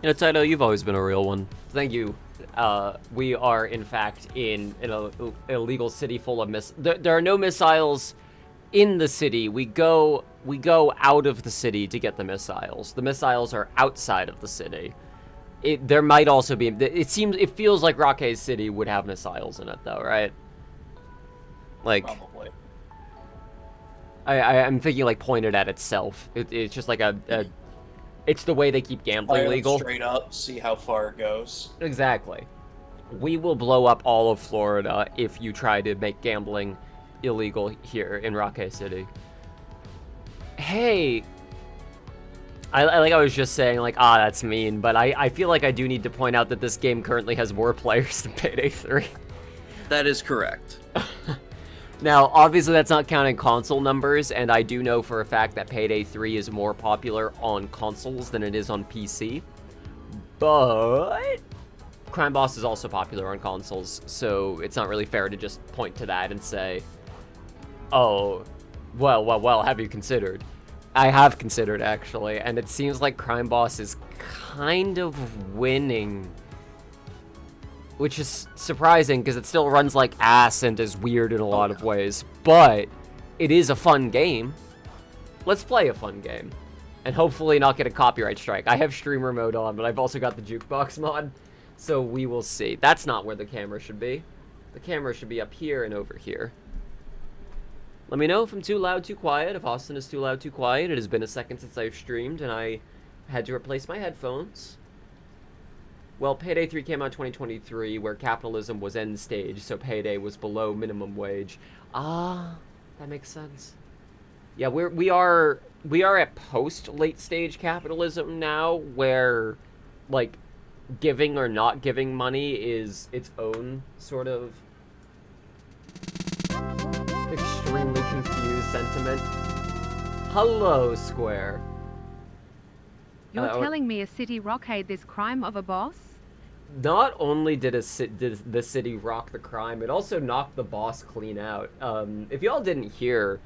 You know, Taito, you've always been a real one. Thank you. We are, in fact, in an illegal city full of There are no missiles in the city. We go out of the city to get the missiles. The missiles are outside of the city. There might also be. It feels like Rockay City would have missiles in it, though, right? Like, Probably. I'm thinking like pointed at itself. It's just like it's the way they keep gambling Fire them legal. straight up, see how far it goes. Exactly. We will blow up all of Florida if you try to make gambling illegal here in Rockay City. Hey, I was just saying, like, that's mean, but I feel like I do need to point out that this game currently has more players than Payday 3. That is correct. Now, obviously that's not counting console numbers, and I do know for a fact that Payday 3 is more popular on consoles than it is on PC. But Crime Boss is also popular on consoles, so it's not really fair to just point to that and say, oh, well, have you considered? I have considered, actually, and it seems like Crime Boss is kind of winning, which is surprising because it still runs like ass and is weird in a lot of ways, but it is a fun game. Let's play a fun game and hopefully not get a copyright strike. I have streamer mode on, but I've also got the jukebox mod, so we will see. That's not where the camera should be. The camera should be up here and over here. Let me know if I'm too loud, too quiet. If Austin is too loud, too quiet. It has been a second since I've streamed and I had to replace my headphones. Well, Payday 3 came out in 2023, where capitalism was end stage, so Payday was below minimum wage. Ah, that makes sense. Yeah, we are at post late stage capitalism now, where like giving or not giving money is its own sort of extremely confused sentiment. Hello, Square. You're telling me a city rockade this crime of a boss? Not only did the city rock the crime, it also knocked the boss clean out. If y'all didn't hear,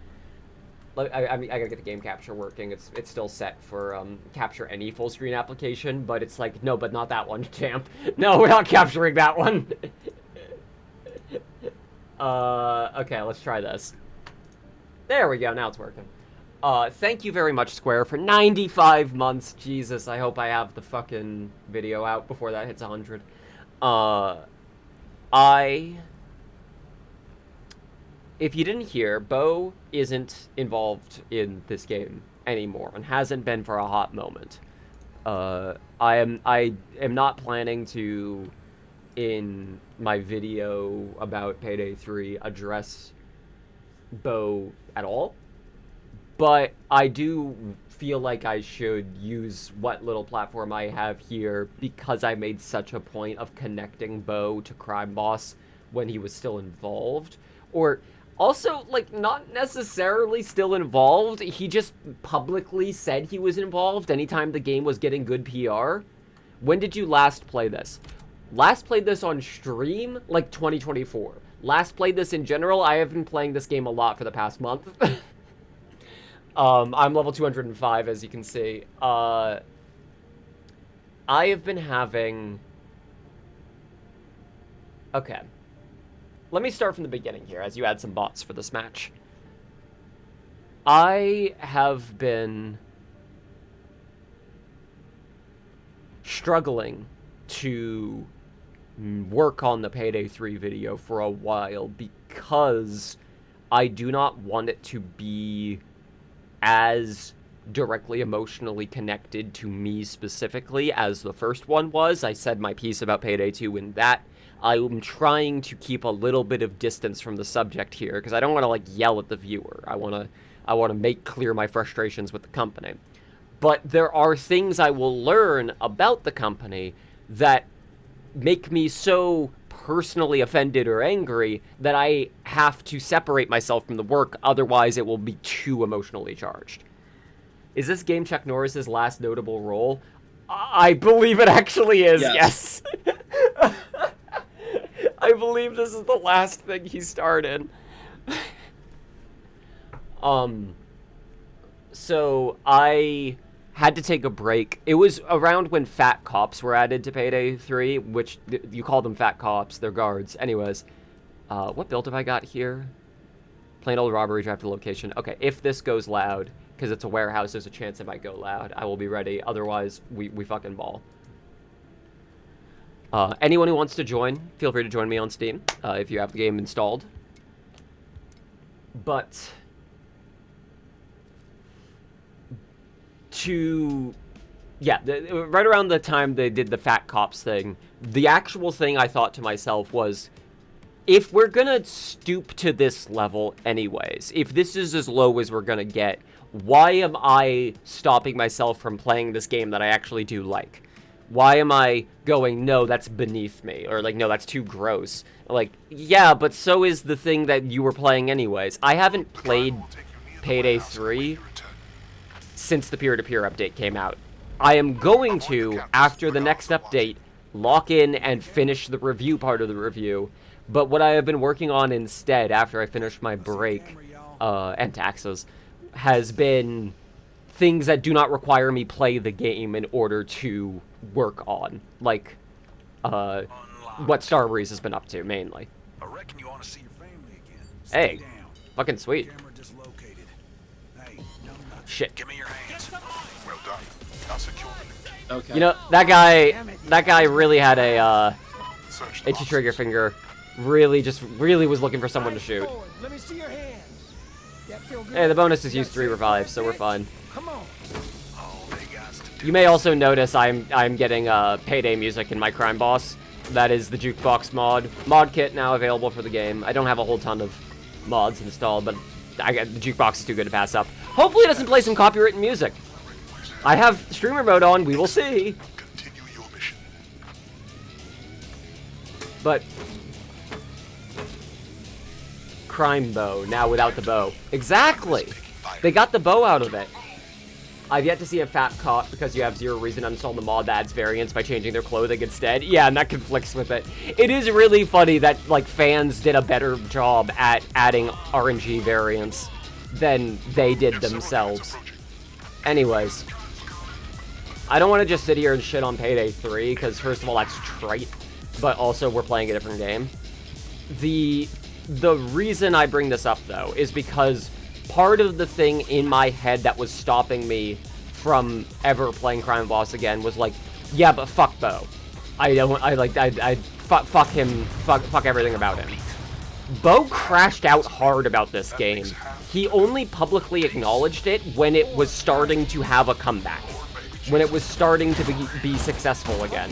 like, I mean, I gotta get the game capture working. It's still set for capture any full screen application, but it's like, no, but not that one, champ. No, we're not capturing that one. Okay, let's try this. There we go, now it's working. Thank you very much, Square, for 95 months. Jesus, I hope I have the fucking video out before that hits 100. If you didn't hear, Bo isn't involved in this game anymore and hasn't been for a hot moment. I am not planning to, in my video about Payday 3, address Bo at all. But I do feel like I should use what little platform I have here because I made such a point of connecting Bo to Crime Boss when he was still involved. Or also, like, not necessarily still involved. He just publicly said he was involved anytime the game was getting good PR. When did you last play this? Last played this on stream, like 2024. Last played this in general, I have been playing this game a lot for the past month. I'm level 205, as you can see. I have been having... Okay. Let me start from the beginning here, as you add some bots for this match. I have been struggling to work on the Payday 3 video for a while because I do not want it to be as directly emotionally connected to me specifically as the first one was. I said my piece about Payday 2 in that. I'm trying to keep a little bit of distance from the subject here because I don't want to like yell at the viewer. I want to make clear my frustrations with the company. But there are things I will learn about the company that make me so personally offended or angry that I have to separate myself from the work, otherwise it will be too emotionally charged. Is this game Chuck Norris's last notable role? I believe it actually is, yes. I believe this is the last thing he starred in. So I had to take a break. It was around when Fat Cops were added to Payday 3, which you call them Fat Cops, they're guards. Anyways, what build have I got here? Plain old robbery drafted location. Okay, if this goes loud, because it's a warehouse, there's a chance it might go loud. I will be ready. Otherwise, we fucking ball. Anyone who wants to join, feel free to join me on Steam if you have the game installed. But right around the time they did the Fat Cops thing, the actual thing I thought to myself was, if we're gonna stoop to this level anyways, if this is as low as we're gonna get, why am I stopping myself from playing this game that I actually do like? Why am I going, no, that's beneath me, or like, no, that's too gross? Like, yeah, but so is the thing that you were playing anyways. I haven't played Payday 3 since the peer-to-peer update came out. I am going to, after the next update, lock in and finish the review part of the review. But what I have been working on instead, after I finish my break, and taxes, has been things that do not require me play the game in order to work on. Like, what Star Breeze has been up to, mainly. I reckon you want to see your family again. Hey, fucking sweet. Camera dislocated. Hey, Shit. give me your hands. Well done. I'll secure them. Okay. You know, that guy really had a, itchy trigger finger. Really was looking for someone to shoot. Let me see your hands. Hey, the bonus is use 3 revives, so we're fine. Come on. You may also notice I'm getting Payday music in my crime boss. That is the jukebox mod kit now available for the game. I don't have a whole ton of mods installed, but the jukebox is too good to pass up. Hopefully it doesn't play some copyrighted music. I have streamer mode on, we will see. Continue your mission. But crime bow, now without the bow. Exactly! They got the bow out of it. I've yet to see a Fat Cop because you have zero reason to uninstall the mod that adds variants by changing their clothing instead. Yeah, and that conflicts with it. It is really funny that, like, fans did a better job at adding RNG variants than they did themselves. Anyways, I don't want to just sit here and shit on Payday 3, because first of all, that's trite, but also we're playing a different game. The reason I bring this up, though, is because part of the thing in my head that was stopping me from ever playing Crime Boss again was like, yeah, but fuck Bo. Fuck him, fuck everything about him. Bo crashed out hard about this game. He only publicly acknowledged it when it was starting to have a comeback. When it was starting to be successful again.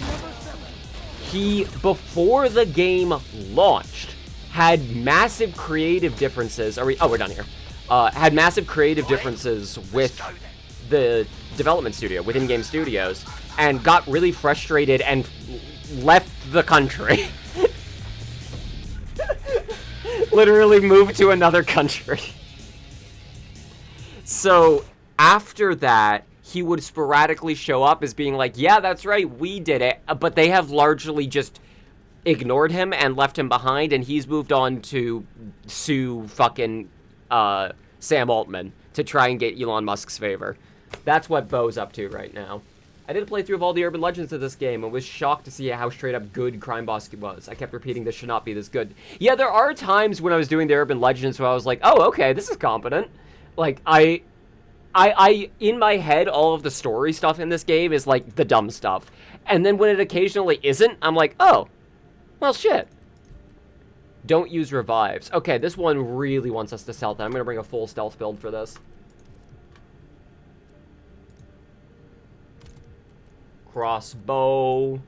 He, before the game launched, had massive creative differences. We're done here. Had massive creative differences with the development studio, with in-game studios, and got really frustrated and left the country. Literally moved to another country. So, after that, he would sporadically show up as being like, yeah, that's right, we did it, but they have largely just ignored him and left him behind, and he's moved on to sue fucking Sam Altman to try and get Elon Musk's favor. That's what Bo's up to right now. I did a playthrough of all the urban legends of this game and was shocked to see how straight up good Crime Boss was. I kept repeating this should not be this good. Yeah, there are times when I was doing the urban legends where I was like, oh, okay, this is competent. Like, I in my head, all of the story stuff in this game is like the dumb stuff. And then when it occasionally isn't, I'm like, oh, well, shit. Don't use revives. Okay, this one really wants us to stealth. I'm going to bring a full stealth build for this. Crossbow.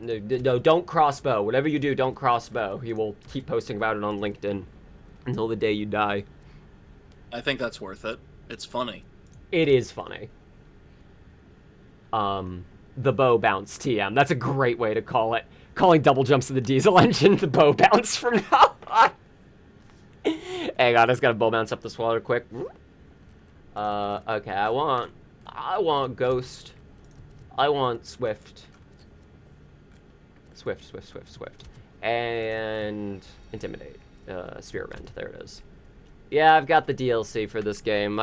No, don't crossbow. Whatever you do, don't crossbow. He will keep posting about it on LinkedIn until the day you die. I think that's worth it. It's funny. It is funny. The bow bounce TM. That's a great way to call it. Calling double jumps to the diesel engine the bow bounce from now on. Hang on, I just gotta bow bounce up this water quick. Okay, I want Ghost. I want Swift. Swift. And Intimidate. Sphere Rend, there it is. Yeah, I've got the DLC for this game.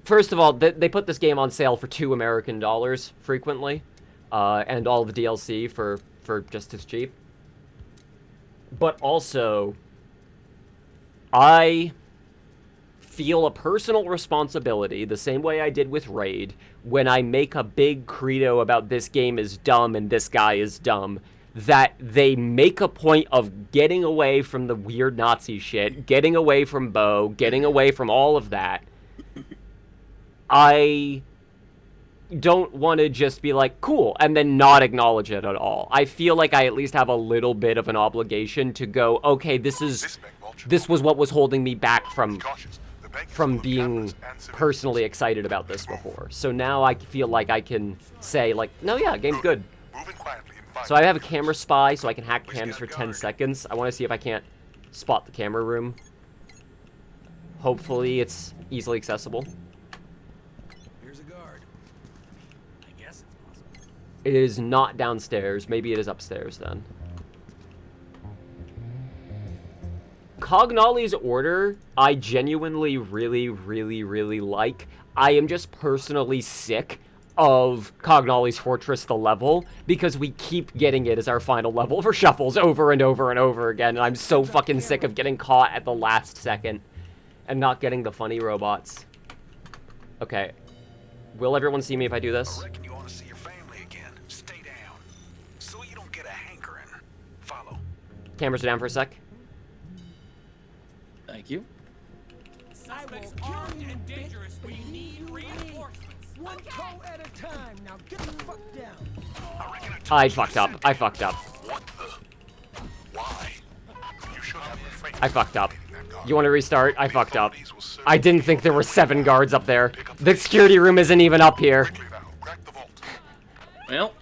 first of all, they put this game on sale for $2 American frequently, and all of the DLC for just as cheap. But also, I feel a personal responsibility, the same way I did with Raid, when I make a big credo about this game is dumb and this guy is dumb, that they make a point of getting away from the weird Nazi shit, getting away from Bo, getting away from all of that. I don't want to just be like, cool, and then not acknowledge it at all. I feel like I at least have a little bit of an obligation to go, okay, this was what was holding me back from being personally excited about this before. So now I feel like I can say, like, no, yeah, game's good. So I have a camera spy, so I can hack cams for 10 seconds. I want to see if I can't spot the camera room. Hopefully it's easily accessible. Here's a guard. I guess it's possible. It is not downstairs. Maybe it is upstairs then. Cognoli's order, I genuinely really like. I am just personally sick of Cognoli's Fortress the level, because we keep getting it as our final level for shuffles over and over and over again, and I'm so fucking sick of getting caught at the last second and not getting the funny robots. Okay. Will everyone see me if I do this? I reckon you want to see your family again. Stay down. So you don't get a hankering. Follow. Cameras are down for a sec. Thank you. Suspects armed and dangerous. We need reinforcements. One toe at a time. Now get the fuck down. I fucked up. I fucked up. What the? Why? You should have refrained I fucked up. from hitting that guard. You want to restart? I fucked up. I didn't think there were 7 guards up there. The security room isn't even up here. Quickly now, crack the vault. Well,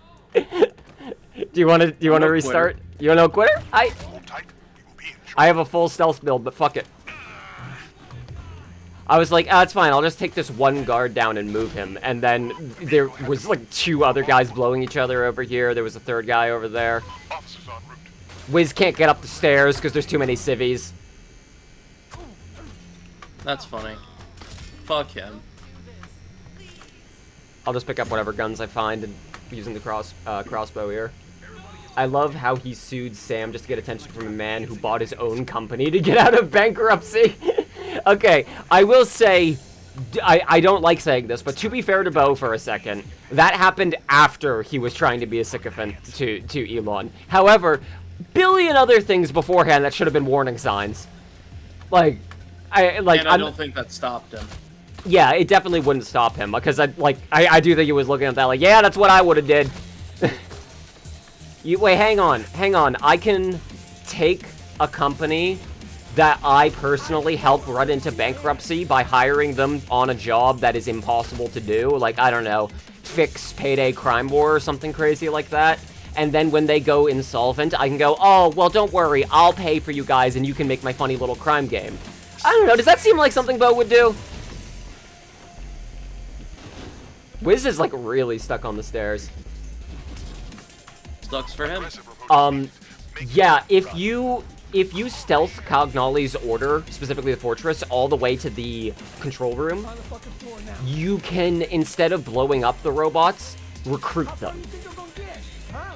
Do you want to No restart? You want to quitter? Hold tight. We will be in I have a full stealth build, but fuck it. I was like, it's fine. I'll just take this one guard down and move him. And then there was like 2 other guys blowing each other over here. There was a 3rd guy over there. officers en route. Wiz can't get up the stairs because there's too many civvies. that's funny. Fuck him. I'll just pick up whatever guns I find and using the crossbow here. I love how he sued Sam just to get attention from a man who bought his own company to get out of bankruptcy. Okay, I will say, I don't like saying this, but to be fair to Bo for a second, that happened after he was trying to be a sycophant to Elon. However, billion other things beforehand that should have been warning signs. I don't think that stopped him. Yeah, it definitely wouldn't stop him, because I do think he was looking at that like, yeah, that's what I would have did. Wait, hang on. I can take a company that I personally helped run into bankruptcy by hiring them on a job that is impossible to do. Like, I don't know, fix Payday Crime War or something crazy like that. And then when they go insolvent, I can go, oh, well, don't worry, I'll pay for you guys and you can make my funny little crime game. I don't know, does that seem like something Bo would do? Wiz is, like, really stuck on the stairs. Sucks for him. Yeah, if you stealth Cognoli's order, specifically the fortress, all the way to the control room, On the fucking floor now. you can, instead of blowing up the robots, recruit them. You think they're gonna get? Huh?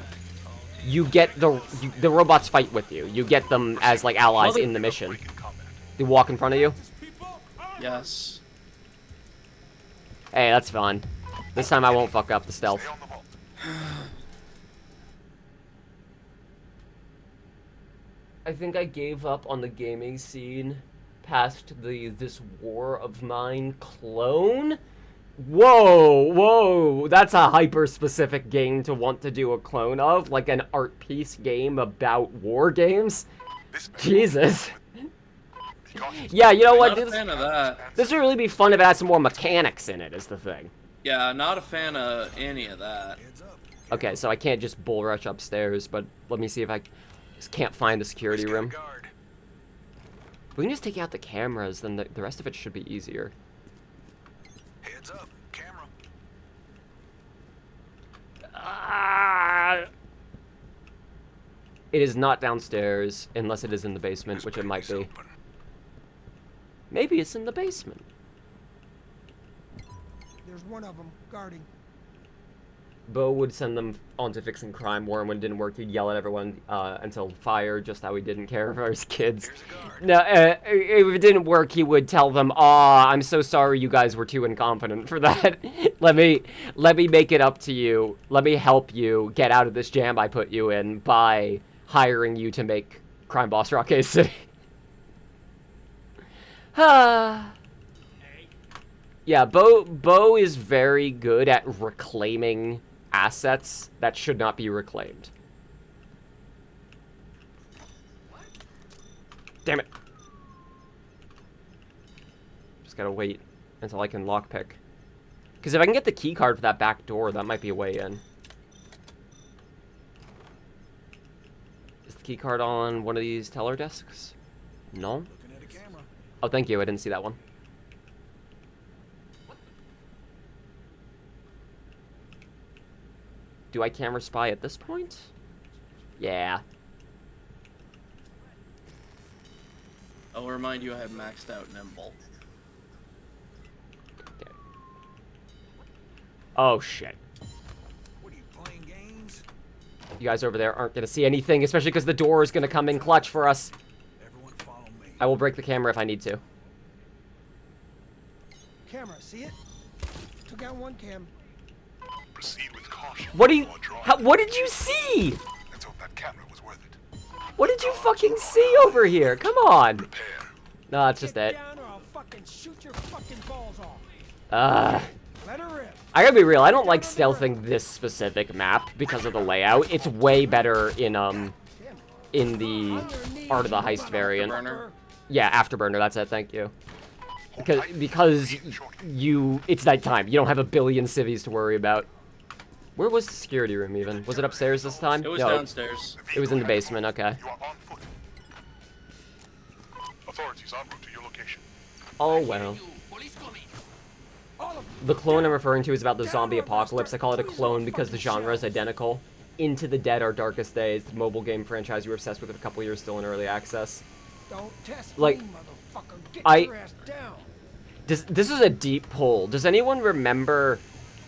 You get the robots fight with you. You get them as, like, allies in the mission. They walk in front of you. Yes. Hey, that's fine. This time I won't fuck up the stealth. Stay on the vault. I think I gave up on the gaming scene past this War of Mine clone. Whoa, that's a hyper-specific game to want to do a clone of, like an art piece game about war games. This man Jesus. be cautious. Yeah, you know what? Not a fan of that. This would really be fun if it had some more mechanics in it, is the thing. Yeah, not a fan of any of that. Okay, so I can't just bull rush upstairs, but let me see if I just can't find the security Let's get a room. guard. We can just take out the cameras, then the rest of it should be easier. Heads up. Camera. It is not downstairs, unless it is in the basement, This which it place might is be. open. Maybe it's in the basement. There's one of them guarding. Bo would send them on to fixing crime. Warren, when it didn't work, he'd yell at everyone until fired, just how he didn't care for his kids. No, if it didn't work, he would tell them, "Aw, I'm so sorry you guys were too incompetent for that. let me make it up to you. Let me help you get out of this jam I put you in by hiring you to make Crime Boss Rockay City." Yeah, Bo is very good at reclaiming assets that should not be reclaimed. Damn it. Just gotta wait until I can lockpick. Because if I can get the key card for that back door, that might be a way in. Is the key card on one of these teller desks? No? Oh, thank you. I didn't see that one. Do I camera spy at this point? Yeah. I'll remind you I have maxed out Nimble. Okay. Oh, shit. What are you playing games? You guys over there aren't going to see anything, especially because the door is going to come in clutch for us. Everyone follow me. I will break the camera if I need to. Camera, see it? Took out one cam. Proceed with caution. What do you... what did you see? Let's hope that camera was worth it. What did you fucking see over here? Come on. Prepare. No, that's just Get it. down or I'll fucking shoot your fucking balls off. Let her rip. I gotta be real, I don't like stealthing this specific map because of the layout. It's way better in the Art of the Heist variant. Afterburner. Yeah, Afterburner, that's it, thank you. Because it's nighttime. You don't have a billion civvies to worry about. Where was the security room even? Was it upstairs this time? It was No, downstairs. it was in the basement, okay. You are on foot. Authorities en route to your location. Oh well. The clone I'm referring to is about the zombie apocalypse. I call it a clone because the genre is identical. Into the Dead, Our Darkest Days, the mobile game franchise you were obsessed with a couple years still in early access. Don't test Like, me, motherfucker. Get I- your ass down. This is a deep pull. Does anyone remember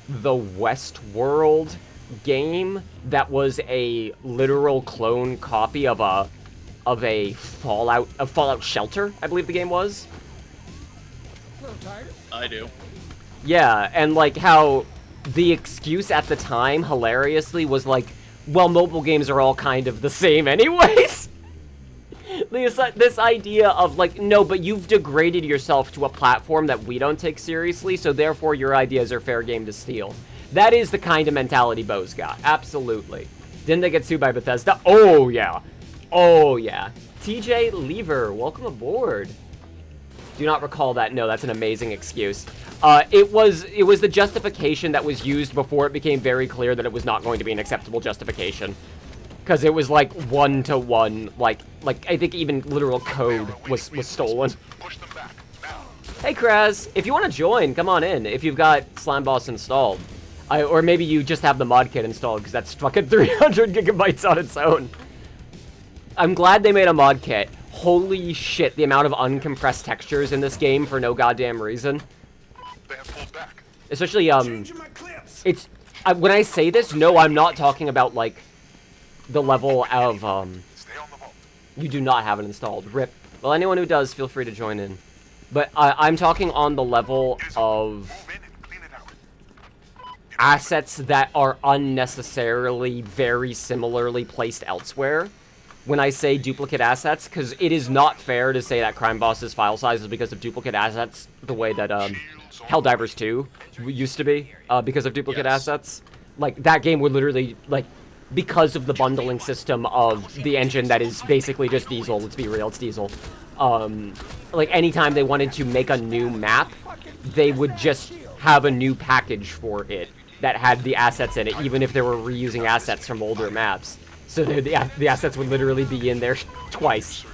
the Westworld game that was a literal clone copy of a Fallout Shelter, I believe the game was? A little tired. I do. Yeah, and like how the excuse at the time, hilariously, was like, well, mobile games are all kind of the same anyways. This idea of like, no, but you've degraded yourself to a platform that we don't take seriously, so therefore your ideas are fair game to steal. That is the kind of mentality Bo's got. Absolutely. Didn't they get sued by Bethesda? Oh, yeah. Oh, yeah. TJ Lever, welcome aboard. Do not recall that. No, that's an amazing excuse. It was the justification that was used before it became very clear that it was not going to be an acceptable justification. Because it was like 1-to-1, like I think even literal code was stolen. Push them back. Now. Hey Kraz, if you want to join, come on in. If you've got Slime Boss installed. Or maybe you just have the mod kit installed, because that's fucking 300 gigabytes on its own. I'm glad they made a mod kit. Holy shit, the amount of uncompressed textures in this game for no goddamn reason. They have pulled back. Especially, Changing my clips. it's... when I say this, no, I'm not talking about, like, the level of, Stay on the vault. you do not have it installed. RIP. Well, anyone who does, feel free to join in. But I'm talking on the level of Move in and clean it out. assets that are unnecessarily very similarly placed elsewhere. When I say duplicate assets, because it is not fair to say that Crime Boss's file size is because of duplicate assets, the way that Helldivers 2 used to be, because of duplicate Yes. assets. Like, that game would literally, like, because of the bundling system of the engine that is basically just Diesel, let's be real, it's Diesel. Like, anytime they wanted to make a new map, they would just have a new package for it that had the assets in it, even if they were reusing assets from older maps. So the assets would literally be in there twice.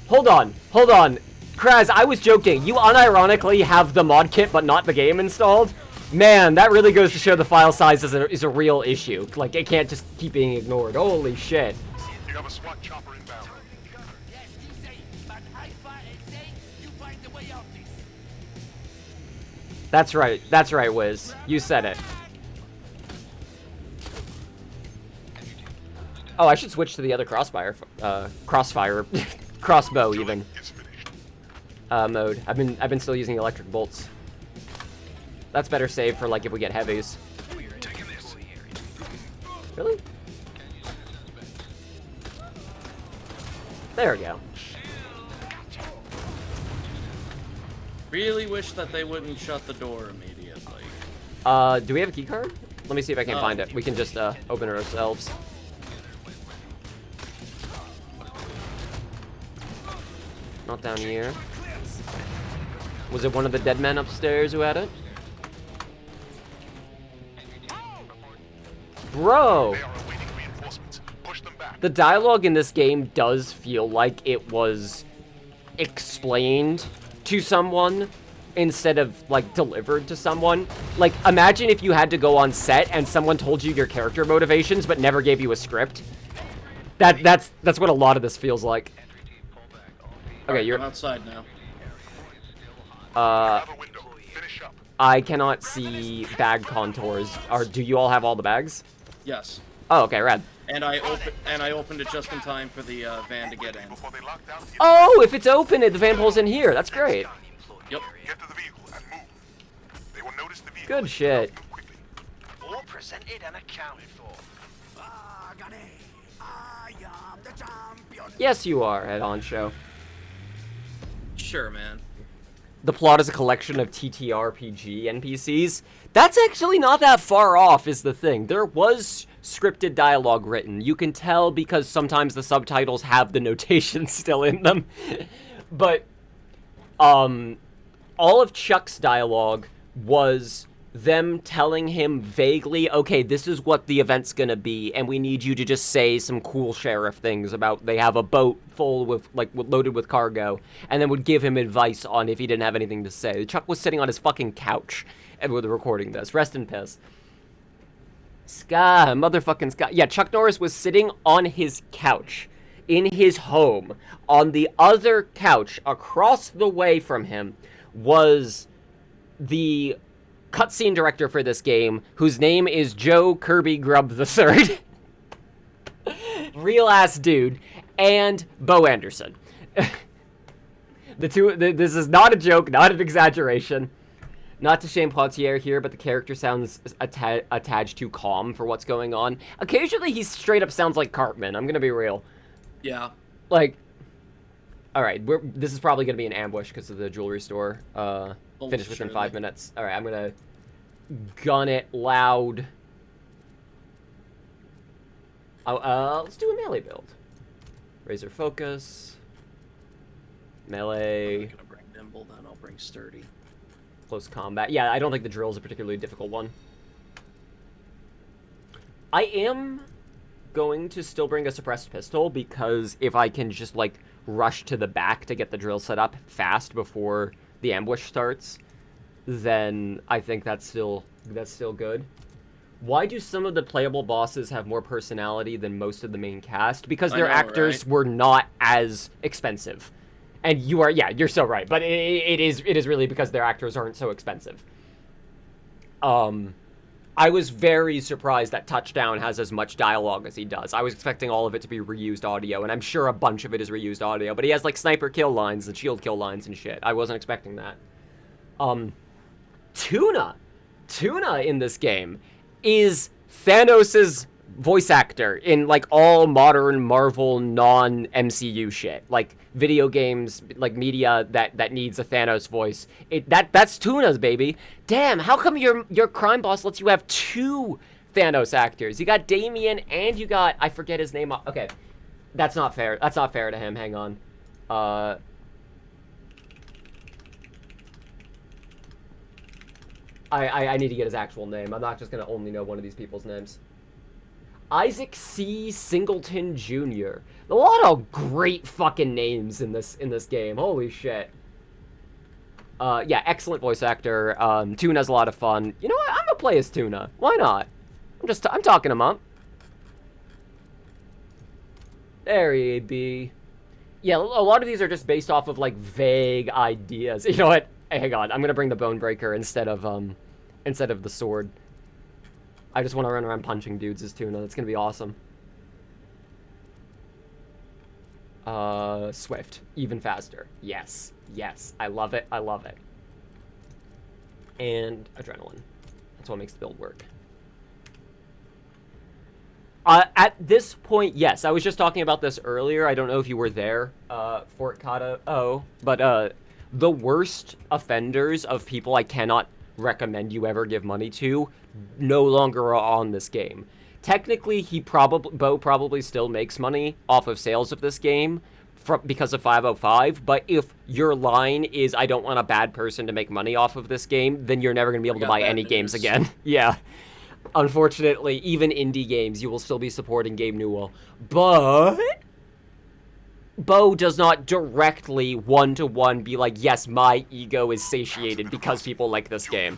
Hold on. Kraz, I was joking. You unironically have the mod kit but not the game installed? Man, that really goes to show the file size is a real issue. Like, it can't just keep being ignored. Holy shit. You have a SWAT chopper inbound. That's right. That's right, Wiz. You said it. Oh, I should switch to the other crossfire, crossbow even. Mode. I've been still using electric bolts. That's better save for like if we get heavies. Really? There we go. Really wish that they wouldn't shut the door immediately. Do we have a key card? Let me see if I can find it. We can just open it ourselves. Not down here. Was it one of the dead men upstairs who had it? Bro! The dialogue in this game does feel like it was explained to someone instead of, like, delivered to someone. Like, imagine if you had to go on set and someone told you your character motivations but never gave you a script. That's what a lot of this feels like. Okay, you're outside now. I cannot see bag contours. Do you all have all the bags? Yes. Oh, okay, rad. And I opened it just in time for the van to get in. Oh, if it's open, the van pulls in here. That's great. Yep. Good shit. All presented and accounted for. Yes, you are, Head On Show. Sure, man. The plot is a collection of TTRPG NPCs. That's actually not that far off, is the thing. There was scripted dialogue written. You can tell because sometimes the subtitles have the notation still in them. But, all of Chuck's dialogue was them telling him vaguely, okay, this is what the event's gonna be, and we need you to just say some cool sheriff things about they have a boat full with, like, loaded with cargo, and then would give him advice on if he didn't have anything to say. Chuck was sitting on his fucking couch and with recording this. Rest in piss. Sky, motherfucking Sky. Yeah, Chuck Norris was sitting on his couch in his home. On the other couch across the way from him was the cutscene director for this game, whose name is Joe Kirby Grubb III. Real ass dude. And Bo Anderson. This is not a joke, not an exaggeration. Not to shame Poitier here, but the character sounds a tad too calm for what's going on. Occasionally he straight up sounds like Cartman, I'm gonna be real. Yeah. Like, alright, this is probably gonna be an ambush because of the jewelry store. Finish within 5 minutes. Alright, I'm gonna gun it loud. Let's do a melee build. Razor focus. Melee. I'm gonna bring nimble, then I'll bring sturdy. Close combat. Yeah, I don't think the drill is a particularly difficult one. I am going to still bring a suppressed pistol because if I can just, like, rush to the back to get the drill set up fast before the ambush starts, then I think that's still good. Why do some of the playable bosses have more personality than most of the main cast? Because their actors were not as expensive. And you're so right. But it is really because their actors aren't so expensive. I was very surprised that Touchdown has as much dialogue as he does. I was expecting all of it to be reused audio, and I'm sure a bunch of it is reused audio. But he has, like, sniper kill lines and shield kill lines and shit. I wasn't expecting that. Tuna in this game is Thanos' voice actor in, like, all modern Marvel non-MCU shit. Like, video games, like, media that needs a Thanos voice. That's Tuna's, baby. Damn, how come your crime boss lets you have two Thanos actors? You got Damien and you got, I forget his name. Okay, that's not fair. That's not fair to him. Hang on. I need to get his actual name. I'm not just gonna only know one of these people's names. Isaac C. Singleton Jr. A lot of great fucking names in this game. Holy shit. Yeah, excellent voice actor. Tuna's a lot of fun. You know what? I'm gonna play as Tuna. Why not? I'm talking him up. There he be. Yeah, a lot of these are just based off of, like, vague ideas. You know what? Hey, hang on. I'm gonna bring the bone breaker instead of the sword. I just want to run around punching dudes as tuna. That's gonna be awesome. Swift. Even faster. Yes. Yes. I love it. I love it. And adrenaline. That's what makes the build work. At this point, yes, I was just talking about this earlier. I don't know if you were there, Fort Kata. Oh, but the worst offenders of people I cannot recommend you ever give money to no longer are on this game. Technically, Bo probably still makes money off of sales of this game because of 505, but if your line is, I don't want a bad person to make money off of this game, then you're never going to be able to buy any games again. Yeah. Unfortunately, even indie games, you will still be supporting Gabe Newell. But Bo does not directly one-to-one be like, yes, my ego is satiated because people like this game.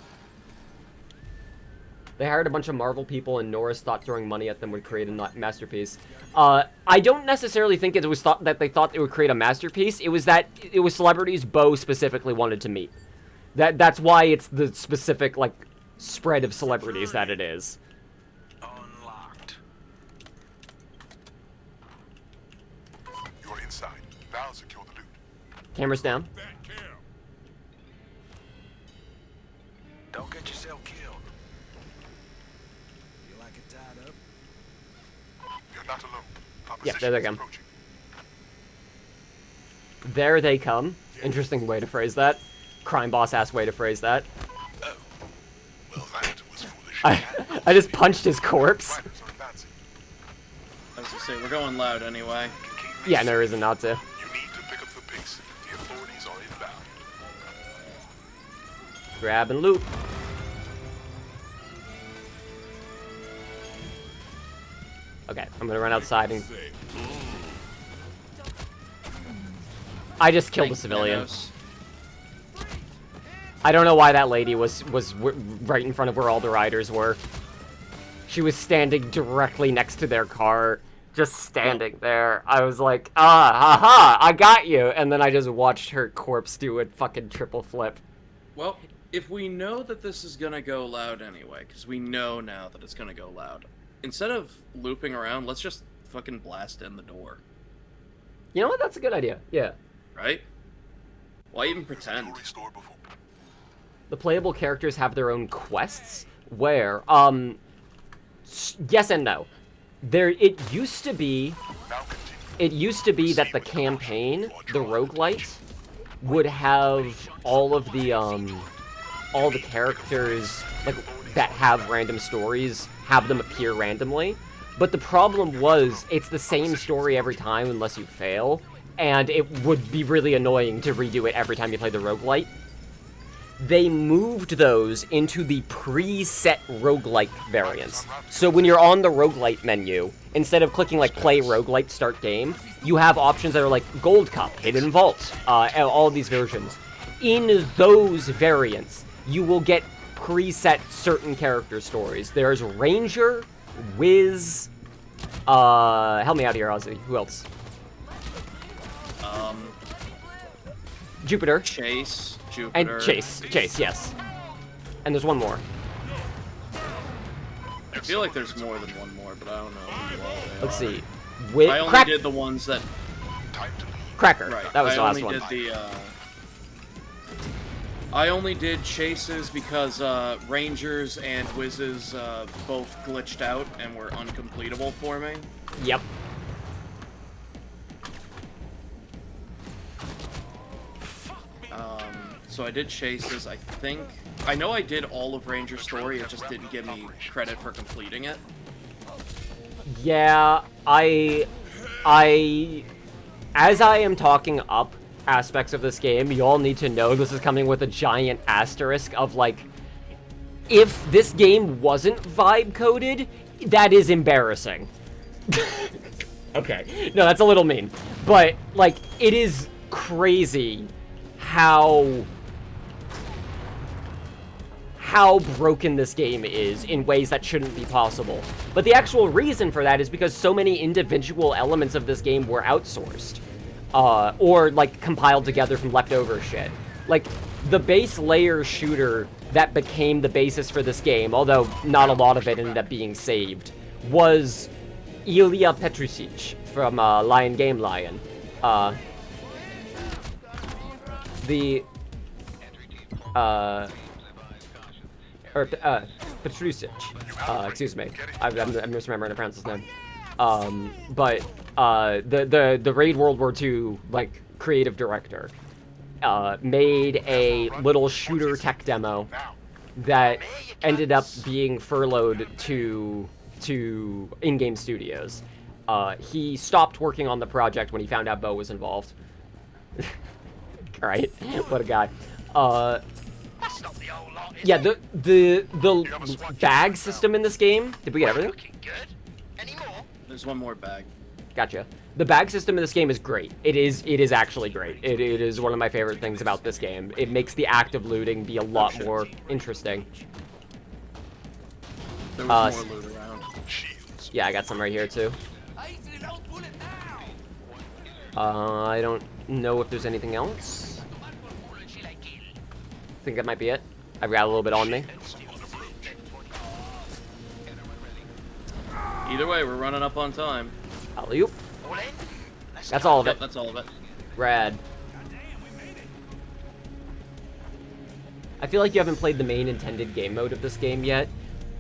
They hired a bunch of Marvel people, and Norris thought throwing money at them would create a masterpiece. I don't necessarily think it was thought that they thought it would create a masterpiece. It was that it was celebrities Bo specifically wanted to meet. That's why it's the specific, like, spread of celebrities that it is. Unlocked. You're inside. Now secure the loot. Cameras down. Don't get yourself killed. You like it tied up? You're not alone. Yeah, there they come. There they come. Interesting way to phrase that. Crime boss-ass way to phrase that. Oh. Well, that was foolish. I just punched his corpse. I was gonna say, we're going loud anyway. Yeah, no reason not to. You need to pick up the pace. The authorities are inbound. Grab and loot. Okay, I'm gonna run outside and... I just killed a civilian. I don't know why that lady was right in front of where all the riders were. She was standing directly next to their car, just standing there. I was like, haha, I got you. And then I just watched her corpse do a fucking triple flip. Well, if we know that this is gonna go loud anyway, because we know now that it's gonna go loud, instead of looping around, let's just fucking blast in the door. You know what? That's a good idea. Yeah. Right? Why even pretend? The playable characters have their own quests, where, yes and no. It used to be that the campaign, the roguelite, would have all the characters, like, that have random stories, have them appear randomly. But the problem was, it's the same story every time unless you fail, and it would be really annoying to redo it every time you play the roguelite. They moved those into the preset roguelite variants. So when you're on the roguelite menu, instead of clicking like play roguelite start game, you have options that are like Gold Cup, Hidden Vault, all of these versions. In those variants, you will get preset certain character stories. There's Ranger, Wiz, help me out here, Ozzy. Who else? Jupiter. Chase, Jupiter. And Chase, yes. And there's one more. I feel like there's more than one more, but I don't know. Let's see. I only did the ones that... Cracker. Right. That was the last one. I only did Chases because Rangers and Whizzes both glitched out and were uncompletable for me. Yep. So I did Chases, I think. I know I did all of Ranger Story, it just didn't give me credit for completing it. Yeah, as I am talking up aspects of this game, you all need to know this is coming with a giant asterisk of, like, if this game wasn't vibe-coded, that is embarrassing. Okay. No, that's a little mean. But, like, it is crazy how broken this game is in ways that shouldn't be possible. But the actual reason for that is because so many individual elements of this game were outsourced. Or, like, compiled together from leftover shit. like, the base layer shooter that became the basis for this game, although not a lot of it ended up being saved, was Ilya Petrusic from Lion Game Lion. Petrusic. Excuse me. I'm misremembering to pronounce his name. But the Raid World War II, like, creative director, made a little shooter tech demo that ended up being furloughed to in-game studios. He stopped working on the project when he found out Bo was involved. Right? What a guy. Yeah, the bag system in this game. Did we get everything? There's one more bag. Gotcha. The bag system in this game is great. It is actually great. It is one of my favorite things about this game. It makes the act of looting be a lot more interesting. There was more loot around. Yeah, I got some right here too. I don't know if there's anything else. I think that might be it. I've got a little bit on me. Either way, we're running up on time. Alley-oop. That's all of it. Yep, that's all of it. Rad. I feel like you haven't played the main intended game mode of this game yet.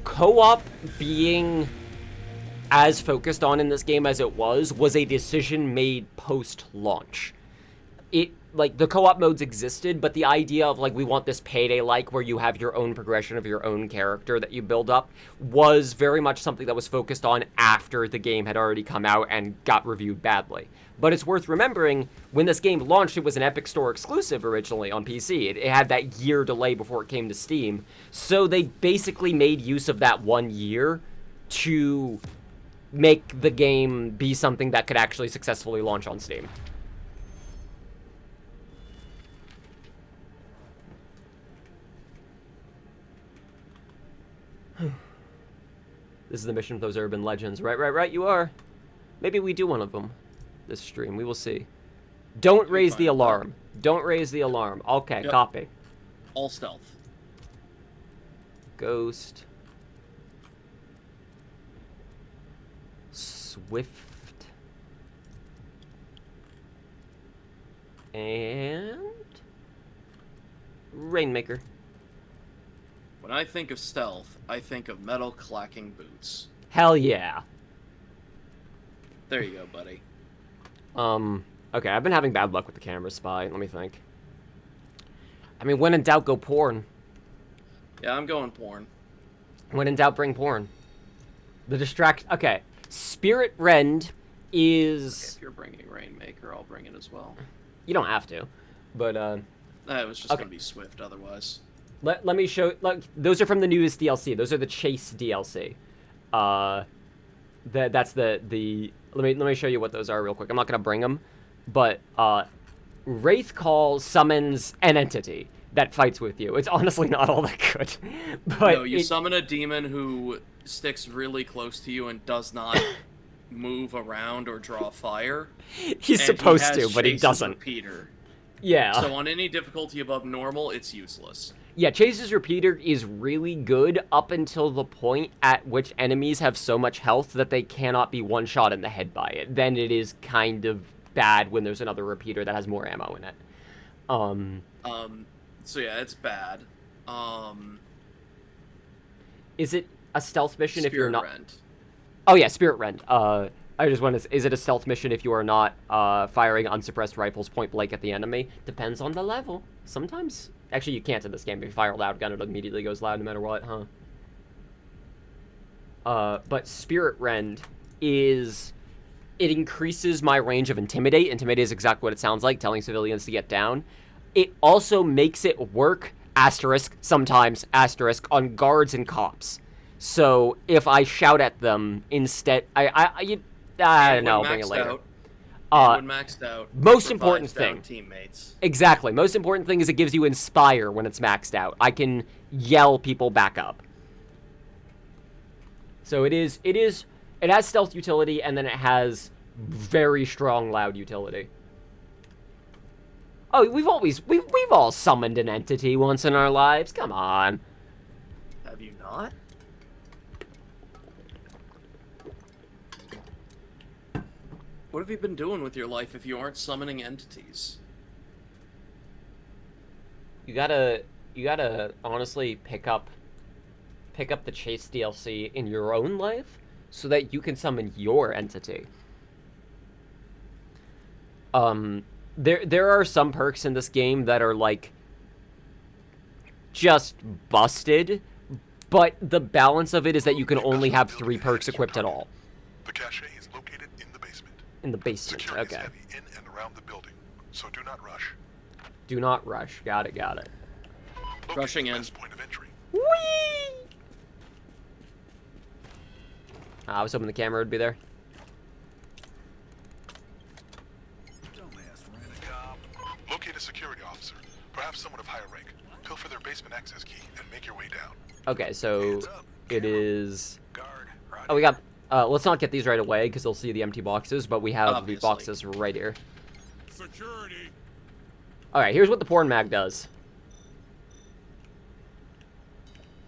Co-op being as focused on in this game as it was a decision made post-launch. Like, the co-op modes existed, but the idea of, like, we want this Payday-like where you have your own progression of your own character that you build up was very much something that was focused on after the game had already come out and got reviewed badly. But it's worth remembering, when this game launched, it was an Epic Store exclusive originally on PC. It had that year delay before it came to Steam. So they basically made use of that 1 year to make the game be something that could actually successfully launch on Steam. This is the mission of those urban legends. Right, you are. Maybe we do one of them this stream. We will see. Don't raise the alarm. Don't raise the alarm. Okay, Yep. Copy. All stealth. Ghost. Swift. And Rainmaker. When I think of stealth, I think of metal clacking boots. Hell yeah. There you go, buddy. Okay, I've been having bad luck with the camera spy. Let me think. I mean, when in doubt, go porn. Yeah, I'm going porn. When in doubt, bring porn. Okay. Spirit Rend is... Okay, if you're bringing Rainmaker, I'll bring it as well. You don't have to, but, It was just okay. gonna be Swift otherwise. Let me show... Like, those are from the newest DLC. Those are the Chase DLC. That's the... Let me show you what those are real quick. I'm not gonna bring them, but, Wraith Call summons an entity that fights with you. It's honestly not all that good. But no, you summon a demon who sticks really close to you and does not move around or draw fire. He's supposed to, but he Chase's doesn't. Repeater. Yeah. So on any difficulty above normal, it's useless. Yeah, Chase's Repeater is really good up until the point at which enemies have so much health that they cannot be one-shot in the head by it. Then it is kind of bad when there's another Repeater that has more ammo in it. So yeah, it's bad. Is it a stealth mission if you're not... Spirit Rend. Oh yeah, Spirit Rend. I just want to... Is it a stealth mission if you are not firing unsuppressed rifles point blank at the enemy? Depends on the level. Sometimes... Actually, you can't in this game. If you fire a loud gun, it immediately goes loud no matter what, huh? But Spirit Rend is... It increases my range of Intimidate. Intimidate is exactly what it sounds like, telling civilians to get down. It also makes it work, asterisk, sometimes, asterisk, on guards and cops. So, if I shout at them instead... I don't know, I'll bring it later. When maxed out, most important thing. Teammates. Exactly. Most important thing is it gives you Inspire when it's maxed out. I can yell people back up. So it has stealth utility, and then it has very strong loud utility. Oh, we've all summoned an entity once in our lives. Come on. Have you not? What have you been doing with your life if you aren't summoning entities? You gotta honestly pick up the Chase DLC in your own life so that you can summon your entity. There are some perks in this game that are like just busted, but the balance of it is that you can only have 3 perks equipped at all. The cache is located in the basement. In the basement, Security okay. is heavy in and around the building, so do not rush. Do not rush. Got it. Locate Rushing the in. best point of entry. Whee! I was hoping the camera would be there. Dumbass ran-a-cop. Locate a security officer, perhaps someone of higher rank. Pilfer their basement access key and make your way down. Okay, so Hands up, it camera. is. Guard. Right Oh, we got. Let's not get these right away because they'll see the empty boxes, but we have Obviously. the boxes right here. Security. All right, here's what the porn mag does.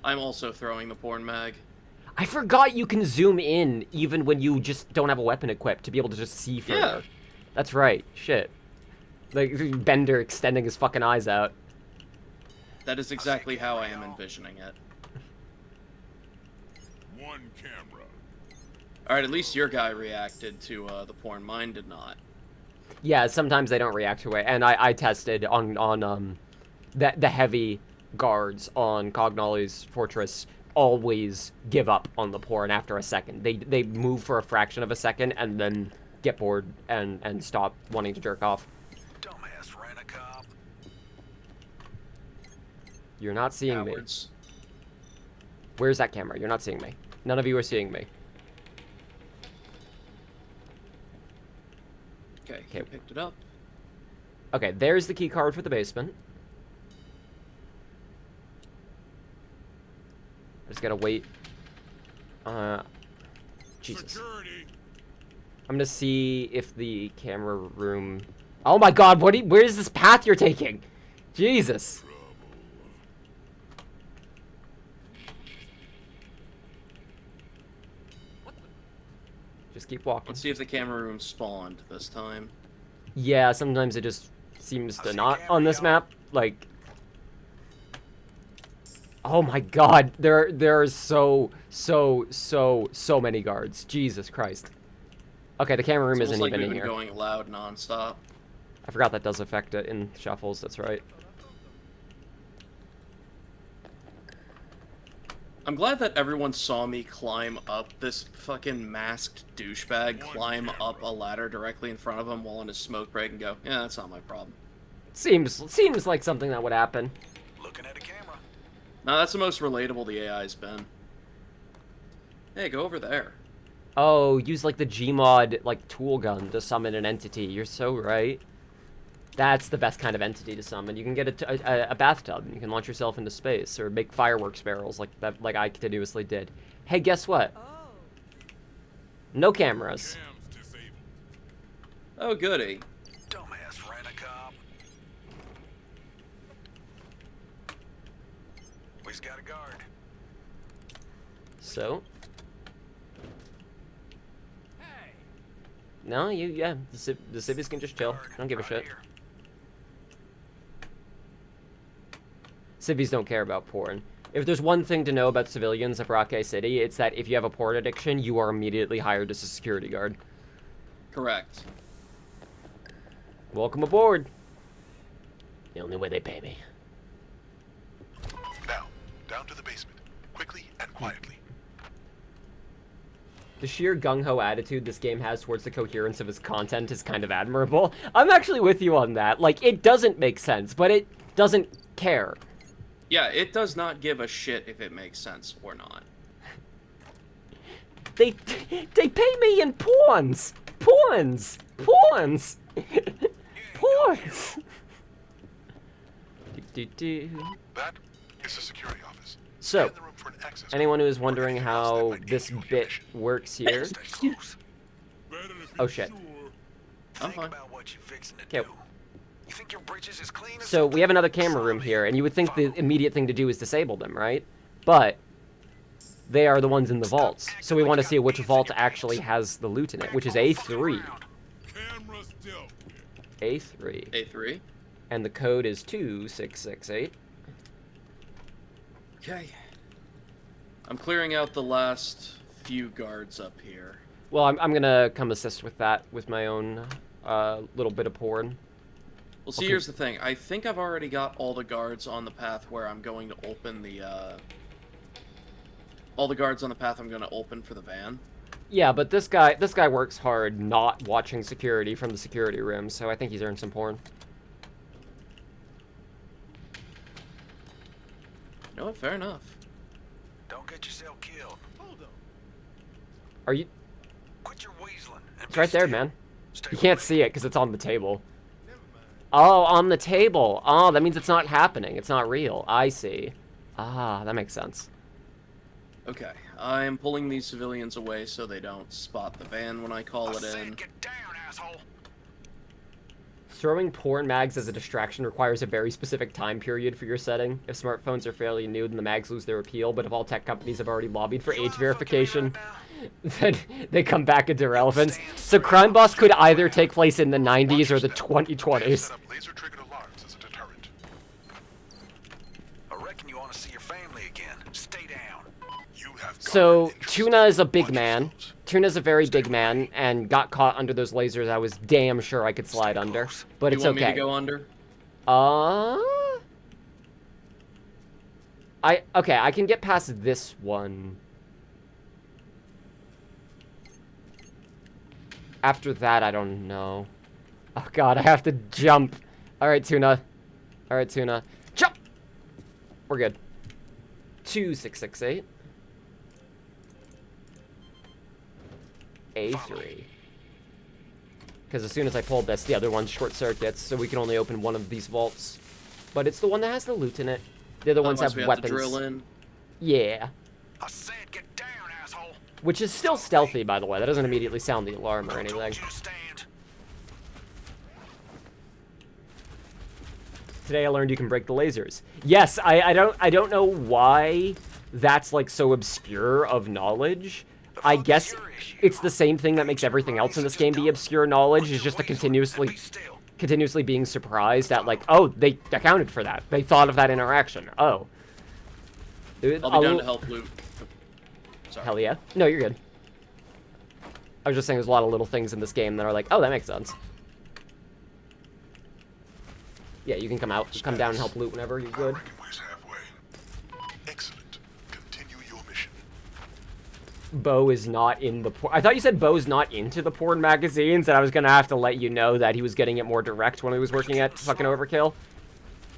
I'm also throwing the porn mag. I forgot you can zoom in even when you just don't have a weapon equipped to be able to just see further. Yeah. That's right. Shit. Like Bender extending his fucking eyes out. That is exactly how I am envisioning it. One camera. Alright, at least your guy reacted to the porn. Mine did not. Yeah, sometimes they don't react to it, and I tested on the heavy guards on Cognoli's fortress always give up on the porn after a second. They move for a fraction of a second and then get bored and stop wanting to jerk off. Dumbass ran-a-cop. You're not seeing Cowards. me. Where's that camera? You're not seeing me. None of you are seeing me. Okay, he picked it up. Okay, there's the key card for the basement. I just gotta wait. Jesus. Security. I'm gonna see if the camera room... Oh my god, where is this path you're taking? Jesus. Just keep walking. Let's see if the camera room spawned this time. Yeah, sometimes it just seems I to see not camera, on this y'all. map. Like... Oh my god, there are so many guards. Jesus Christ. Okay, the camera room It's isn't almost like even we've in been here. going loud nonstop. I forgot that does affect it in shuffles, that's right. I'm glad that everyone saw me climb up this fucking masked douchebag, climb up a ladder directly in front of him while on his smoke break and go, yeah, that's not my problem. Seems like something that would happen. Looking at a camera. No, that's the most relatable the AI's been. Hey, go over there. Oh, use like the Gmod like tool gun to summon an entity. You're so right. That's the best kind of entity to summon. You can get a bathtub and you can launch yourself into space or make fireworks barrels like I continuously did. Hey, guess what? No cameras. Cams disabled. Oh, goody. Dumbass ran-a-cop. We've got a guard. So, Hey. no, yeah, the civvies can just chill. Guard, I don't give a right shit. here. Civvies don't care about porn. If there's one thing to know about civilians of Rockay City, it's that if you have a porn addiction, you are immediately hired as a security guard. Correct. Welcome aboard. The only way they pay me. Now, down to the basement, quickly and quietly. The sheer gung-ho attitude this game has towards the coherence of its content is kind of admirable. I'm actually with you on that. Like, it doesn't make sense, but it doesn't care. Yeah, it does not give a shit if it makes sense or not. They pay me in pawns! Pawns! Pawns! Pawns! That is the security office. So, Scan the room for an access anyone code who is or wondering anything else that how might aid this you in your bit mission. works here, Stay close. Better to be Oh, shit. sure. I'm Think fine. about what you're fixing to Okay. do. You think your bridge is as clean as So we have another camera room here, and you would think the immediate thing to do is disable them, right? But they are the ones in the vaults. So we want to see which vault actually has the loot in it, which is A3. Camera still. A3. A3. And the code is 2668. Okay. I'm clearing out the last few guards up here. Well, I'm gonna come assist with that with my own little bit of porn. Well, see, Okay. here's the thing. I think I've already got all the guards on the path where I'm going to open the, all the guards on the path I'm going to open for the van. Yeah, but this guy works hard not watching security from the security room, so I think he's earned some porn. You know what? Fair enough. Don't get yourself killed. Are you... Quit your weaseling. and It's be right there, still. man. Stay You can't away. see it because it's on the table. Oh, on the table. Oh, that means it's not happening. It's not real. I see. Ah, that makes sense. Okay. I'm pulling these civilians away so they don't spot the van when I call I it said in. get down, asshole. Throwing porn mags as a distraction requires a very specific time period for your setting. If smartphones are fairly new, then the mags lose their appeal, but if all tech companies have already lobbied for You age wanna fuck with me verification, right then they come back into relevance. So Crime Boss could either take place in the 90s or the 2020s. Set up laser-triggered alarms as a deterrent. I reckon you want to see your family again. Stay down. You have So, garnered interest. Tuna is a big Watch man. yourselves. Tuna's a very big man, and got caught under those lasers I was damn sure I could slide under. But You it's want me okay. to go under? Okay, I can get past this one. After that, I don't know. Oh god, I have to jump. Alright, Tuna. Alright, Tuna. Jump! We're good. 2668. A3. Because as soon as I pulled this, the other one short circuits, so we can only open one of these vaults. But it's the one that has the loot in it. The other ones Otherwise have we weapons. to drill in. Yeah. I said get down, asshole. Which is still stealthy, by the way. That doesn't immediately sound the alarm or I told anything. you to stand. Today I learned you can break the lasers. Yes, I don't know why that's like so obscure of knowledge. I guess it's the same thing that makes everything else in this game be obscure knowledge, is just the continuously being surprised at like, oh, they accounted for that. They thought of that interaction. Oh. I'll be down to help loot. Sorry. Hell yeah. No, you're good. I was just saying there's a lot of little things in this game that are like, oh, that makes sense. Yeah, you can come down and help loot whenever you're I good. reckon we're halfway. Excellent. Continue your mission. Bo is not in the I thought you said Bo's not into the porn magazines, and I was gonna have to let you know that he was getting it more direct when he was working at fucking Overkill.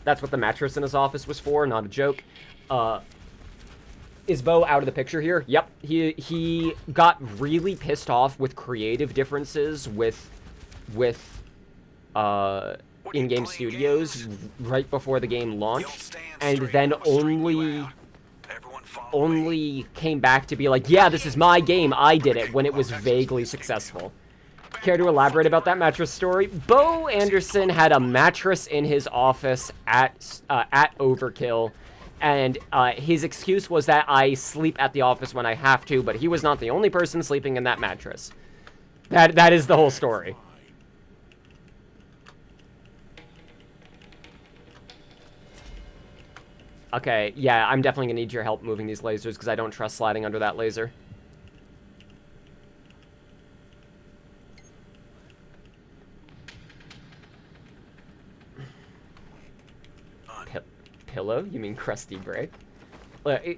That's what the mattress in his office was for, not a joke. Is Bo out of the picture here? Yep. He got really pissed off with creative differences with in-game studios right before the game launched, and then only came back to be like, yeah, this is my game, I did it, when it was vaguely successful. Care to elaborate about that mattress story? Bo Anderson had a mattress in his office at Overkill, and his excuse was that I sleep at the office when I have to, but he was not the only person sleeping in that mattress. That is the whole story. Okay, yeah, I'm definitely gonna need your help moving these lasers because I don't trust sliding under that laser. Pillow? You mean crusty brick?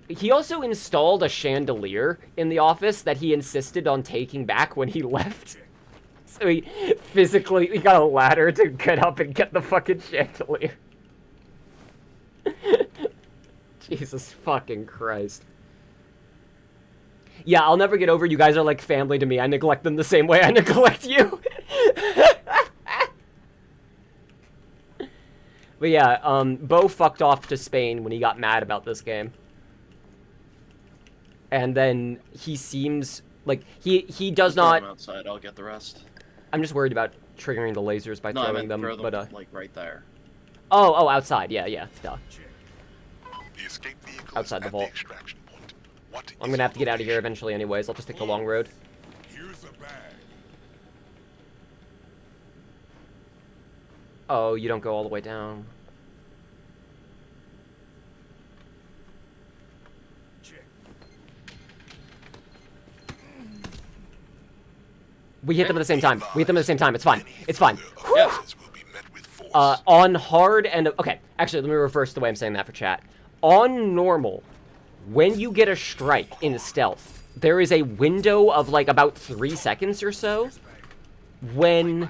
He also installed a chandelier in the office that he insisted on taking back when he left. So he got a ladder to get up and get the fucking chandelier. Jesus fucking Christ. Yeah, I'll never get over you guys are like family to me. I neglect them the same way I neglect you. But yeah, Bo fucked off to Spain when he got mad about this game. And then he seems like he does Throw not... them outside. I'll get the rest. I'm just worried about triggering the lasers by No, I throwing meant them, throw but like right there. oh, outside, yeah, duh. The escape vehicle Outside is the at vault. extraction point. What I'm is gonna have to your get out of here location? eventually anyways. I'll just take the long road. Here's a bag. Oh, you don't go all the way down. We hit them at the same time. We hit them at the same time. It's fine. It's fine. Yeah. Will be met with force. On hard and... Okay, actually, let me reverse the way I'm saying that for chat. On normal, when you get a strike in stealth, there is a window of, like, about 3 seconds or so when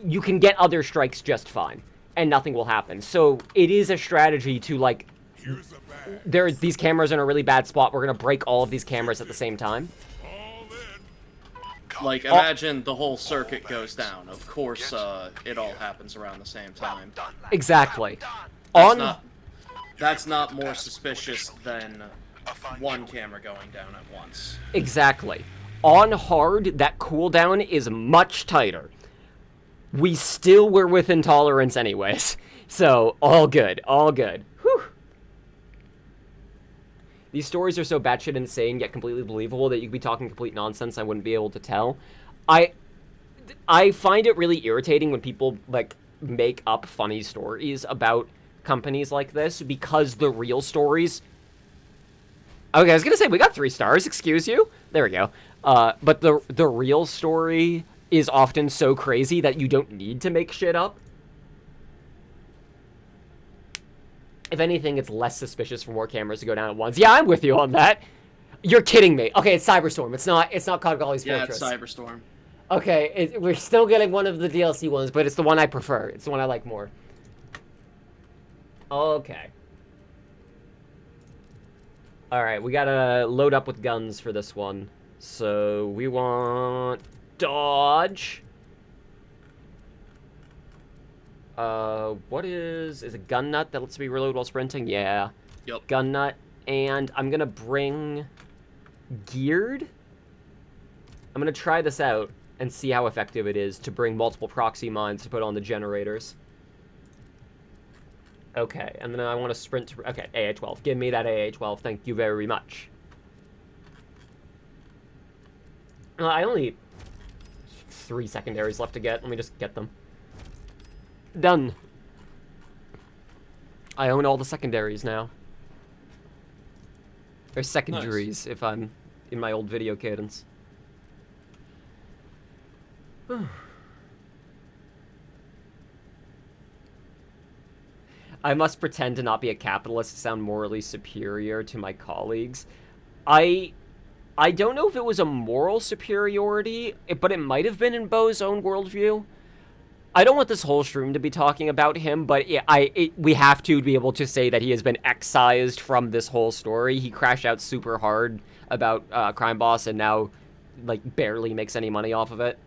you can get other strikes just fine, and nothing will happen. So, it is a strategy to, like... Here's a bag. These cameras are in a really bad spot. We're gonna break all of these cameras at the same time. All in. Like, imagine the whole circuit goes down. Of course, it all happens around the same time. Exactly. That's not more suspicious than one camera going down at once. Exactly. On hard, that cooldown is much tighter. We still were within tolerance anyways. So, all good. All good. Whew. These stories are so batshit insane, yet completely believable that you could be talking complete nonsense I wouldn't be able to tell. I find it really irritating when people, like, make up funny stories about companies like this, because the real stories... Okay, I was gonna say, we got 3 stars, excuse you. There we go. But the real story is often so crazy that you don't need to make shit up. If anything, it's less suspicious for more cameras to go down at once. Yeah, I'm with you on that. You're kidding me. Okay, it's Cyberstorm. It's not Codgalley's Yeah, Fortress. it's Cyberstorm. Okay, we're still getting one of the DLC ones, but it's the one I prefer. It's the one I like more. Okay. Alright, we gotta load up with guns for this one. So, we want... Dodge. What is a gun nut that lets me reload while sprinting? Yeah. Yep. Gun nut. And I'm gonna bring... Geared? I'm gonna try this out and see how effective it is to bring multiple proxy mines to put on the generators. Okay, and then I want to sprint to... Okay, AA-12. Give me that AA-12. Thank you very much. I only... 3 secondaries left to get. Let me just get them. Done. I own all the secondaries now. Or secondaries, if I'm in my old video cadence. I must pretend to not be a capitalist to sound morally superior to my colleagues. I don't know if it was a moral superiority, but it might have been in Bo's own worldview. I don't want this whole stream to be talking about him, but we have to be able to say that he has been excised from this whole story. He crashed out super hard about Crime Boss and now, like, barely makes any money off of it.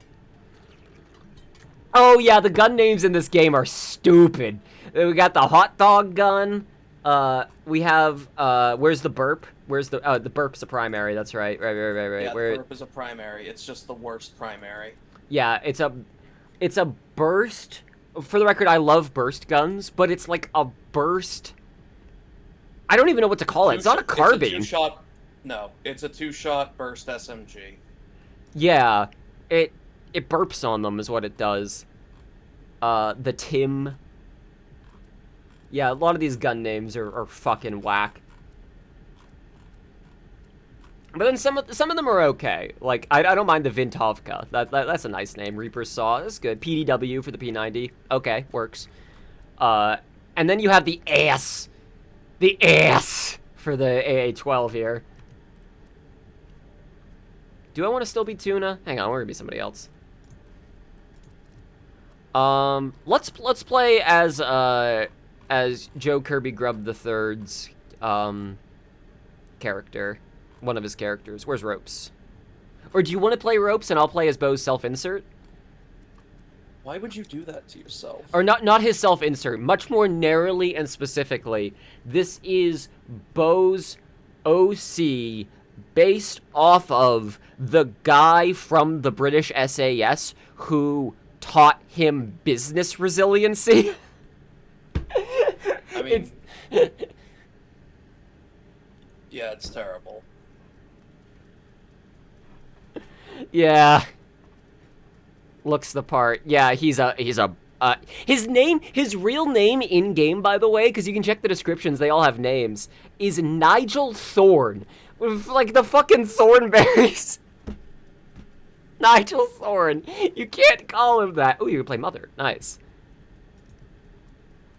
Oh yeah, the gun names in this game are stupid. We got the hot dog gun. We have, where's the burp? Where's the, the burp's a primary, that's right. Right. Yeah, Where, the burp is a primary. It's just the worst primary. yeah, it's a burst. For the record, I love burst guns, but it's like a burst. I don't even know what to call it. It's not a carbine. It's a 2-shot. No, it's a 2-shot burst SMG. Yeah, it burps on them is what it does. The Tim. Yeah, a lot of these gun names are fucking whack. But then some of them are okay. Like, I don't mind the Vintovka. That's a nice name. Reaper's Saw. That's good. PDW for the P90. Okay, works. And then you have the ass. The ass for the AA-12 here. Do I want to still be Tuna? Hang on, we're gonna be somebody else. Let's play as Joe Kirby Grubb III's character. One of his characters. Where's Ropes? Or do you want to play Ropes and I'll play as Bo's self-insert? Why would you do that to yourself? Or not his self-insert. Much more narrowly and specifically, this is Bo's OC based off of the guy from the British SAS who taught him business resiliency. I mean, yeah, it's terrible. Yeah. Looks the part. Yeah, his real name in game, by the way, because you can check the descriptions, they all have names, is Nigel Thorne. With, like, the fucking Thornberries. Nigel Thorne. You can't call him that. Oh, you can play Mother. Nice.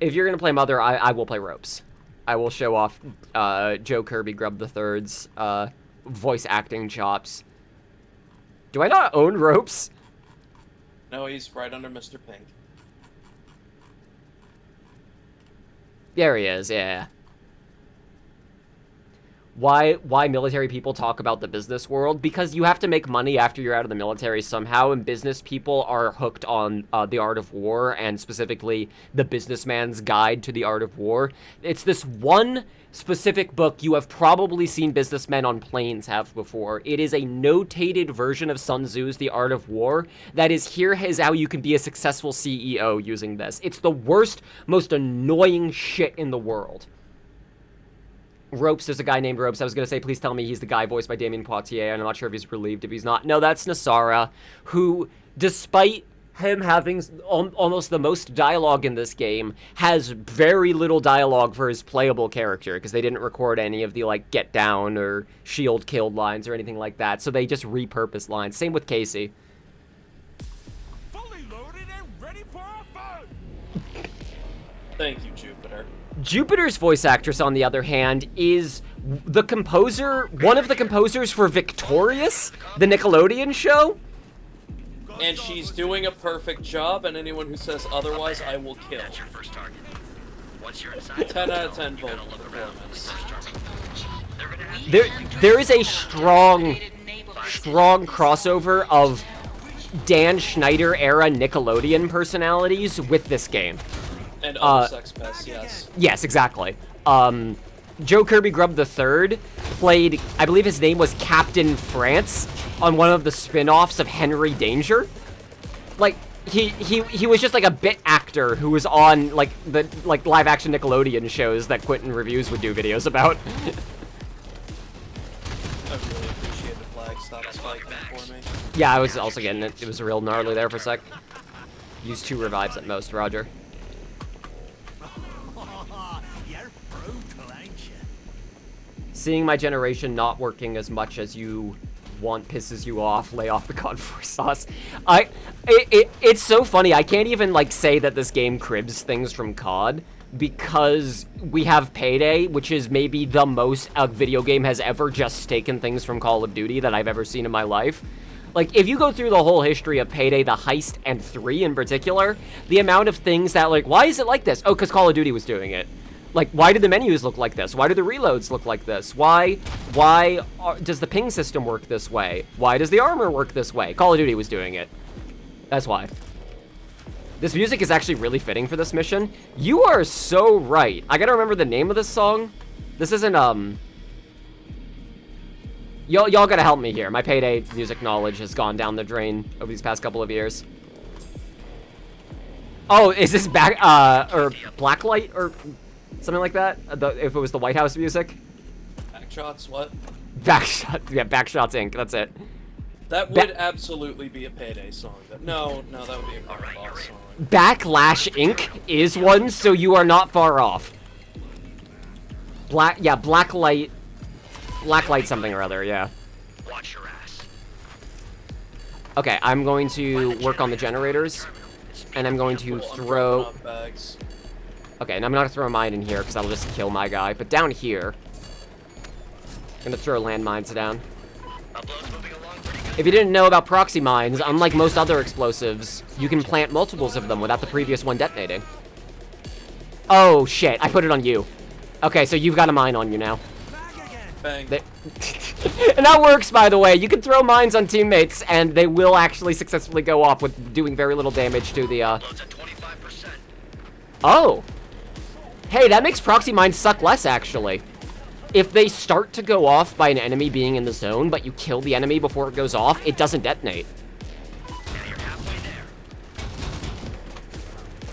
If you're gonna play Mother, I will play Ropes. I will show off Joe Kirby Grub III's voice acting chops. Do I not own Ropes? No, he's right under Mr. Pink. There he is, yeah. Why military people talk about the business world? Because you have to make money after you're out of the military somehow, and business people are hooked on The Art of War, and specifically The Businessman's Guide to the Art of War. It's this one specific book you have probably seen businessmen on planes have before. It is a notated version of Sun Tzu's The Art of War that is, here is how you can be a successful CEO using this. It's the worst, most annoying shit in the world. Ropes, there's a guy named Ropes. I was going to say, please tell me he's the guy voiced by Damien Poitier. I'm not sure if he's relieved if he's not. No, that's Nasara, who, despite him having almost the most dialogue in this game, has very little dialogue for his playable character, because they didn't record any of the, like, get down or shield killed lines or anything like that, so they just repurposed lines. Same with Casey. Fully loaded and ready for our fun. Thank you, Jupiter. Jupiter's voice actress, on the other hand, is the composer, one of the composers for Victorious, the Nickelodeon show. And she's doing a perfect job, and anyone who says otherwise, I will kill. That's your first target. Once you're inside, 10 out of 10 vocal performance. There is a strong crossover of Dan Schneider era Nickelodeon personalities with this game. And other sex pests, yes. Yes, exactly. Joe Kirby Grub III played, I believe his name was Captain France, on one of the spin-offs of Henry Danger. Like, he was just like a bit actor who was on like the live-action Nickelodeon shows that Quentin Reviews would do videos about. I really appreciate the flag stop spiking for me. Yeah, I was also getting it. It was real gnarly there for a sec. Use 2 revives at most, Roger. You're brutal, ain't you? Seeing my generation not working as much as you want pisses you off. Lay off the convoy sauce. It's so funny. I can't even like say that this game cribs things from COD because we have Payday, which is maybe the most a video game has ever just taken things from Call of Duty that I've ever seen in my life. Like, if you go through the whole history of Payday, the Heist, and 3 in particular, the amount of things that, like, why is it like this? Oh, because Call of Duty was doing it. Like, why do the menus look like this? Why do the reloads look like this? Why does the ping system work this way? Why does the armor work this way? Call of Duty was doing it. That's why. This music is actually really fitting for this mission. You are so right. I gotta remember the name of this song. This isn't, Y'all gotta help me here. My Payday music knowledge has gone down the drain over these past couple of years. Oh, is this or Blacklight, or something like that? If it was the White House music? Backshots, what? Backshots, yeah, Backshots Inc., that's it. That would absolutely be a Payday song. No, that would be a Boss song. Backlash Inc. is one, so you are not far off. Blacklight something or other, yeah. Watch your ass. Okay, I'm going to work on the generators, and I'm going to throw... Okay, and I'm not going to throw a mine in here, because that'll just kill my guy. But down here, I'm going to throw landmines down. If you didn't know about proxy mines, unlike most other explosives, you can plant multiples of them without the previous one detonating. Oh, shit, I put it on you. Okay, so you've got a mine on you now. Bang. And that works, by the way. You can throw mines on teammates, and they will actually successfully go off with doing very little damage to the, Oh! Hey, that makes proxy mines suck less, actually. If they start to go off by an enemy being in the zone, but you kill the enemy before it goes off, it doesn't detonate.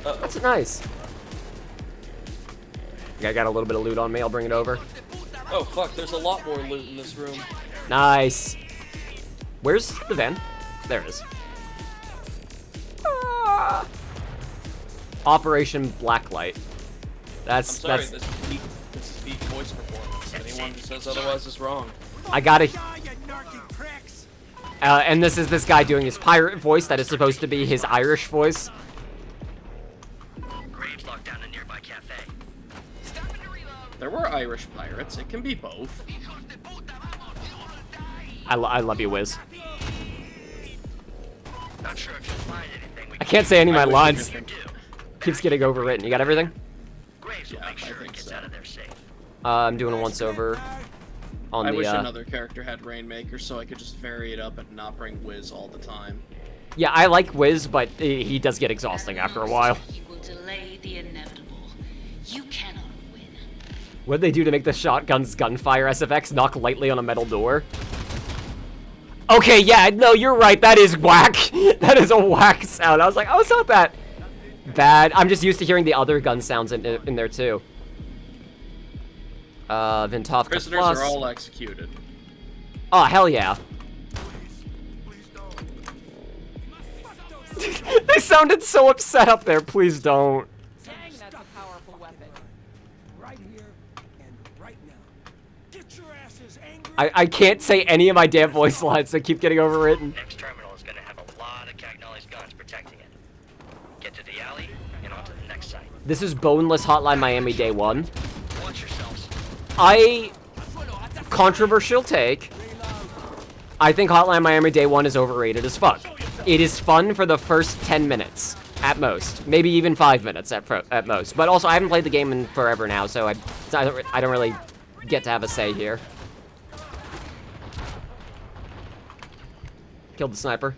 That's nice. Yeah, I got a little bit of loot on me. I'll bring it over. Oh fuck, there's a lot more loot in this room. Nice. Where's the van? There it is. Ah. Operation Blacklight. I'm sorry, this is peak voice performance. Anyone who says otherwise is wrong. I gotta... and this is this guy doing his pirate voice that is supposed to be his Irish voice. Graves locked down a nearby cafe. There were Irish pirates. It can be both. I love you, Wiz. Not sure if you'll find anything. I can't say any of my wish lines. You do. Keeps getting overwritten. You got everything? Graves will Yeah, make I sure think it gets so. out of there safe. I'm doing a once-over on I the... wish another character had Rainmaker so I could just vary it up and not bring Wiz all the time. Yeah, I like Wiz, but he does get exhausting after a while. You will delay the inevitable. You cannot win. What'd they do to make the shotgun's gunfire SFX knock lightly on a metal door? Okay, yeah, no, you're right. That is whack. That is a whack sound. I was like, oh, it's not that bad. I'm just used to hearing the other gun sounds in there, too. Vintovka Prisoners Plus. are all executed. Oh, hell yeah. They sounded so upset up there. Please don't. Dang, that's a powerful weapon. Right here and right now. Get your asses angry. I can't say any of my damn voice lines. They keep getting overwritten. Next terminal is going to have a lot of Cagnoli's guns protecting it. Get to the alley and on to the next site. This is Boneless Hotline Miami Day 1. Watch yourselves. Controversial take. I think Hotline Miami Day 1 is overrated as fuck. It is fun for the first 10 minutes, at most. Maybe even 5 minutes at most. But also, I haven't played the game in forever now, so I don't really get to have a say here. Killed the sniper.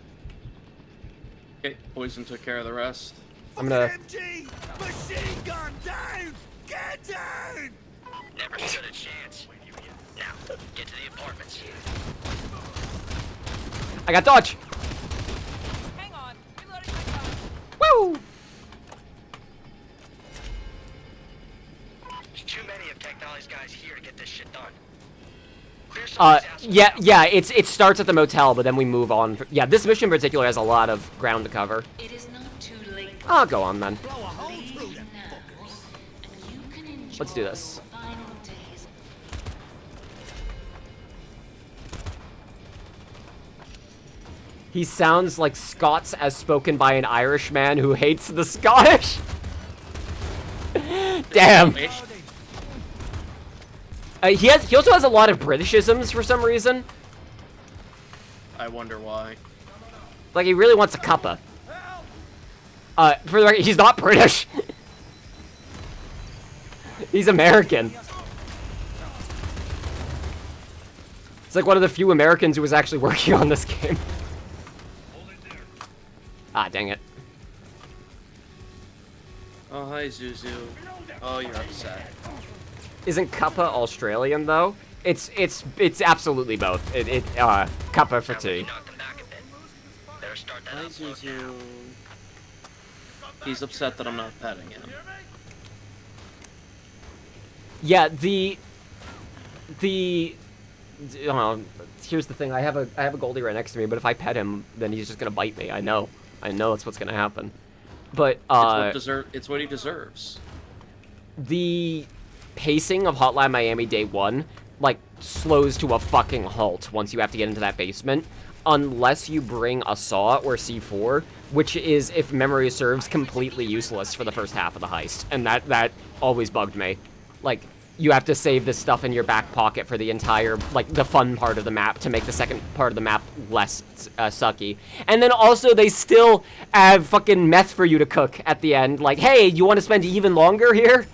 Okay, Poison took care of the rest. I'm gonna... MG! Machine gun down! Get down! Never stood a chance. Now, get to the apartments. I got dodge! Hang on. Reloading my gun. Woo! There's too many of Cagnoli's guys here to get this shit done. Clear some of these assholes Yeah, out. it starts at the motel, but then we move on. Yeah, this mission in particular has a lot of ground to cover. It is not too late. I'll go on then. Leave now, and you can enjoy Let's do this. the final days. He sounds like Scots as spoken by an Irish man who hates the Scottish. Damn. He also has a lot of Britishisms for some reason. I wonder why. Like he really wants a cuppa. For the record, he's not British. He's American. It's like one of the few Americans who was actually working on this game. Ah, dang it. Oh, hi, Zuzu. Oh, you're upset. Isn't Cuppa Australian though? It's absolutely both. Cuppa for Sounds like tea. you knocked them back a bit. Better start that Hi, upload now. Zuzu. He's upset that I'm not petting him. Yeah, here's the thing. I have a Goldie right next to me, but if I pet him, then he's just gonna bite me. I know that's what's gonna happen. But It's what he deserves. the pacing of Hotline Miami Day 1 like slows to a fucking halt once you have to get into that basement, unless you bring a saw or C4, which is, if memory serves, completely useless for the first half of the heist, and that always bugged me. Like, you have to save this stuff in your back pocket for the entire, like, the fun part of the map to make the second part of the map less sucky. And then also, they still have fucking meth for you to cook at the end. Like, hey, you want to spend even longer here?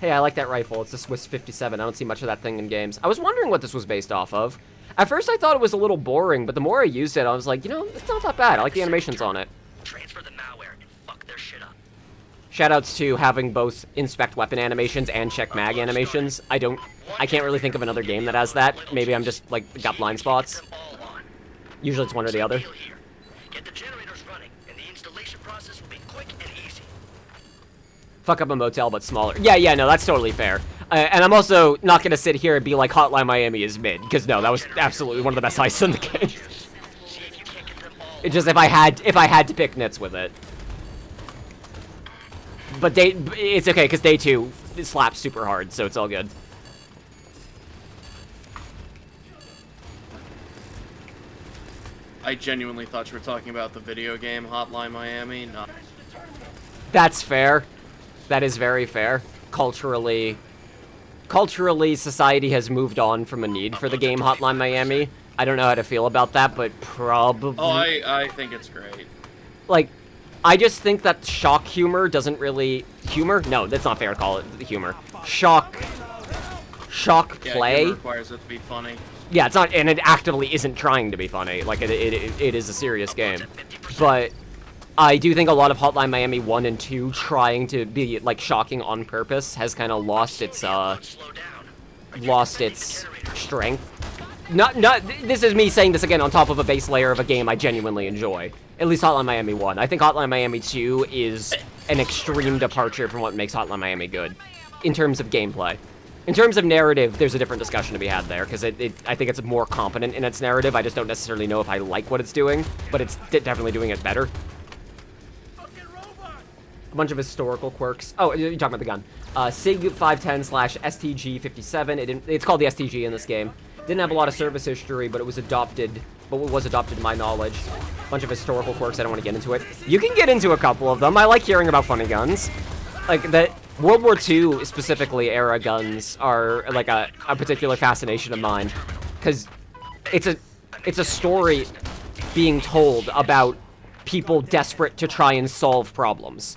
Hey, I like that rifle. It's a Swiss 57. I don't see much of that thing in games. I was wondering what this was based off of. At first, I thought it was a little boring, but the more I used it, I was like, you know, it's not that bad. I like the animations on it. Transfer the malware and fuck their shit up. Shoutouts to having both inspect weapon animations and check mag animations. I can't really think of another game that has that. Maybe I'm just, like, got blind spots. Them all on. Usually it's one or the other. Deal here. fuck up a motel, but smaller. Yeah, no, that's totally fair. And I'm also not gonna sit here and be like Hotline Miami is mid, because no, that was absolutely one of the best heists in the game. It's just if I had to pick nits with it. But it's okay, because day 2 slaps super hard, so it's all good. I genuinely thought you were talking about the video game Hotline Miami. No. That's fair. That is very fair. Culturally, society has moved on from a need for the game Hotline Miami. I don't know how to feel about that, but probably... Oh, I think it's great. Like, I just think that shock humor doesn't really... Humor? No, that's not fair to call it humor. Shock play... Humor requires it to be funny. Yeah, it's not... And it actively isn't trying to be funny. Like, it is a serious game. But I do think a lot of Hotline Miami 1 and 2 trying to be, like, shocking on purpose has kind of lost its strength. This is me saying this again on top of a base layer of a game I genuinely enjoy. At least Hotline Miami 1. I think Hotline Miami 2 is an extreme departure from what makes Hotline Miami good, in terms of gameplay. In terms of narrative, there's a different discussion to be had there, because I think it's more competent in its narrative. I just don't necessarily know if I like what it's doing, but it's definitely doing it better. A bunch of historical quirks. Oh, you're talking about the gun. SIG 510/STG57. It's called the STG in this game. Didn't have a lot of service history, but it was adopted to my knowledge. A bunch of historical quirks, I don't want to get into it. You can get into a couple of them. I like hearing about funny guns. Like, that World War II, specifically, era guns are, like, a particular fascination of mine. Because it's a story being told about people desperate to try and solve problems.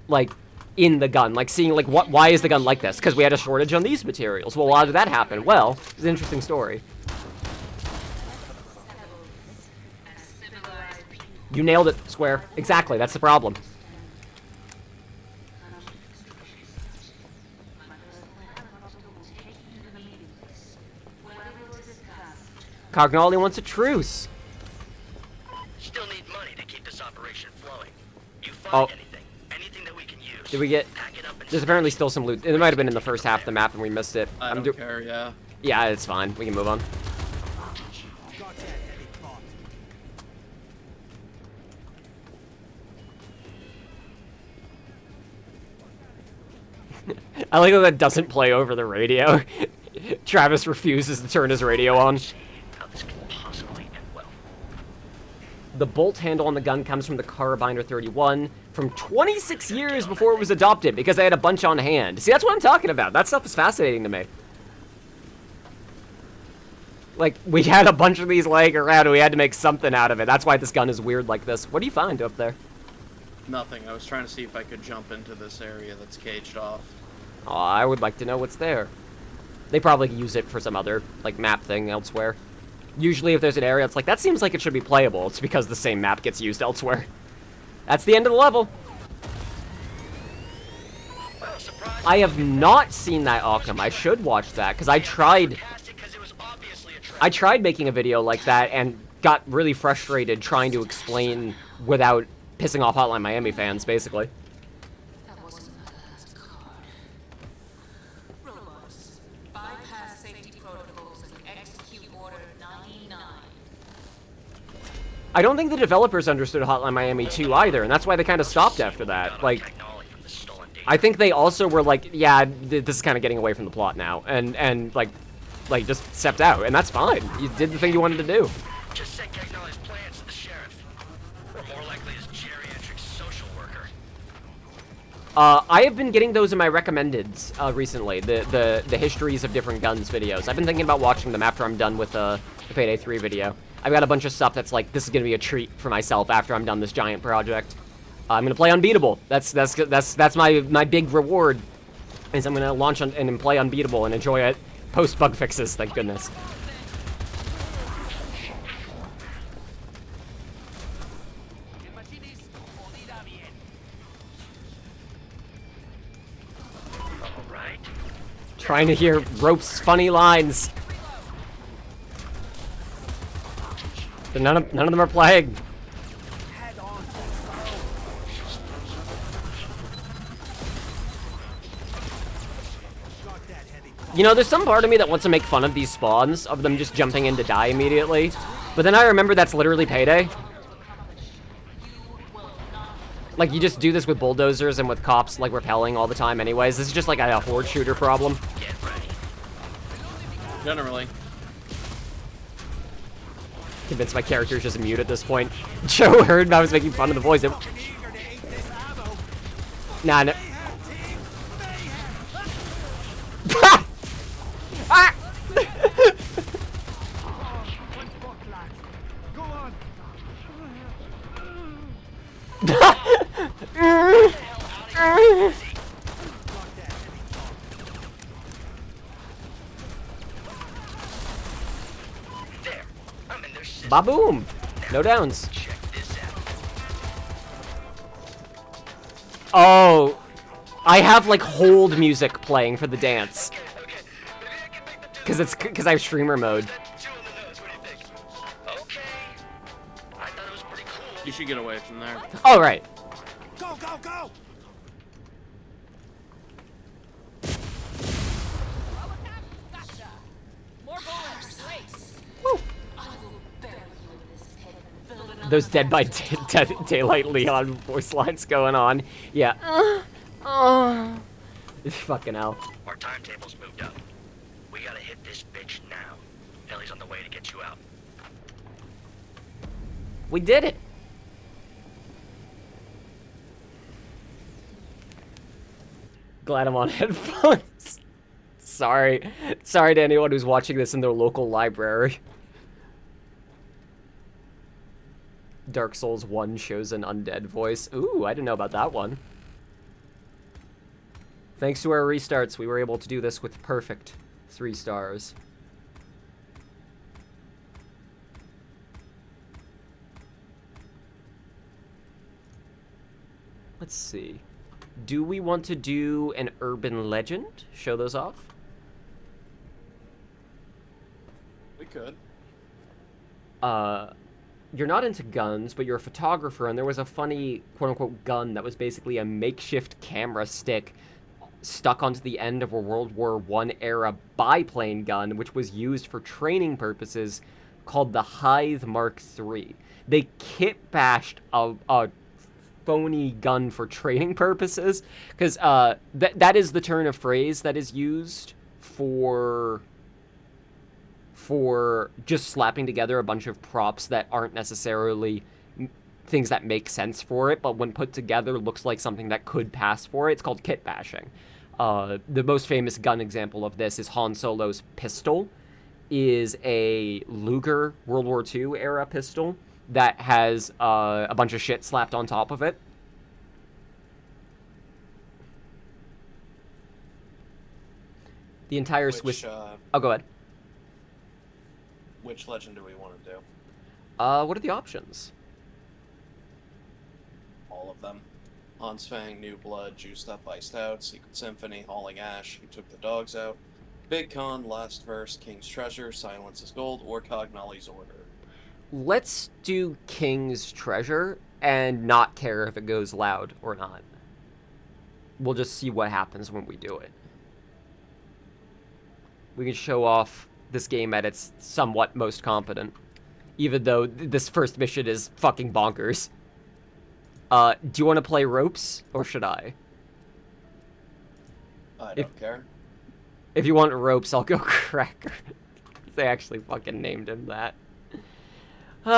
Like, in the gun, like seeing like why is the gun like this? Because we had a shortage on these materials. Well, why did that happen? Well, it's an interesting story. You nailed it, Square. Exactly, that's the problem. Cognoli wants a truce. Still need money to keep this operation flowing. You find anything that we can use. Did we get... There's apparently still some loot. It might have been in the first half of the map and we missed it. I don't care, yeah. Yeah, it's fine. We can move on. I like that doesn't play over the radio. Travis refuses to turn his radio on. The bolt handle on the gun comes from the Carabiner 31 from 26 years before it was adopted because they had a bunch on hand. See, that's what I'm talking about. That stuff is fascinating to me. Like, we had a bunch of these laying around and we had to make something out of it. That's why this gun is weird like this. What do you find up there? Nothing. I was trying to see if I could jump into this area that's caged off. Oh, I would like to know what's there. They probably use it for some other, like, map thing elsewhere. Usually if there's an area, it's like, that seems like it should be playable. It's because the same map gets used elsewhere. That's the end of the level. I have not seen that Occam. I should watch that, because I tried making a video like that and got really frustrated trying to explain without pissing off Hotline Miami fans, basically. I don't think the developers understood Hotline Miami 2 either, and that's why they kind of stopped after that. Like, I think they also were like, yeah, this is kind of getting away from the plot now, and like just stepped out, and that's fine. You did the thing you wanted to do. Just send Cagnoli's plans to the sheriff, or more likely his geriatric social worker. I have been getting those in my recommendeds recently, the histories of different guns videos. I've been thinking about watching them after I'm done with the Payday 3 video. I've got a bunch of stuff that's like, this is gonna be a treat for myself after I'm done this giant project. I'm gonna play Unbeatable. That's my big reward, is I'm gonna launch and play Unbeatable and enjoy it post bug fixes. Thank goodness. Alright. Trying to hear Rope's funny lines. But none of them are playing. You know, there's some part of me that wants to make fun of these spawns, of them just jumping in to die immediately. But then I remember that's literally Payday. Like, you just do this with bulldozers and with cops, like, repelling all the time anyways. This is just, like, a horde shooter problem. Generally. Convinced my character's just mute at this point. Joe heard I was making fun of the voice. Nah, no. Ah! Ba-boom! No downs. Oh, I have like hold music playing for the dance. Cause I have streamer mode. You should get away from there. All right. Go, go, go! Those Dead by Daylight Leon voice lines going on. Yeah. Fucking hell. Our timetable's moved up. We gotta hit this bitch now. Ellie's on the way to get you out. We did it. Glad I'm on headphones. Sorry to anyone who's watching this in their local library. Dark Souls 1 shows an undead voice. Ooh, I didn't know about that one. Thanks to our restarts, we were able to do this with perfect 3 stars. Let's see. Do we want to do an urban legend? Show those off? We could. You're not into guns, but you're a photographer, and there was a funny quote-unquote gun that was basically a makeshift camera stick stuck onto the end of a World War I era biplane gun, which was used for training purposes, called the Hythe Mark III. They kit bashed a phony gun for training purposes, because that is the turn of phrase that is used for just slapping together a bunch of props that aren't necessarily things that make sense for it, but when put together looks like something that could pass for it. It's called kit bashing. The most famous gun example of this is Han Solo's pistol, is a Luger World War II era pistol that has a bunch of shit slapped on top of it. The entire Swiss... Oh, go ahead. Which legend do we want to do? What are the options? All of them. Hans Fang, New Blood, Juiced Up, Iced Out, Secret Symphony, Hauling Ash, Who Took the Dogs Out, Big Con, Last Verse, King's Treasure, Silence is Gold, or Cognali's Order. Let's do King's Treasure and not care if it goes loud or not. We'll just see what happens when we do it. We can show off this game at its somewhat most competent, even though this first mission is fucking bonkers. Do you want to play ropes, or should I? I don't care. If you want ropes, I'll go Cracker. They actually fucking named him that. You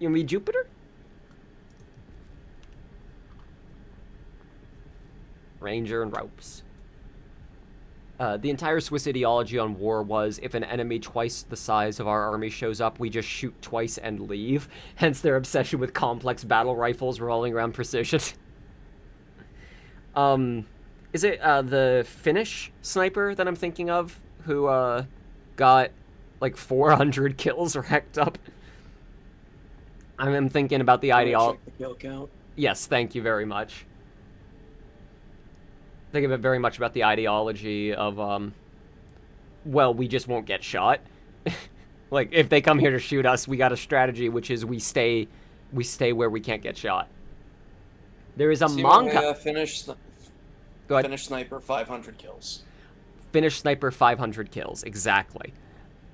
want me Jupiter? Ranger and ropes. The entire Swiss ideology on war was, if an enemy twice the size of our army shows up, we just shoot twice and leave. Hence their obsession with complex battle rifles rolling around precision. Is it the Finnish sniper that I'm thinking of, who got like 400 kills racked up? I'm thinking about the ideology. Check the kill count. Yes, thank you very much. Think of it very much about the ideology of, well, we just won't get shot. Like, if they come here to shoot us, we got a strategy, which is we stay where we can't get shot. There is a Monka. Go ahead. Finnish sniper, 500 kills. Finnish sniper, 500 kills, exactly.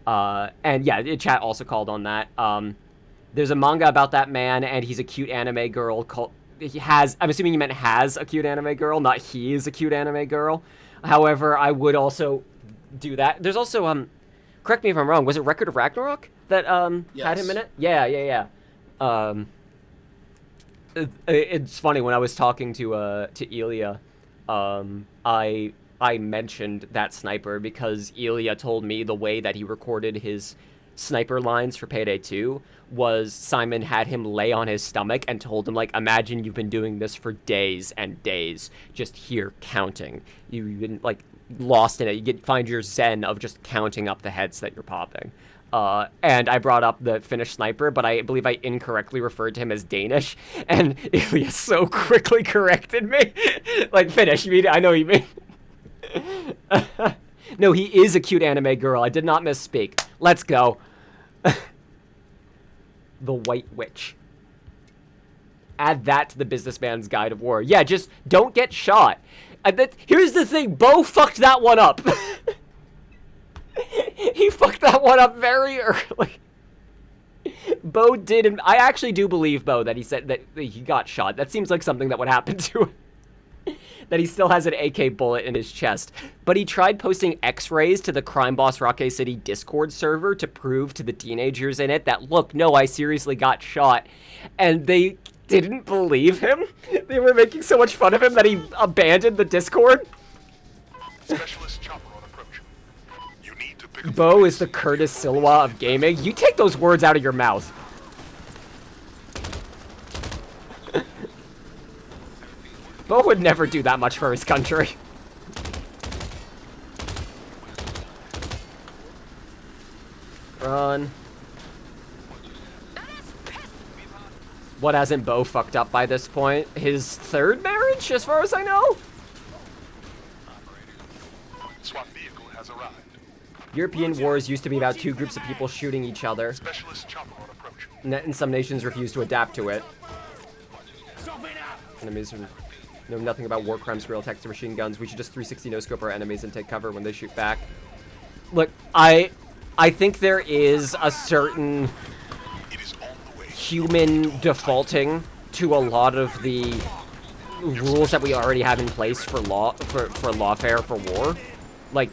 And yeah, chat also called on that. There's a manga about that man, and he's a cute anime girl called... I'm assuming you meant has a cute anime girl, not he is a cute anime girl. However, I would also do that. There's also, correct me if I'm wrong, was it Record of Ragnarok that, Yes. had him in it? Yeah. It's funny, when I was talking to Ilya, I mentioned that sniper because Ilya told me the way that he recorded his sniper lines for Payday 2 was Simon had him lay on his stomach and told him, like, imagine you've been doing this for days and days, just here counting. You've been, like, lost in it. You find your zen of just counting up the heads that you're popping. And I brought up the Finnish sniper, but I believe I incorrectly referred to him as Danish, and Ilya so quickly corrected me. Like, Finnish, you mean, I know what you mean. No, he is a cute anime girl. I did not misspeak. Let's go. The White Witch. Add that to the Businessman's Guide of War. Yeah, just don't get shot. Here's the thing. Bo fucked that one up. He fucked that one up very early. Bo didn't. I actually do believe, Bo, that he said that he got shot. That seems like something that would happen to him. That he still has an AK bullet in his chest. But he tried posting x-rays to the Crime Boss Rockay City Discord server to prove to the teenagers in it that, look, no, I seriously got shot. And they didn't believe him. They were making so much fun of him that he abandoned the Discord. Specialist chopper on approach. You need to pick up Bo is the Curtis Silwa of gaming. You take those words out of your mouth. Bo would never do that much for his country. Run. What hasn't Bo fucked up by this point? His third marriage, as far as I know? SWAT vehicle has arrived. European wars used to be about two groups of people shooting each other. Specialist chopper on approach. And some nations refuse to adapt to it. Enemies know nothing about war crimes, guerrilla tactics, or machine guns. We should just 360 no-scope our enemies and take cover when they shoot back. Look, I think there is a certain human defaulting to a lot of the rules that we already have in place for lawfare for war. Like,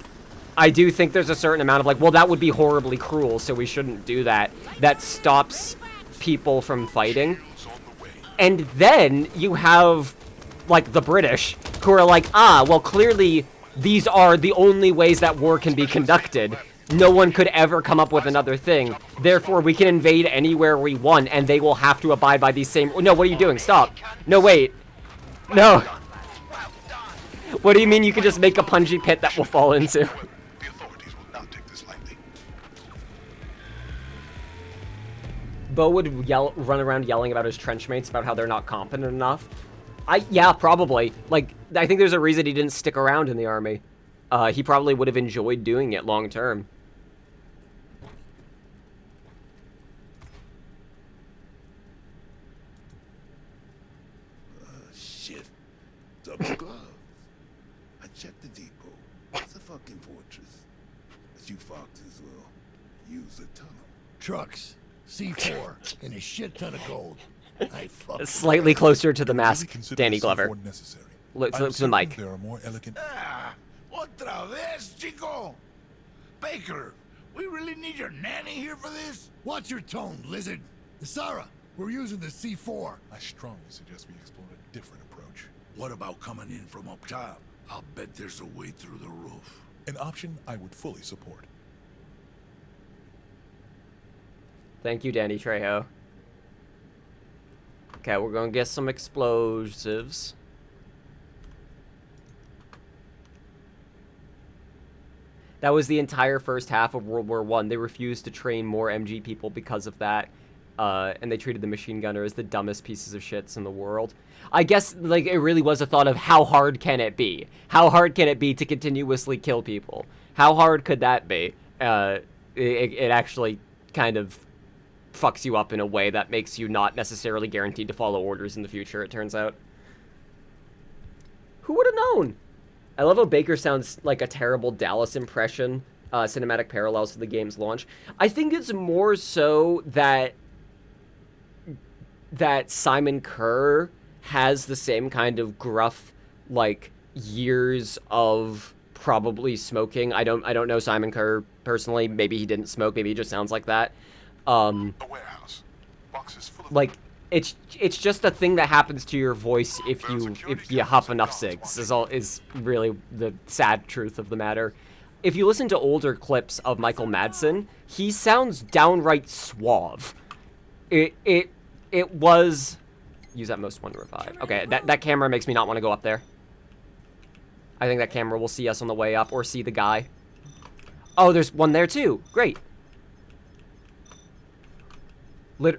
I do think there's a certain amount of, like, well, that would be horribly cruel, so we shouldn't do that. That stops people from fighting. And then you have, like, the British, who are like, well, clearly these are the only ways that war can be conducted. No one could ever come up with another thing. Therefore, we can invade anywhere we want, and they will have to abide by these same... No, what are you doing? Stop. No, wait. No. What do you mean you can just make a punji pit that we'll fall into? The authorities will not take this lightly. Bo would run around yelling about his trenchmates about how they're not competent enough. Yeah, probably. Like, I think there's a reason he didn't stick around in the army. He probably would have enjoyed doing it long term. Shit. Double glove. I checked the depot. It's a fucking fortress. But you foxes will use the tunnel. Trucks, C4, and a shit ton of gold. Slightly closer to the mask, Danny Glover. Look to the mic. There are more elegant... Otra vez, chico! Baker, we really need your nanny here for this? Watch your tone, lizard. Sarah, we're using the C4. I strongly suggest we explore a different approach. What about coming in from up top? I'll bet there's a way through the roof. An option I would fully support. Thank you, Danny Trejo. Okay, we're gonna get some explosives. That was the entire first half of World War I. They refused to train more MG people because of that. And they treated the machine gunner as the dumbest pieces of shits in the world. I guess, like, it really was a thought of how hard can it be? How hard can it be to continuously kill people? How hard could that be? It actually kind of fucks you up in a way that makes you not necessarily guaranteed to follow orders in the future, it turns out. Who would have known? I love how Baker sounds like a terrible Dallas impression, cinematic parallels to the game's launch. I think it's more so that Simon Kerr has the same kind of gruff, like, years of probably smoking. I don't know Simon Kerr personally. Maybe he didn't smoke. Maybe he just sounds like that. A warehouse. Boxes full of Like, it's just a thing that happens to your voice if you huff enough cigs. Is really the sad truth of the matter. If you listen to older clips of Michael Madsen, he sounds downright suave. It was use that most 1 to revive. Okay, that camera makes me not want to go up there. I think that camera will see us on the way up or see the guy. Oh, there's one there too. Great.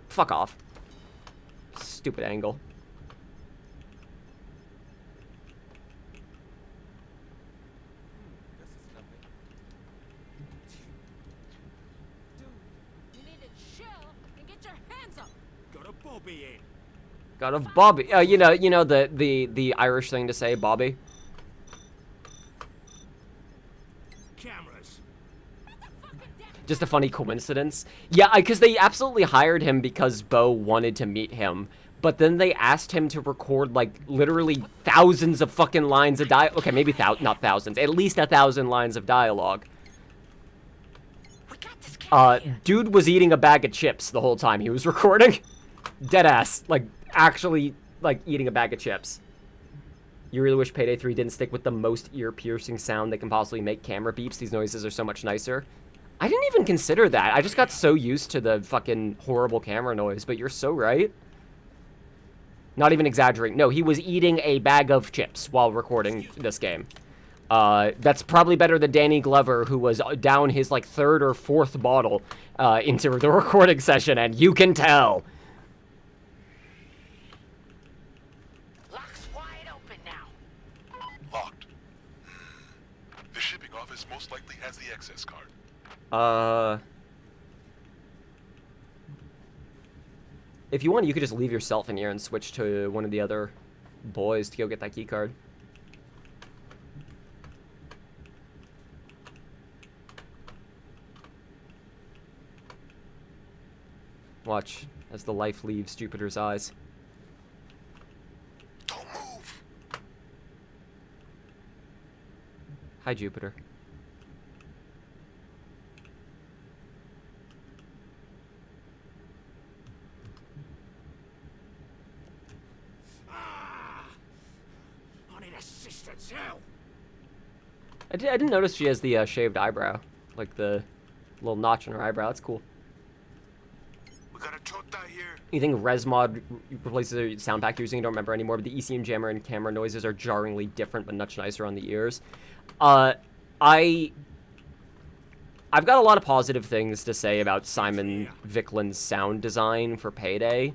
Fuck off. Stupid angle. You need to chill and get your hands up. Got a Bobby in. Got a Bobby. You know the Irish thing to say, Bobby. Cameras. Just a funny coincidence. Yeah, because they absolutely hired him because Bo wanted to meet him. But then they asked him to record, like, literally thousands of fucking lines of dialogue. Okay, maybe not thousands. At least 1,000 lines of dialogue. Dude was eating a bag of chips the whole time he was recording. Deadass. Like, actually, like, eating a bag of chips. You really wish Payday 3 didn't stick with the most ear-piercing sound that can possibly make camera beeps. These noises are so much nicer. I didn't even consider that. I just got so used to the fucking horrible camera noise, but you're so right. Not even exaggerating. No, he was eating a bag of chips while recording this game. That's probably better than Danny Glover, who was down his, like, 3rd or 4th bottle into the recording session, and you can tell. Lock's wide open now. locked. The shipping office most likely has the access card. If you want, you could just leave yourself in here and switch to one of the other boys to go get that key card. Watch as the life leaves Jupiter's eyes. Don't move. Hi, Jupiter. I need assistance, help. I didn't notice she has the shaved eyebrow. Like the little notch on her eyebrow. That's cool. We got a chota here. You think ResMod replaces the sound pack you're using? I don't remember anymore, but the ECM jammer and camera noises are jarringly different, but much nicer on the ears. I've got a lot of positive things to say about Simon Vicklin's sound design for Payday,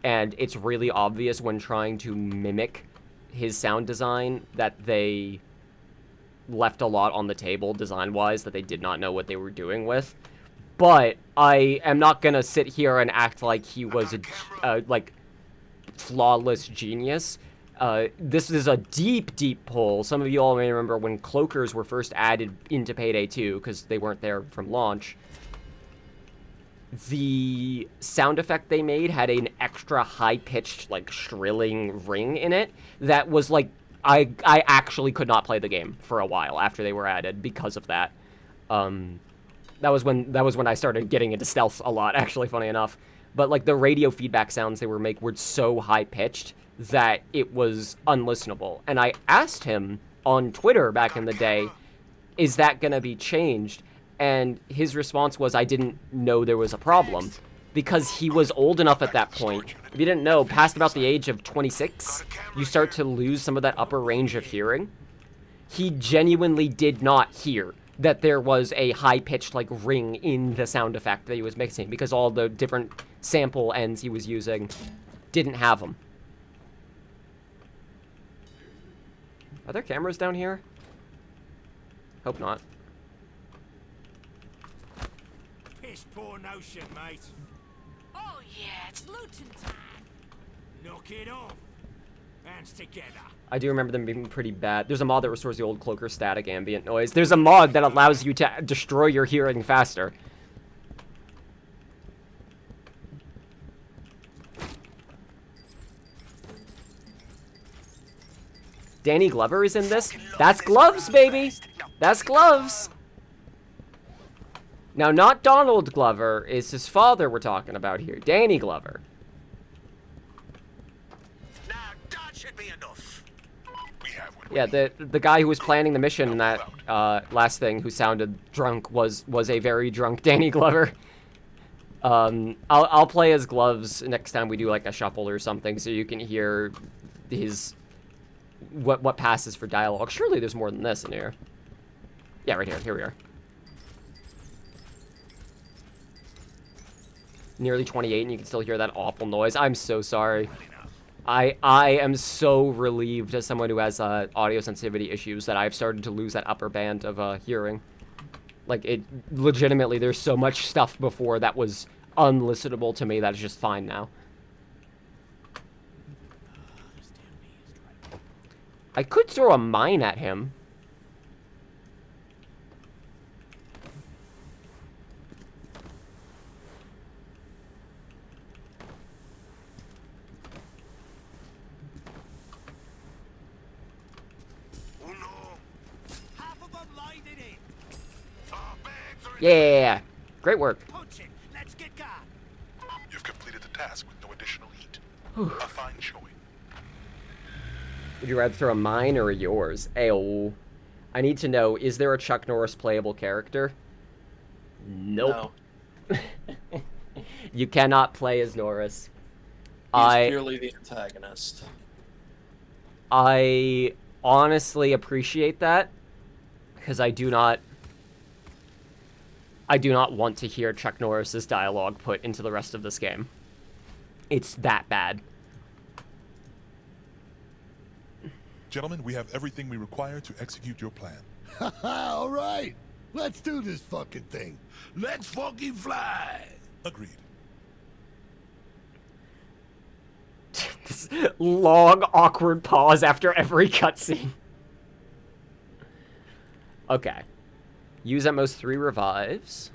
and it's really obvious when trying to mimic his sound design that they left a lot on the table design-wise that they did not know what they were doing with. But I am not gonna sit here and act like he was a like flawless genius. This is a deep, deep pull. Some of you all may remember when cloakers were first added into Payday 2 because they weren't there from launch. The sound effect they made had an extra high-pitched, like, shrilling ring in it that was like I actually could not play the game for a while after they were added because of that. That was when I started getting into stealth a lot, actually, funny enough. But, like, the radio feedback sounds they were so high-pitched that it was unlistenable. And I asked him on Twitter back in the day, is that going to be changed? And his response was, I didn't know there was a problem. Because he was old enough at that point. If you didn't know, past about the age of 26, you start to lose some of that upper range of hearing. He genuinely did not hear that there was a high-pitched, like, ring in the sound effect that he was mixing, because all the different sample ends he was using didn't have them. Are there cameras down here? Hope not. Piss poor notion, mate. Oh yeah, it's looting time. Knock it off. Hands together. I do remember them being pretty bad. There's a mod that restores the old cloaker static ambient noise. There's a mod that allows you to destroy your hearing faster. Danny Glover is in this? That's Gloves, baby! That's Gloves! Now, not Donald Glover, is his father we're talking about here. Danny Glover. Now, that should be enough. We have what Yeah, the guy who was planning the mission in that last thing, who sounded drunk, was a very drunk Danny Glover. I'll play as Gloves next time we do like a shuffle or something, so you can hear his what passes for dialogue. Surely there's more than this in here. Yeah, right here. Here we are. Nearly 28, and you can still hear that awful noise. I'm so sorry. I am so relieved as someone who has audio sensitivity issues that I've started to lose that upper band of hearing. Like, it legitimately, there's so much stuff before that was unlistenable to me that is just fine now. I could throw a mine at him. Half of them lined it in. Yeah. Great work. Punch it. Let's get going. You've completed the task with no additional heat. A fine showing. Would you rather throw a mine or a yours? Ayo. I need to know, is there a Chuck Norris playable character? Nope. No. You cannot play as Norris. He's purely the antagonist. I honestly appreciate that, because I do not want to hear Chuck Norris's dialogue put into the rest of this game. It's that bad. Gentlemen, we have everything we require to execute your plan. All right. Let's do this fucking thing. Let's fucking fly. Agreed. This long, awkward pause after every cutscene. Okay. Use at most 3 revives.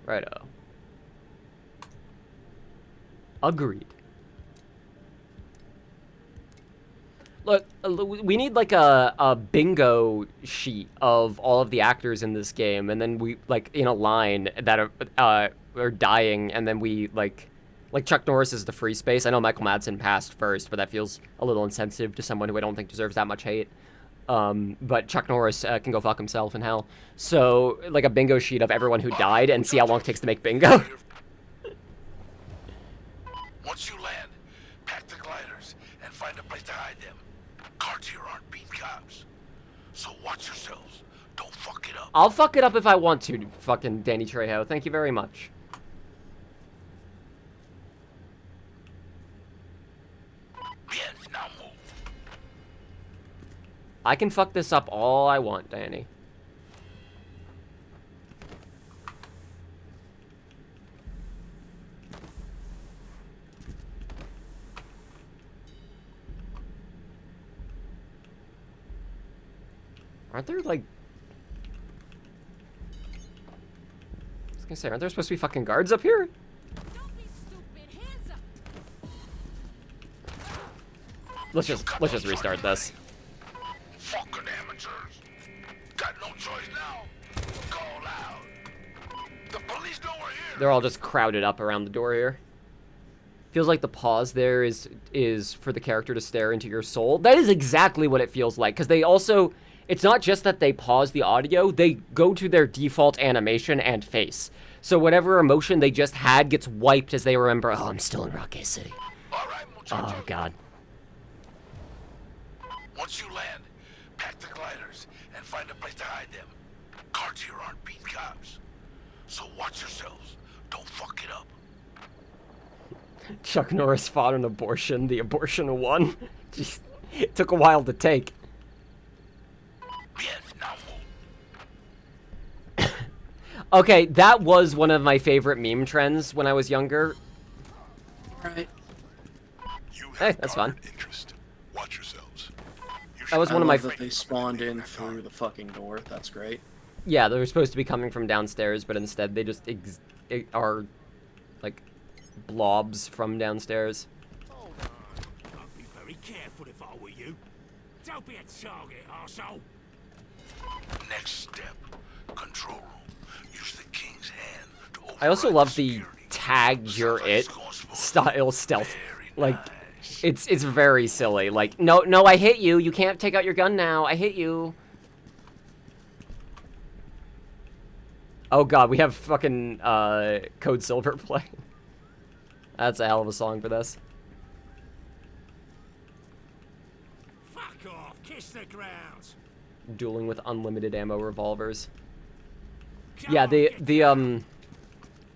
Righto. Agreed. Look, we need like a bingo sheet of all of the actors in this game, and then we like in a line that are dying, and then we like Chuck Norris is the free space. I know Michael Madsen passed first, but that feels a little insensitive to someone who I don't think deserves that much hate. But Chuck Norris can go fuck himself in hell. So like a bingo sheet of everyone who died, and see how long it takes to make bingo. Once you land, pack the gliders and find a place to hide them. Cards here aren't bean cops, so watch yourselves. Don't fuck it up. I'll fuck it up if I want to, fucking Danny Trejo. Thank you very much. Bien, now move. I can fuck this up all I want, Danny. Aren't there, like... I was gonna say, aren't there supposed to be fucking guards up here? Don't be stupid. Hands up. Let's just restart this. Fucking amateurs. Got no choice now. Call out. The police know we're here. They're all just crowded up around the door here. Feels like the pause there is for the character to stare into your soul. That is exactly what it feels like, because they also... It's not just that they pause the audio, they go to their default animation and face. So whatever emotion they just had gets wiped as they remember, oh, I'm still in Rockay City. All right, muchacho. Oh, God. Once you land, pack the gliders and find a place to hide them. Cards here aren't bean cops, so watch yourselves. Don't fuck it up. Chuck Norris fought an abortion. The abortion won. Just, it took a while to take. Bien, now move. Okay, that was one of my favorite meme trends when I was younger. Alright. Hey, that's fun. Interest. Watch yourselves. That was I one of my. love that they spawned in through the fucking door. That's great. Yeah, they were supposed to be coming from downstairs, but instead they just are like blobs from downstairs. Hold on. I'd be very careful if I were you. Don't be a target, arsehole. Next step, control room. Use the king's hand to I also override love the security. tag you're Sounds like it it's going smooth. style stealth. Very Like nice. it's very silly. Like no, I hit you. You can't take out your gun now. I hit you. Oh god, we have fucking Code Silver playing. That's a hell of a song for this. Fuck off. Kiss the ground. Dueling with unlimited ammo revolvers. Come Yeah, on,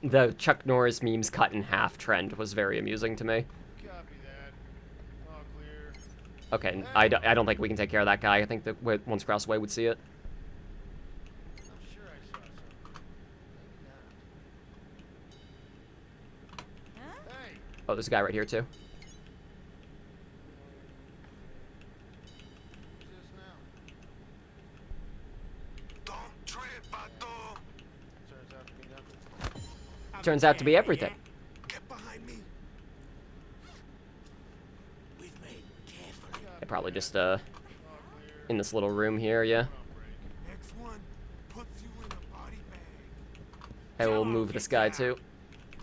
the Chuck Norris memes cut in half trend was very amusing to me. Copy that. All clear. Okay, I don't think we can take care of that guy. I think that once Crossway would see it. I'm sure I saw something. Hey, Oh, there's a guy right here too. who's this now? Don't trip, Pato. Turns out to be nothing. Turns out to be everything. Get behind me. With me, carefully. They're probably just All clear. in this little room here, yeah. Next one puts you in the body bag. I will move this guy too.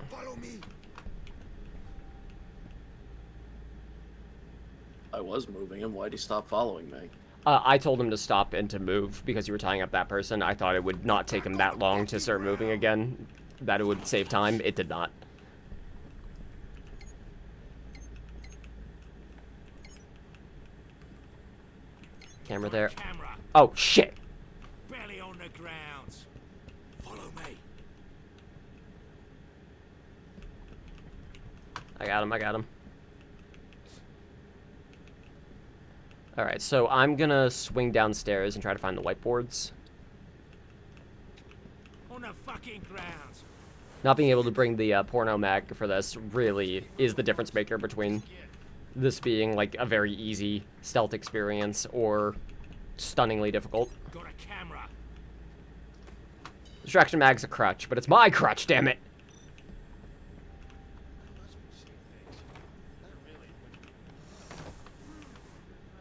Follow me. I was moving him. Why'd he stop following me? I told him to stop and to move because you were tying up that person. I thought it would not take him that long to start moving again. That it would save time. It did not. Camera there. Camera. Oh, shit. Belly on the ground. Follow me. I got him. Alright, so I'm gonna swing downstairs and try to find the whiteboards. On the fucking ground. Not being able to bring the porno mag for this really is the difference maker between this being like a very easy stealth experience or stunningly difficult. Got a camera. Distraction mag's a crutch, but it's my crutch, damn it!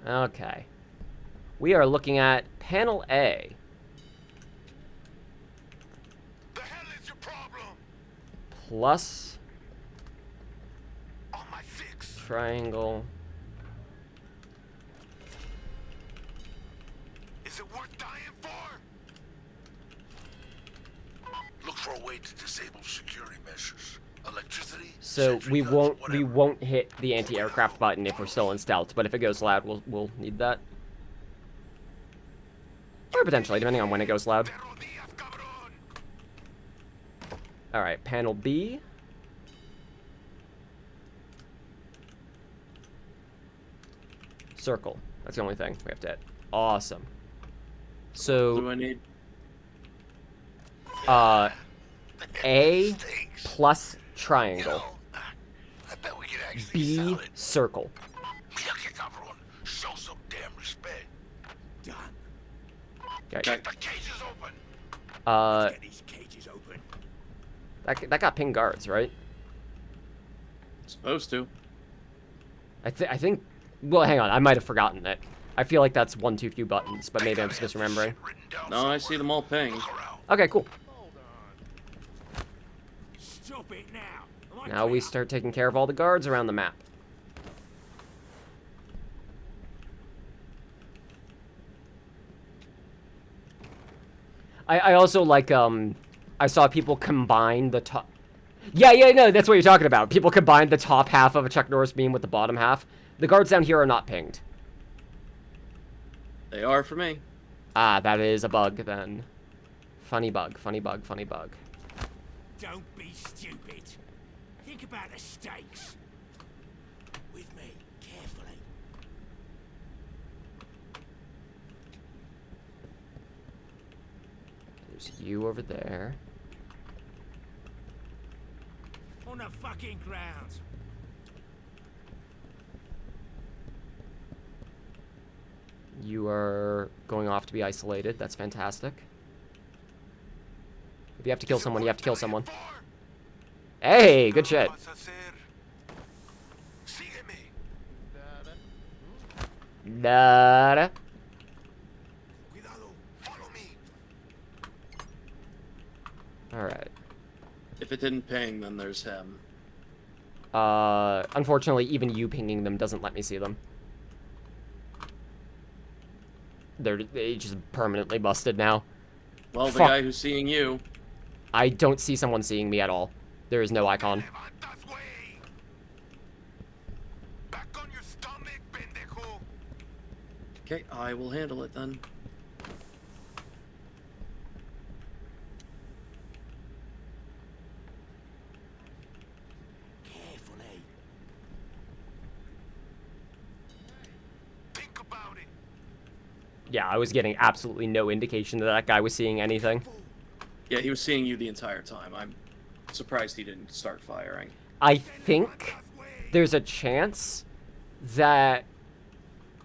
Okay. We are looking at panel A. The hell is your problem? Plus On my six. triangle. Is it worth dying for? Look for a way to disable security measures. Electricity. So sentry we guns, won't whatever. hit the anti-aircraft button if we're still in stealth, but if it goes loud, we'll need that. Or potentially, depending on when it goes loud. Perro Diaz, cabrón. Alright, panel B. Circle. That's the only thing we have to hit. Awesome. What do So, I need? A Stinks. plus You triangle. know, I bet we could actually B sell it. circle. Mira que cabrón. Show some damn respect. Done. Okay. The cage is open. Get these cages open. That got ping guards, right? Supposed to. I think. Well, hang on. I might have forgotten it. I feel like that's one too few buttons, but maybe I'm just misremembering. No, I see them all pinged. Look around. Okay, cool. Hold on. Stop it now. Am I Now we clear? start taking care of all the guards around the map. I also like, I saw people combine the top... Yeah, no, that's what you're talking about. People combine the top half of a Chuck Norris beam with the bottom half. The guards down here are not pinged. They are for me. Ah, that is a bug, then. Funny bug, funny bug, funny bug. Don't be stupid. Think about the stakes. With me, carefully. There's you over there. On the fucking ground. You are going off to be isolated. That's fantastic. If you have to kill someone, you have to kill someone. Hey, good shit. Nada. Alright. If it didn't ping, then there's him. Unfortunately, even you pinging them doesn't let me see them. They just permanently busted now. Well, the Fuck. guy who's seeing you. I don't see someone seeing me at all. There is no icon. Okay, I will handle it then. Yeah, I was getting absolutely no indication that that guy was seeing anything. Yeah, he was seeing you the entire time. I'm surprised he didn't start firing. I think there's a chance that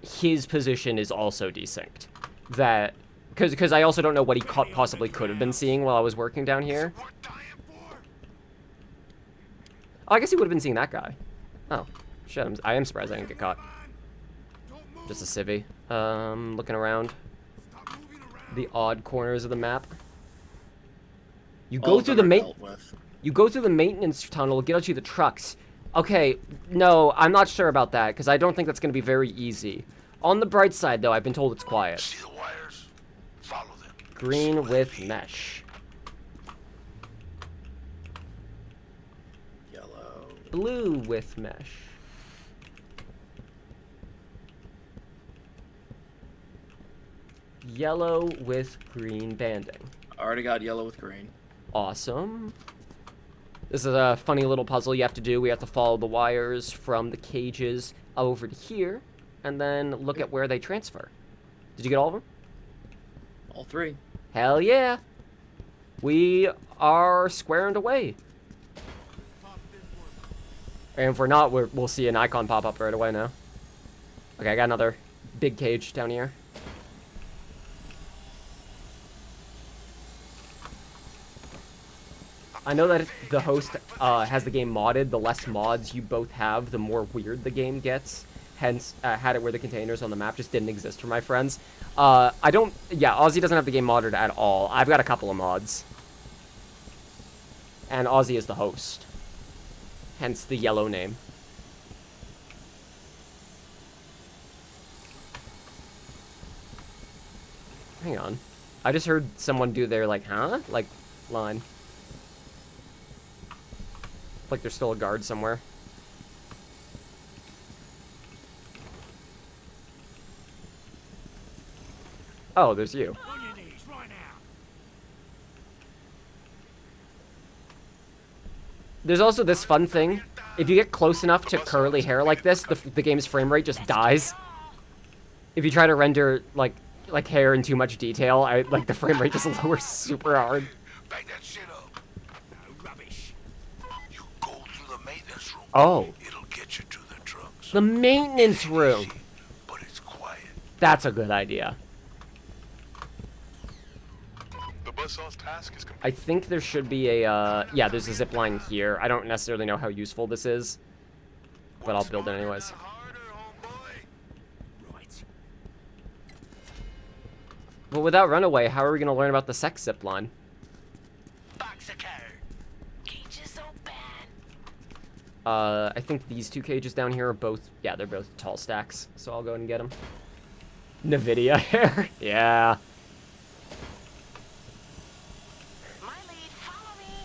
his position is also desynced. That, because I also don't know what he possibly could have been seeing while I was working down here. Oh, I guess he would have been seeing that guy. Oh, shit, I am surprised I didn't get caught. Just a civvy. Looking around the odd corners of the map. You go through the You go through the maintenance tunnel, get out to the trucks. Okay, no, I'm not sure about that, because I don't think that's going to be very easy. On the bright side, though, I've been told it's quiet. See the wires? Follow them. Green with mesh. Yellow. Blue with mesh. Yellow with green banding. I already got yellow with green. Awesome. This is a funny little puzzle you have to do. We have to follow the wires from the cages over to here, and then look at where they transfer. Did you get all of them? All three. Hell yeah. We are squaring away. And if we're not, we'll see an icon pop up right away now. Okay, I got another big cage down here. I know that the host has the game modded. The less mods you both have, the more weird the game gets. Hence, had it where the containers on the map just didn't exist for my friends. Yeah, Ozzy doesn't have the game modded at all. I've got a couple of mods. And Ozzy is the host. Hence the yellow name. Hang on. I just heard someone do their, like, huh? Like, line. Like there's still a guard somewhere. Oh, there's you. On your knees right now. There's also this fun thing. If you get close enough to curly hair like this, the game's frame rate just dies. If you try to render like hair in too much detail, like the frame rate just lowers super hard. Back that shit up. No rubbish. You go through the maintenance room. Oh. It'll get you to the trucks. The maintenance room. Easy, but it's quiet. That's a good idea. The buzzsaw's task is complete. I think there should be a, yeah, there's a zip line here. I don't necessarily know how useful this is, but I'll build it anyways. Right. But without Runaway, how are we going to learn about the sex zip line? I think these two cages down here are both, yeah, they're both tall stacks, so I'll go ahead and get them. NVIDIA hair, yeah.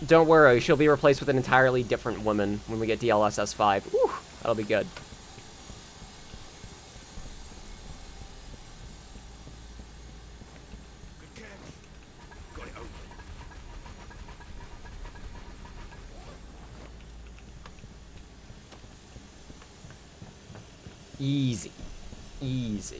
Don't worry, she'll be replaced with an entirely different woman when we get DLSS 5. Whew, that'll be good. Got it open. Easy. Easy.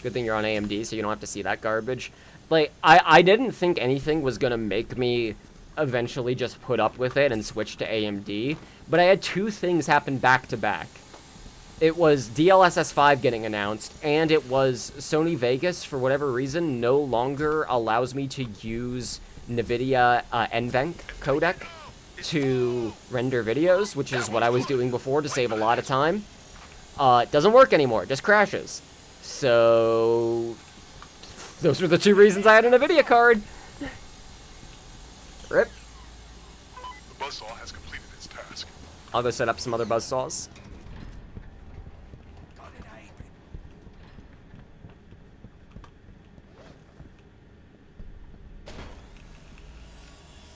Good thing you're on AMD, so you don't have to see that garbage. Like, I didn't think anything was gonna make me eventually just put up with it and switch to AMD, but I had two things happen back to back. It was DLSS 5 getting announced, and it was Sony Vegas, for whatever reason, no longer allows me to use NVIDIA NVENC codec to render videos, which is what I was doing before to save a lot of time. It doesn't work anymore, it just crashes. So, those were the 2 reasons I had an NVIDIA card. Rip. The buzzsaw has completed its task. I'll go set up some other buzzsaws.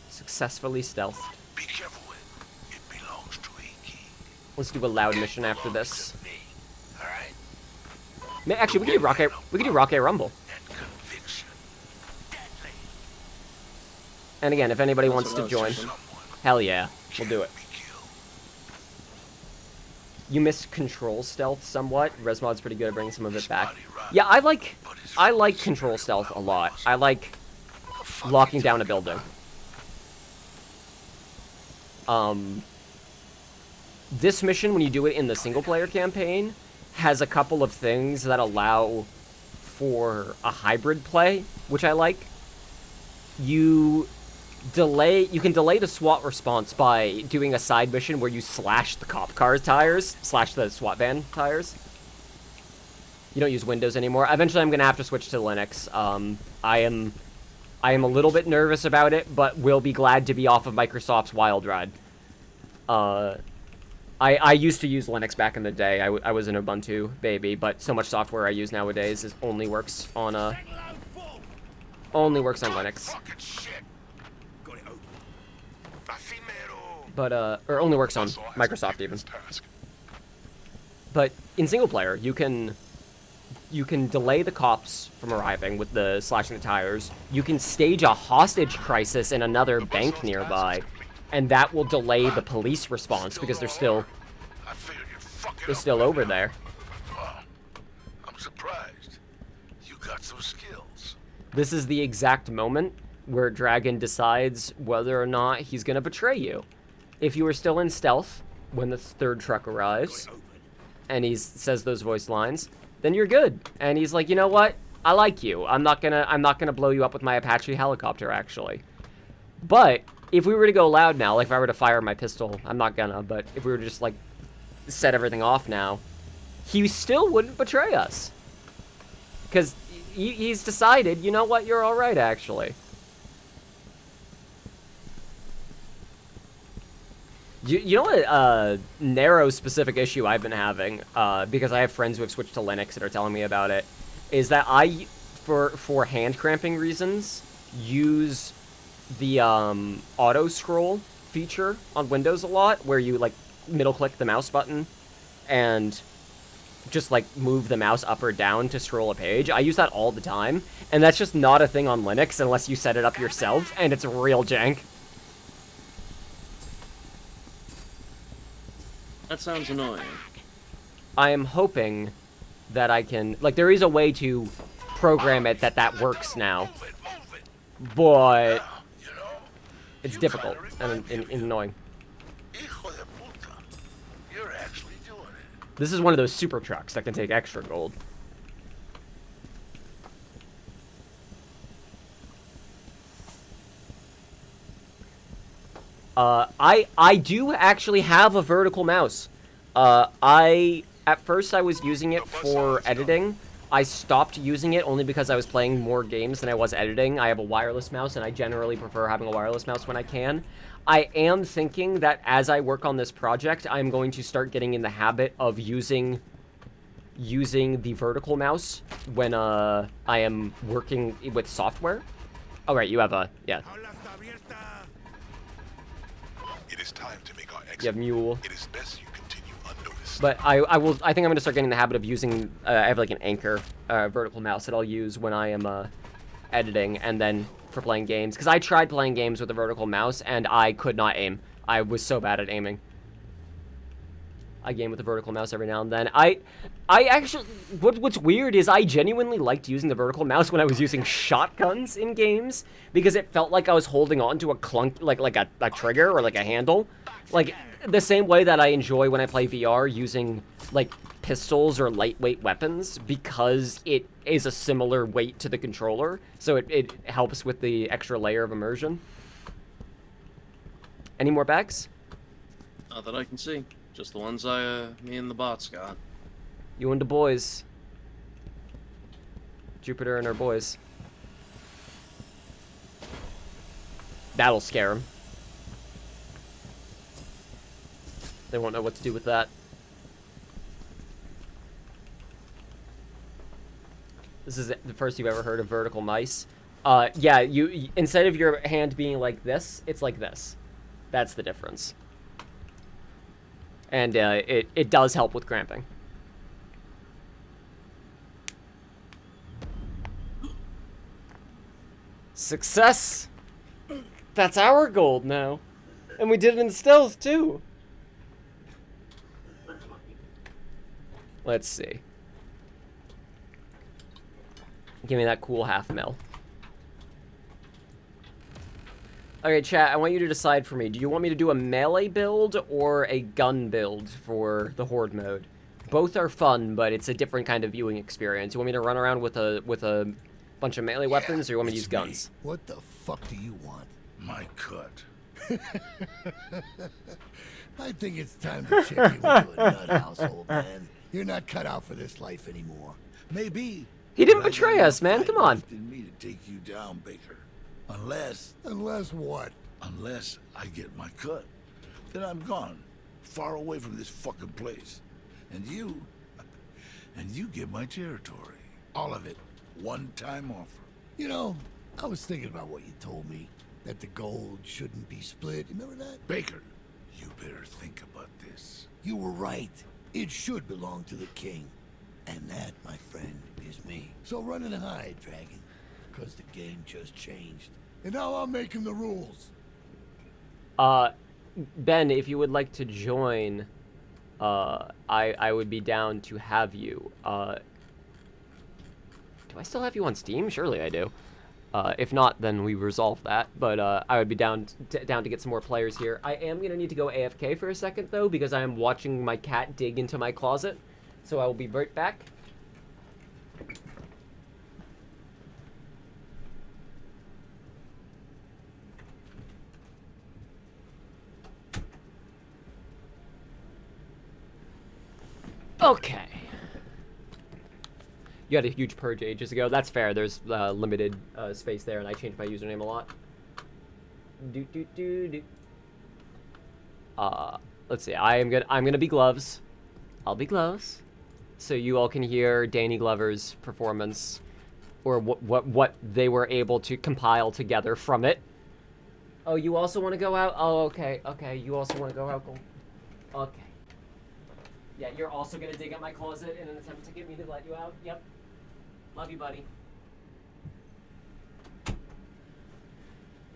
Successfully stealthed. Be careful with it. It belongs to a king. Let's do a loud mission after this. Me. All right? Actually, we could do Rockay Rumble. And conviction. Deadly. And again, if anybody wants what to I was join, thinking. hell yeah, we'll do it. Be killed. You missed control stealth somewhat. Resmod's pretty good at bringing some of it back. Yeah, I like control stealth a lot. I like locking down a building. This mission, when you do it in the single-player campaign, has a couple of things that allow for a hybrid play, which I like. You can delay the SWAT response by doing a side mission where you slash the cop car's tires, slash the SWAT van tires. You don't use Windows anymore. Eventually, I'm gonna have to switch to Linux. I am a little bit nervous about it, but will be glad to be off of Microsoft's Wild Ride. I used to use Linux back in the day. I was an Ubuntu baby, but so much software I use nowadays only works on Linux. But or only works on Microsoft even. But in single player, you can delay the cops from arriving with the slashing the tires. You can stage a hostage crisis in another bank nearby, and that will delay the police response because they're still over there. Wow. I'm surprised. You got some skills. This is the exact moment where Dragon decides whether or not he's gonna betray you. If you are still in stealth when the 3rd truck arrives, and he says those voice lines, then you're good. And he's like, you know what? I like you. I'm not gonna blow you up with my Apache helicopter, actually. But if we were to go loud now, like if I were to fire my pistol, I'm not gonna, but if we were to just like set everything off now, he still wouldn't betray us. Because he's decided, you know what, you're alright, actually. You know what narrow specific issue I've been having, because I have friends who have switched to Linux that are telling me about it, is that I, for hand cramping reasons, use the auto scroll feature on Windows a lot, where you like middle click the mouse button and just like move the mouse up or down to scroll a page. I use that all the time, and that's just not a thing on Linux unless you set it up yourself, and it's real jank. That sounds annoying. I am hoping that I can, like, there is a way to program it that works now, but it's difficult and annoying. You're actually doing it. This is one of those super trucks that can take extra gold. I do actually have a vertical mouse. At first I was using it for editing. I stopped using it only because I was playing more games than I was editing. I have a wireless mouse, and I generally prefer having a wireless mouse when I can. I am thinking that as I work on this project, I'm going to start getting in the habit of using the vertical mouse when I am working with software. Oh, right, you have a, yeah. It is time to make our exit. You have Mule. It is best you continue unnoticed. But I think I'm going to start getting in the habit of using, I have like an Anchor vertical mouse that I'll use when I am editing and then for playing games. Because I tried playing games with a vertical mouse and I could not aim. I was so bad at aiming. I game with the vertical mouse every now and then. I actually, what's weird is I genuinely liked using the vertical mouse when I was using shotguns in games, because it felt like I was holding on to a clunk, like a trigger or like a handle. Like, the same way that I enjoy when I play VR using, like, pistols or lightweight weapons because it is a similar weight to the controller, so it helps with the extra layer of immersion. Any more bags? Not that I can see. Just the ones me and the bots got. You and the boys. Jupiter and her boys. That'll scare them. They won't know what to do with that. This is the first you've ever heard of vertical mice. Yeah, you instead of your hand being like this, it's like this. That's the difference. And it does help with cramping. Success! That's our gold now. And we did it in stealth, too. Let's see. Give me that cool half mil. Okay, chat, I want you to decide for me. Do you want me to do a melee build or a gun build for the Horde mode? Both are fun, but it's a different kind of viewing experience. You want me to run around with a bunch of melee weapons, or you want me to use guns? What the fuck do you want? My cut. I think it's time to check you into a nut house, old man. You're not cut out for this life anymore. Maybe. He didn't betray us, man. Come on. In me to take you down, Baker. Unless what? Unless I get my cut. Then I'm gone. Far away from this fucking place. And you get my territory. All of it. One-time offer. You know, I was thinking about what you told me. That the gold shouldn't be split. Remember that? Baker, you better think about this. You were right. It should belong to the king. And that, my friend, is me. So run and hide, Dragon. Because the game just changed. And now I'm making the rules. Ben, if you would like to join, I would be down to have you. Do I still have you on Steam? Surely I do. If not, then we resolve that. But I would be down to get some more players here. I am going to need to go AFK for a second, though, because I am watching my cat dig into my closet. So I will be right back. Okay. You had a huge purge ages ago. That's fair. There's limited space there, and I changed my username a lot. Let's see. I'm gonna be Gloves. I'll be Gloves, so you all can hear Danny Glover's performance, or what they were able to compile together from it. Oh, you also want to go out? Oh, okay. Okay, you also want to go out? Okay. Yeah, you're also gonna dig up my closet in an attempt to get me to let you out? Yep. Love you, buddy.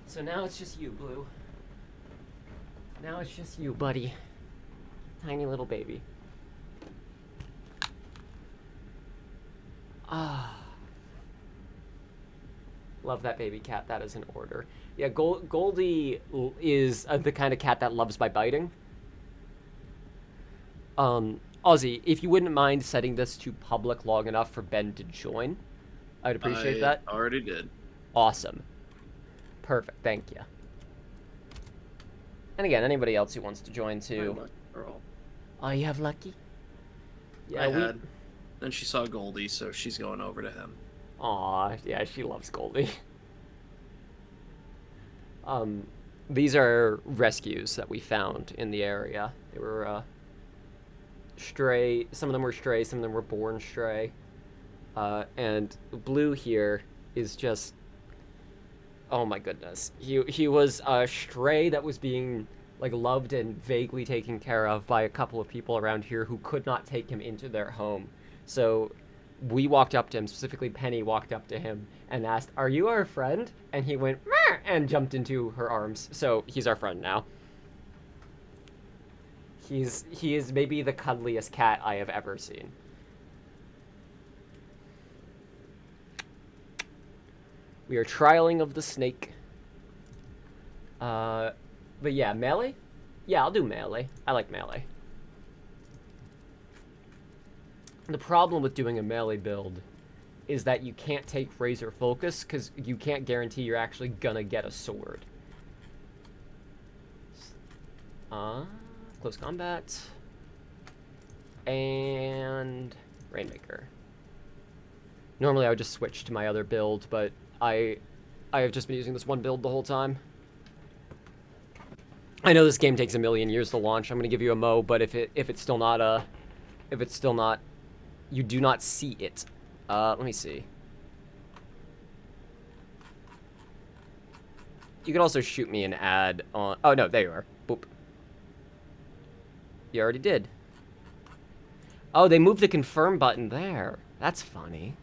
So now it's just you, Blue. Now it's just you, buddy. Tiny little baby. Ah. Love that baby cat. That is in order. Yeah, Goldie is the kind of cat that loves by biting. Ozzy, if you wouldn't mind setting this to public long enough for Ben to join, I'd appreciate that. I already did. Awesome. Perfect, thank you. And again, anybody else who wants to join too. Oh, you have Lucky? Yeah, I had. Then she saw Goldie, so she's going over to him. Aw, yeah, she loves Goldie. These are rescues that we found in the area. They were, stray. Some of them were stray, some of them were born stray. And Blue here is just, oh my goodness. He was a stray that was being like loved and vaguely taken care of by a couple of people around here who could not take him into their home. So we walked up to him, specifically Penny walked up to him and asked, "Are you our friend?" And he went, "Meh," and jumped into her arms. So he's our friend now. He is maybe the cuddliest cat I have ever seen. We are trialing of the snake. But yeah, melee? Yeah, I'll do melee. I like melee. The problem with doing a melee build is that you can't take Razor Focus because you can't guarantee you're actually gonna get a sword. Close combat. And Rainmaker. Normally I would just switch to my other build, but I have just been using this one build the whole time. I know this game takes a million years to launch. I'm gonna give you a mo, but if it's still not you do not see it. Let me see. You can also shoot me an ad on... Oh, no, there you are. Boop. You already did. Oh, they moved the confirm button there. That's funny.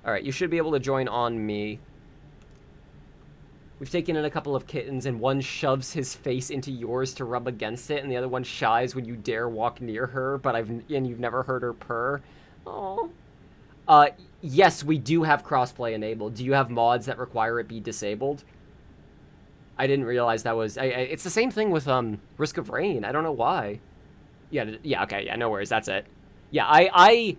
Alright, you should be able to join on me. We've taken in a couple of kittens, and one shoves his face into yours to rub against it, and the other one shies when you dare walk near her, and you've never heard her purr. Oh. Yes, we do have crossplay enabled. Do you have mods that require it be disabled? I didn't realize that was... it's the same thing with Risk of Rain. I don't know why. Yeah, okay, yeah, no worries, that's it. Yeah, I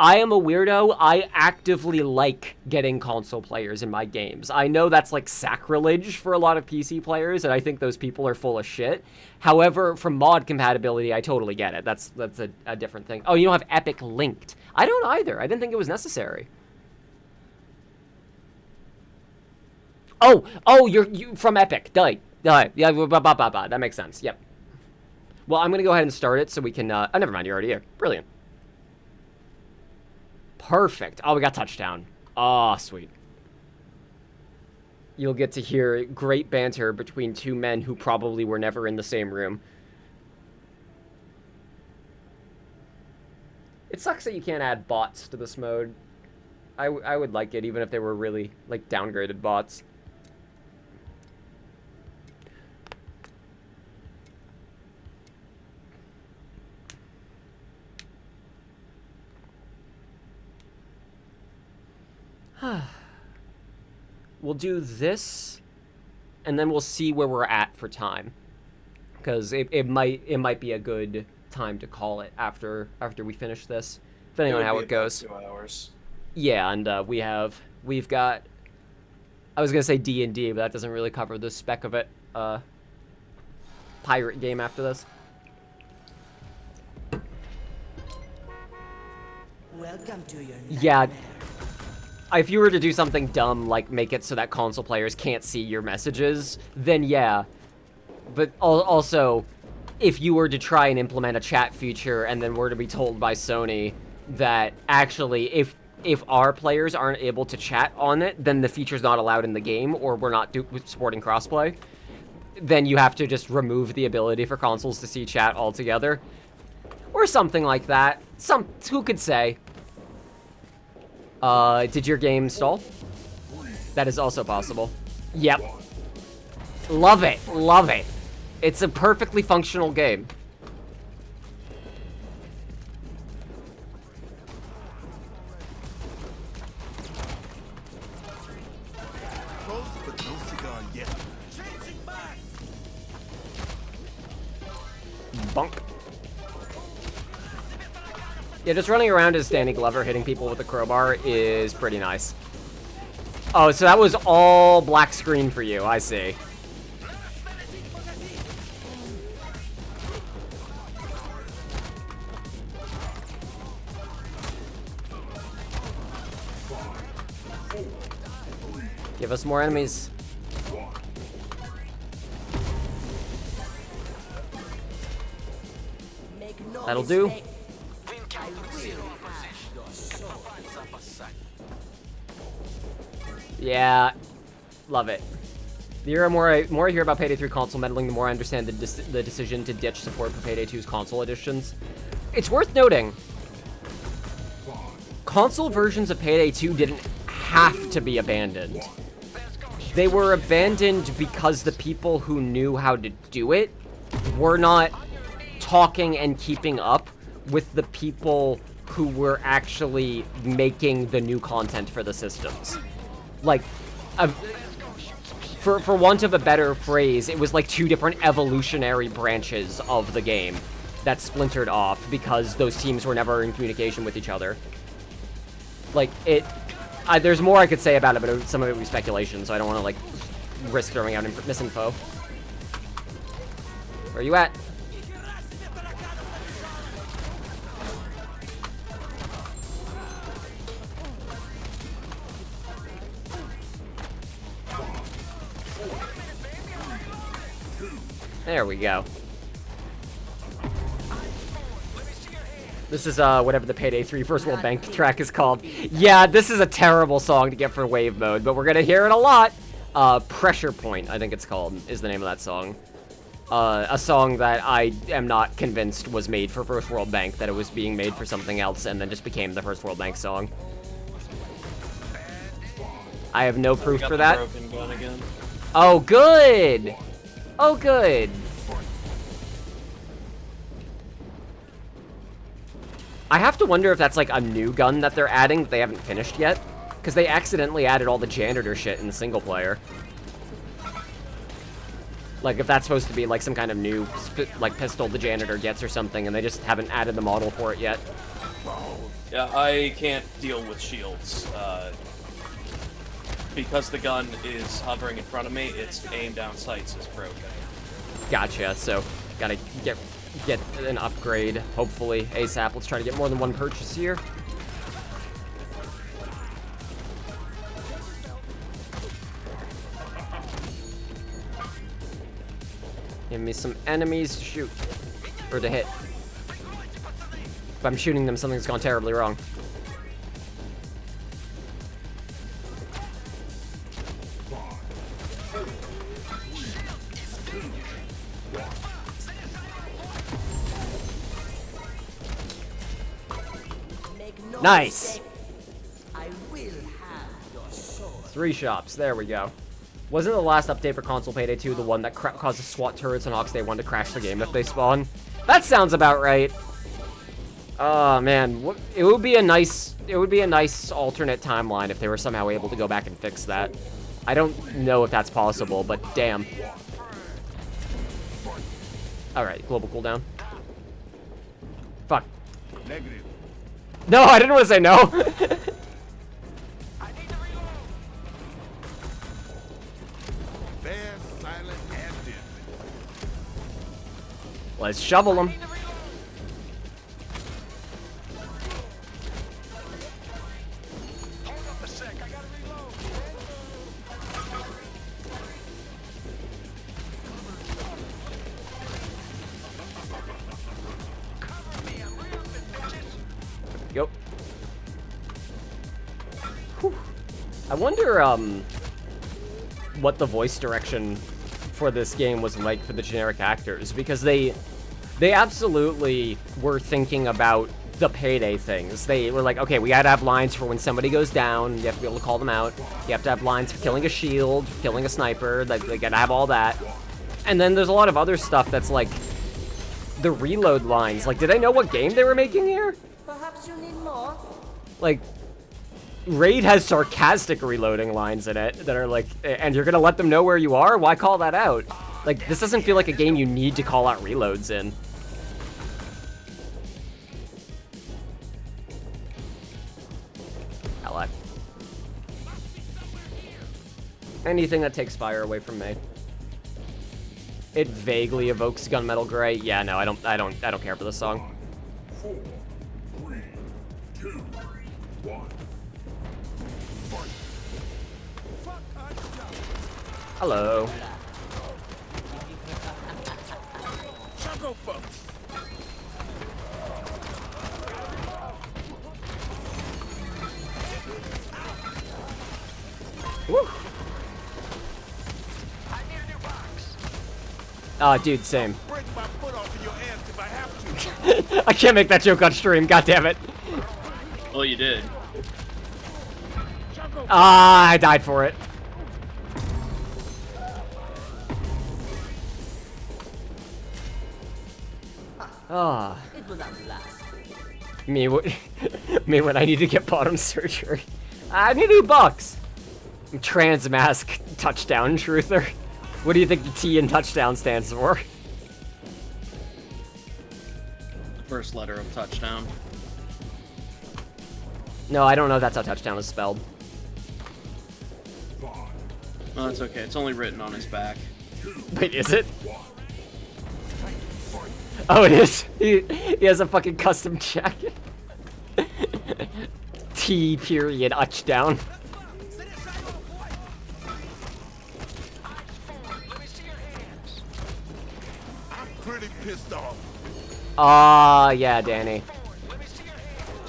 am a weirdo. I actively like getting console players in my games. I know that's like sacrilege for a lot of PC players, and I think those people are full of shit. However, from mod compatibility, I totally get it. That's a different thing. Oh, you don't have Epic linked. I don't either. I didn't think it was necessary. Oh, you from Epic. Duh. Yeah, that makes sense. Yep. Well, I'm gonna go ahead and start it so we can. Oh, never mind. You're already here. Brilliant. Perfect. Oh, we got touchdown. Oh, sweet. You'll get to hear great banter between two men who probably were never in the same room. It sucks that you can't add bots to this mode. I would like it, even if they were really, like, downgraded bots. We'll do this, and then we'll see where we're at for time, because it might be a good time to call it after we finish this, depending on how it goes. 2 hours. Yeah, and we've got. I was gonna say D&D, but that doesn't really cover the spec of it. Pirate game after this. Welcome to your Yeah. If you were to do something dumb, like make it so that console players can't see your messages, then yeah. But also, if you were to try and implement a chat feature and then were to be told by Sony that actually, if our players aren't able to chat on it, then the feature's not allowed in the game, or we're not supporting crossplay, then you have to just remove the ability for consoles to see chat altogether. Or something like that. Who could say? Did your game stall? That is also possible. Yep. Love it. Love it. It's a perfectly functional game. Bonk. Yeah, just running around as Danny Glover hitting people with a crowbar is pretty nice. Oh, so that was all black screen for you. I see. Give us more enemies. That'll do. Yeah, love it. The more I hear about Payday 3 console meddling, the more I understand the decision to ditch support for Payday 2's console editions. It's worth noting, console versions of Payday 2 didn't have to be abandoned. They were abandoned because the people who knew how to do it were not talking and keeping up with the people who were actually making the new content for the systems. Like, for want of a better phrase, it was like two different evolutionary branches of the game that splintered off because those teams were never in communication with each other. Like, there's more I could say about it, but some of it would be speculation, so I don't want to, like, risk throwing out misinfo. Where are you at? There we go. This is, whatever the Payday 3 First World Bank track is called. Yeah, this is a terrible song to get for wave mode, but we're gonna hear it a lot. Pressure Point, I think it's called, is the name of that song. A song that I am not convinced was made for First World Bank, that it was being made for something else and then just became the First World Bank song. I have no proof for that. Broken gun again. Oh, good! Oh, good. I have to wonder if that's like a new gun that they're adding that they haven't finished yet. Because they accidentally added all the janitor shit in the single player. Like if that's supposed to be like some kind of new like pistol the janitor gets or something and they just haven't added the model for it yet. Yeah, I can't deal with shields. Because the gun is hovering in front of me, its aim down sights is broken. Gotcha, so gotta get an upgrade, hopefully, ASAP. Let's try to get more than one purchase here. Give me some enemies to shoot. Or to hit. If I'm shooting them, something's gone terribly wrong. Nice! 3 shops, there we go. Wasn't the last update for console Payday 2 the one that causes SWAT turrets on Ox Day 1 to crash the game if they spawn? That sounds about right. Oh man, it would be a nice alternate timeline if they were somehow able to go back and fix that. I don't know if that's possible, but damn. Alright, global cooldown. Fuck. Negative. No, I didn't want to say no. Fast, silent, and deadly. Let's shovel them. Yep. Whew. I wonder, what the voice direction for this game was like for the generic actors, because they absolutely were thinking about the Payday things. They were like, okay, we gotta have lines for when somebody goes down, you have to be able to call them out. You have to have lines for killing a shield, killing a sniper, like, they gotta have all that. And then there's a lot of other stuff that's like, the reload lines. Like, did I know what game they were making here? Perhaps you need more? Like, Raid has sarcastic reloading lines in it that are like, and you're gonna let them know where you are? Why call that out? Like, this doesn't feel like a game you need to call out reloads in. Hello. Anything that takes fire away from me. It vaguely evokes Gunmetal Gray. Yeah, no, I don't care for this song. 4, 3, 2, 1. Hello. Woo. Dude, same. I can't make that joke on stream, god damn it. Well, you did. I died for it. Ah. Me when I need to get bottom surgery. I need $2. Transmask touchdown truther. What do you think the T in touchdown stands for? First letter of touchdown. No, I don't know if that's how touchdown is spelled. No, that's okay. It's only written on his back. Wait, is it? Oh, it is. He has a fucking custom jacket. T period touchdown. Pretty pissed off. Ah, yeah, Danny.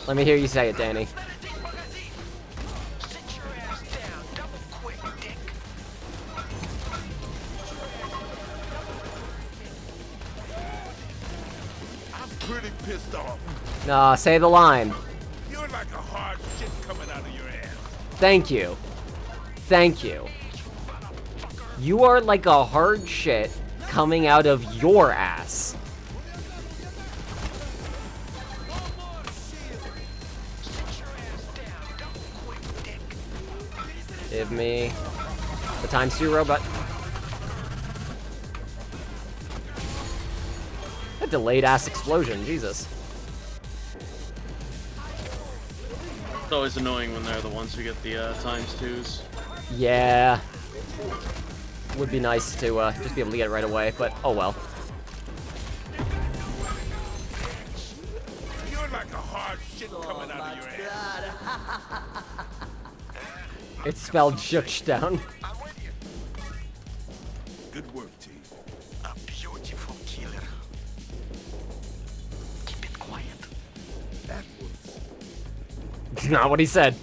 Let me hear you say it, Danny. I'm pretty pissed off. Nah, say the line. You're like a hard shit coming out of your ass. Thank you. Thank you. You are like a hard shit coming out of your ass. Give me the ×2 robot. A delayed ass explosion, Jesus. It's always annoying when they're the ones who get the ×2s. Yeah. Would be nice to just be able to get it right away, but oh well. You're like a hard shit coming out of your ass. It's spelled touchdown. Good work, team. A beautiful killer. Keep it quiet. That was Not what he said.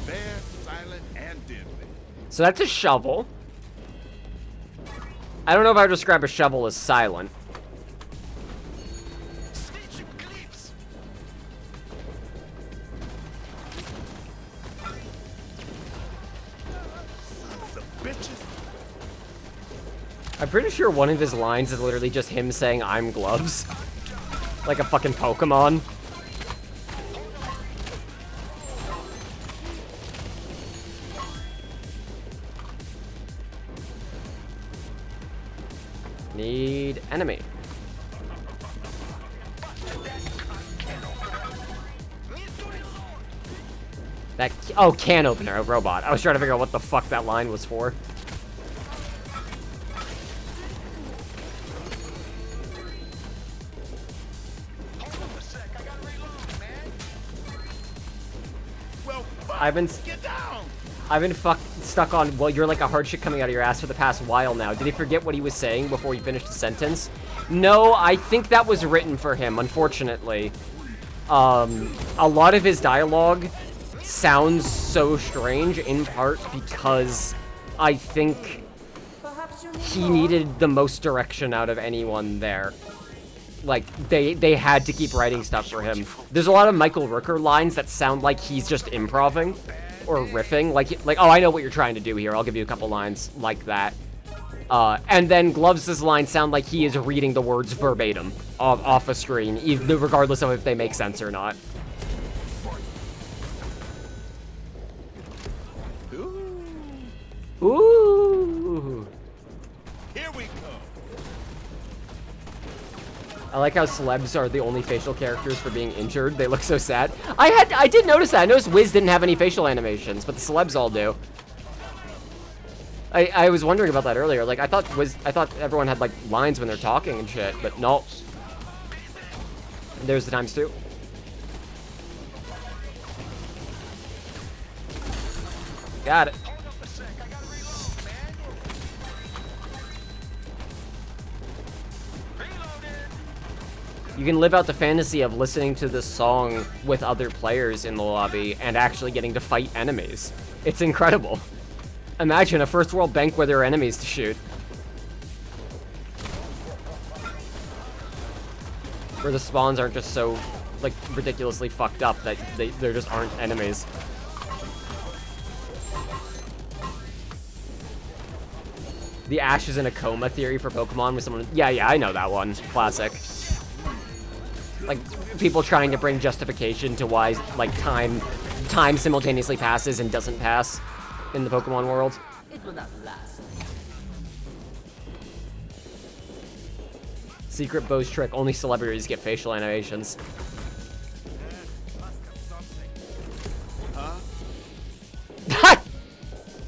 fair, silent, and deadly. So that's a shovel. I don't know if I would describe a shovel as silent. Sons of bitches. I'm pretty sure one of his lines is literally just him saying, "I'm gloves." Like a fucking Pokemon. Need enemy. That oh, can opener, a robot. I was trying to figure out what the fuck that line was for. I've been stuck on, well, you're like a hard shit coming out of your ass for the past while now. Did he forget what he was saying before he finished the sentence? No, I think that was written for him, unfortunately. A lot of his dialogue sounds so strange, in part because I think he needed the most direction out of anyone there. Like, they had to keep writing stuff for him. There's a lot of Michael Rooker lines that sound like he's just improving or riffing. Like, oh, I know what you're trying to do here. I'll give you a couple lines like that. And then Gloves' lines sound like he is reading the words verbatim off a screen, even regardless of if they make sense or not. Ooh. Here we go. I like how celebs are the only facial characters for being injured. They look so sad. I did notice that. I noticed Wiz didn't have any facial animations, but the celebs all do. I was wondering about that earlier. Like I thought everyone had like lines when they're talking and shit, but no. There's the ×2. Got it. You can live out the fantasy of listening to this song with other players in the lobby and actually getting to fight enemies. It's incredible. Imagine a first world bank where there are enemies to shoot. Where the spawns aren't just so, like, ridiculously fucked up that there just aren't enemies. The Ash is in a coma theory for Pokemon with someone... Yeah, I know that one. Classic. like people trying to bring justification to why like time simultaneously passes and doesn't pass in the Pokemon world. It will not last. Secret Bo's trick, only celebrities get facial animations.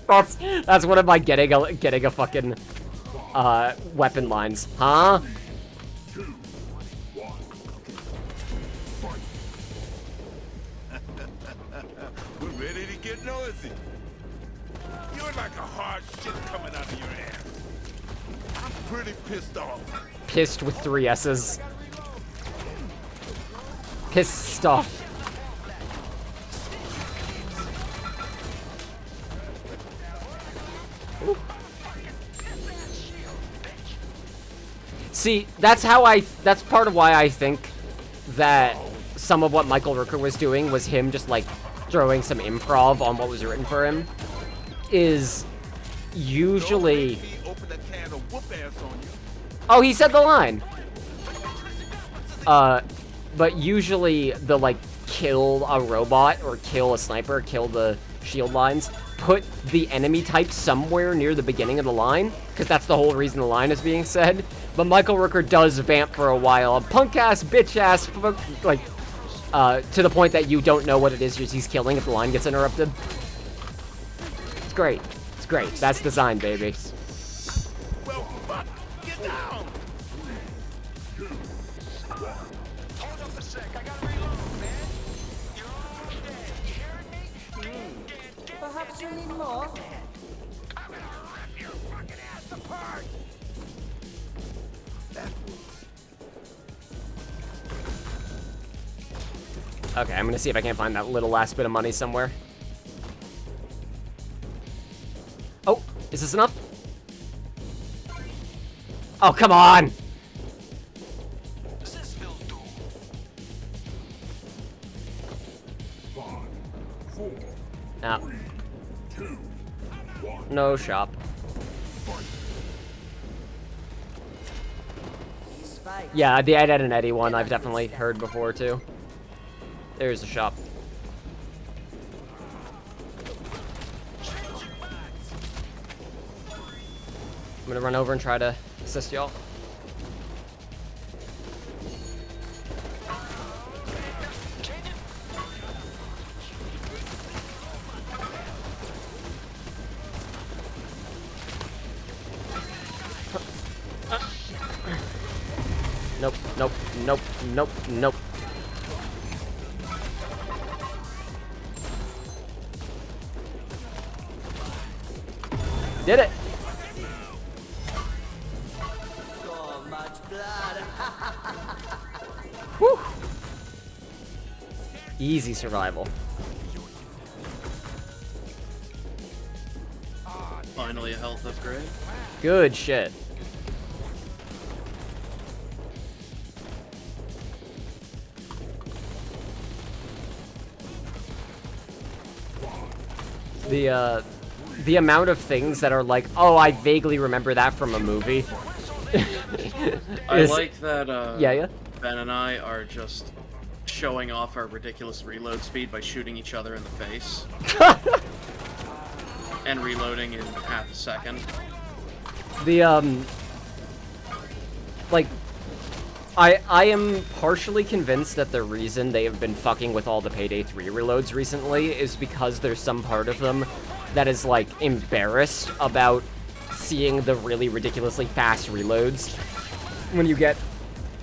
That's one of my getting a fucking weapon lines. Huh? We're ready to get noisy. You're like a hard shit coming out of your ass. I'm pretty pissed off. Pissed with 3 S's. Pissed off. Ooh. See, that's part of why I think that some of what Michael Rooker was doing was him just like throwing some improv on what was written for him. Is usually... Oh, he said the line! But usually the, like, kill a robot or kill a sniper, kill the shield lines, put the enemy type somewhere near the beginning of the line, because that's the whole reason the line is being said. But Michael Rooker does vamp for a while. A punk-ass, bitch-ass, like, to the point that you don't know what it is he's killing if the line gets interrupted. It's great. It's great. That's design, baby. Well, fuck, get down. Hold up a sec, I gotta reload, man. You're all dead. You hearing me? Dead. Perhaps you need more? I'm gonna rip your fucking ass apart. Okay, I'm gonna see if I can't find that little last bit of money somewhere. Oh, is this enough? Oh, come on! This will do. 5, 4, No. 3, 2, 1. No shop. Yeah, the Ed, Ed, and Eddie one I've definitely heard before, too. There's a shop. I'm gonna run over and try to assist y'all. Nope, nope, nope, nope, nope. Did it! So much blood. Whew. Easy survival. Finally a health upgrade. Good shit. The amount of things that are like, oh, I vaguely remember that from a movie. I like that yeah. Ben and I are just showing off our ridiculous reload speed by shooting each other in the face. And reloading in half a second. Like, I am partially convinced that the reason they have been fucking with all the Payday 3 reloads recently is because there's some part of them that is, like, embarrassed about seeing the really ridiculously fast reloads when you get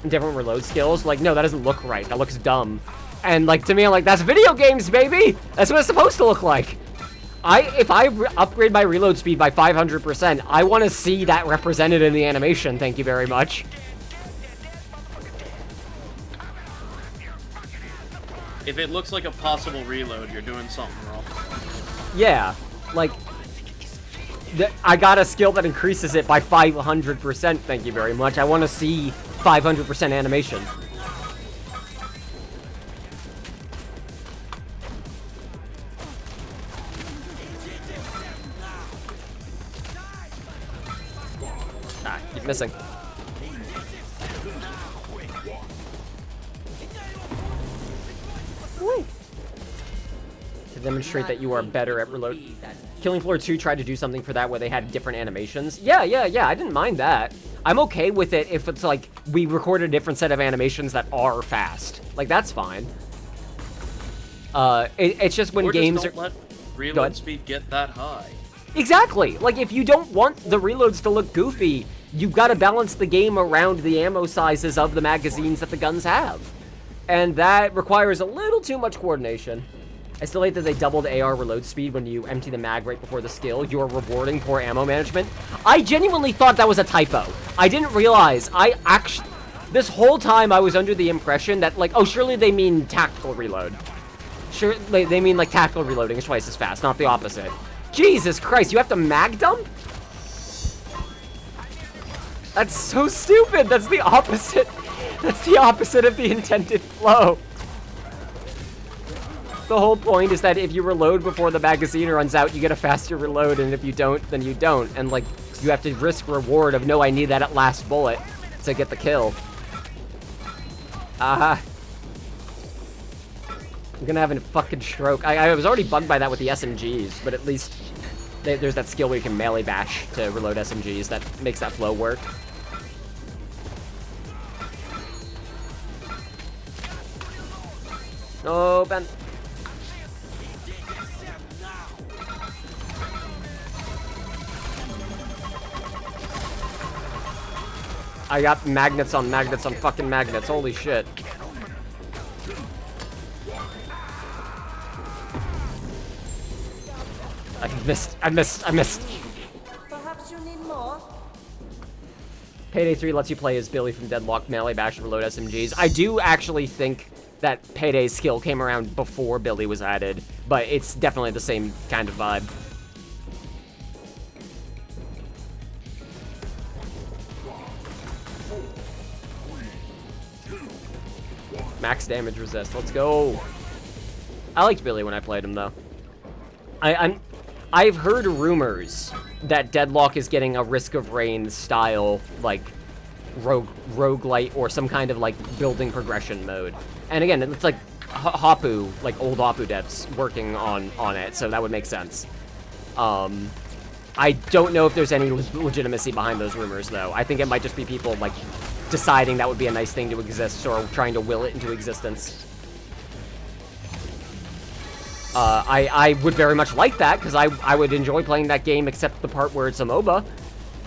different reload skills. Like, no, that doesn't look right. That looks dumb. And, like, to me, I'm like, that's video games, baby! That's what it's supposed to look like. If I upgrade my reload speed by 500%, I want to see that represented in the animation, thank you very much. If it looks like a possible reload, you're doing something wrong. Yeah, like, I got a skill that increases it by 500%, thank you very much. I want to see 500% animation. Ah, keep missing. to demonstrate that you are better at reload. Killing Floor 2 tried to do something for that where they had different animations. Yeah, I didn't mind that. I'm okay with it if it's like, we recorded a different set of animations that are fast. Like, that's fine. It's just when games just don't let reload speed get that high. Exactly! Like, if you don't want the reloads to look goofy, you've got to balance the game around the ammo sizes of the magazines that the guns have. And that requires a little too much coordination. I still hate that they doubled AR reload speed when you empty the mag right before the skill. You're rewarding poor ammo management. I genuinely thought that was a typo. I didn't realize. This whole time I was under the impression that, like, oh, surely they mean tactical reload. Sure, they mean, like, tactical reloading is twice as fast, not the opposite. Jesus Christ, you have to mag dump? That's so stupid. That's the opposite. That's the opposite of the intended flow. The whole point is that if you reload before the magazine runs out, you get a faster reload, and if you don't, then you don't. And, like, you have to risk reward of, no, I need that at last bullet to get the kill. I'm gonna have a fucking stroke. I was already bugged by that with the SMGs, but at least there's that skill where you can melee bash to reload SMGs that makes that flow work. Oh, Ben. I got magnets on fucking magnets. Holy shit. I missed. Perhaps you need more? Payday 3 lets you play as Billy from Deadlock, melee bash, and reload SMGs. I do actually think that Payday's skill came around before Billy was added, but it's definitely the same kind of vibe. Max damage resist. Let's go. I liked Billy when I played him, though. I've heard rumors that Deadlock is getting a Risk of Rain style, like, roguelite or some kind of, like, building progression mode. And again, it's like Hapu, like old Hapu devs working on it, so that would make sense. I don't know if there's any legitimacy behind those rumors, though. I think it might just be people, like, deciding that would be a nice thing to exist or trying to will it into existence. I would very much like that, because I would enjoy playing that game except the part where it's a MOBA.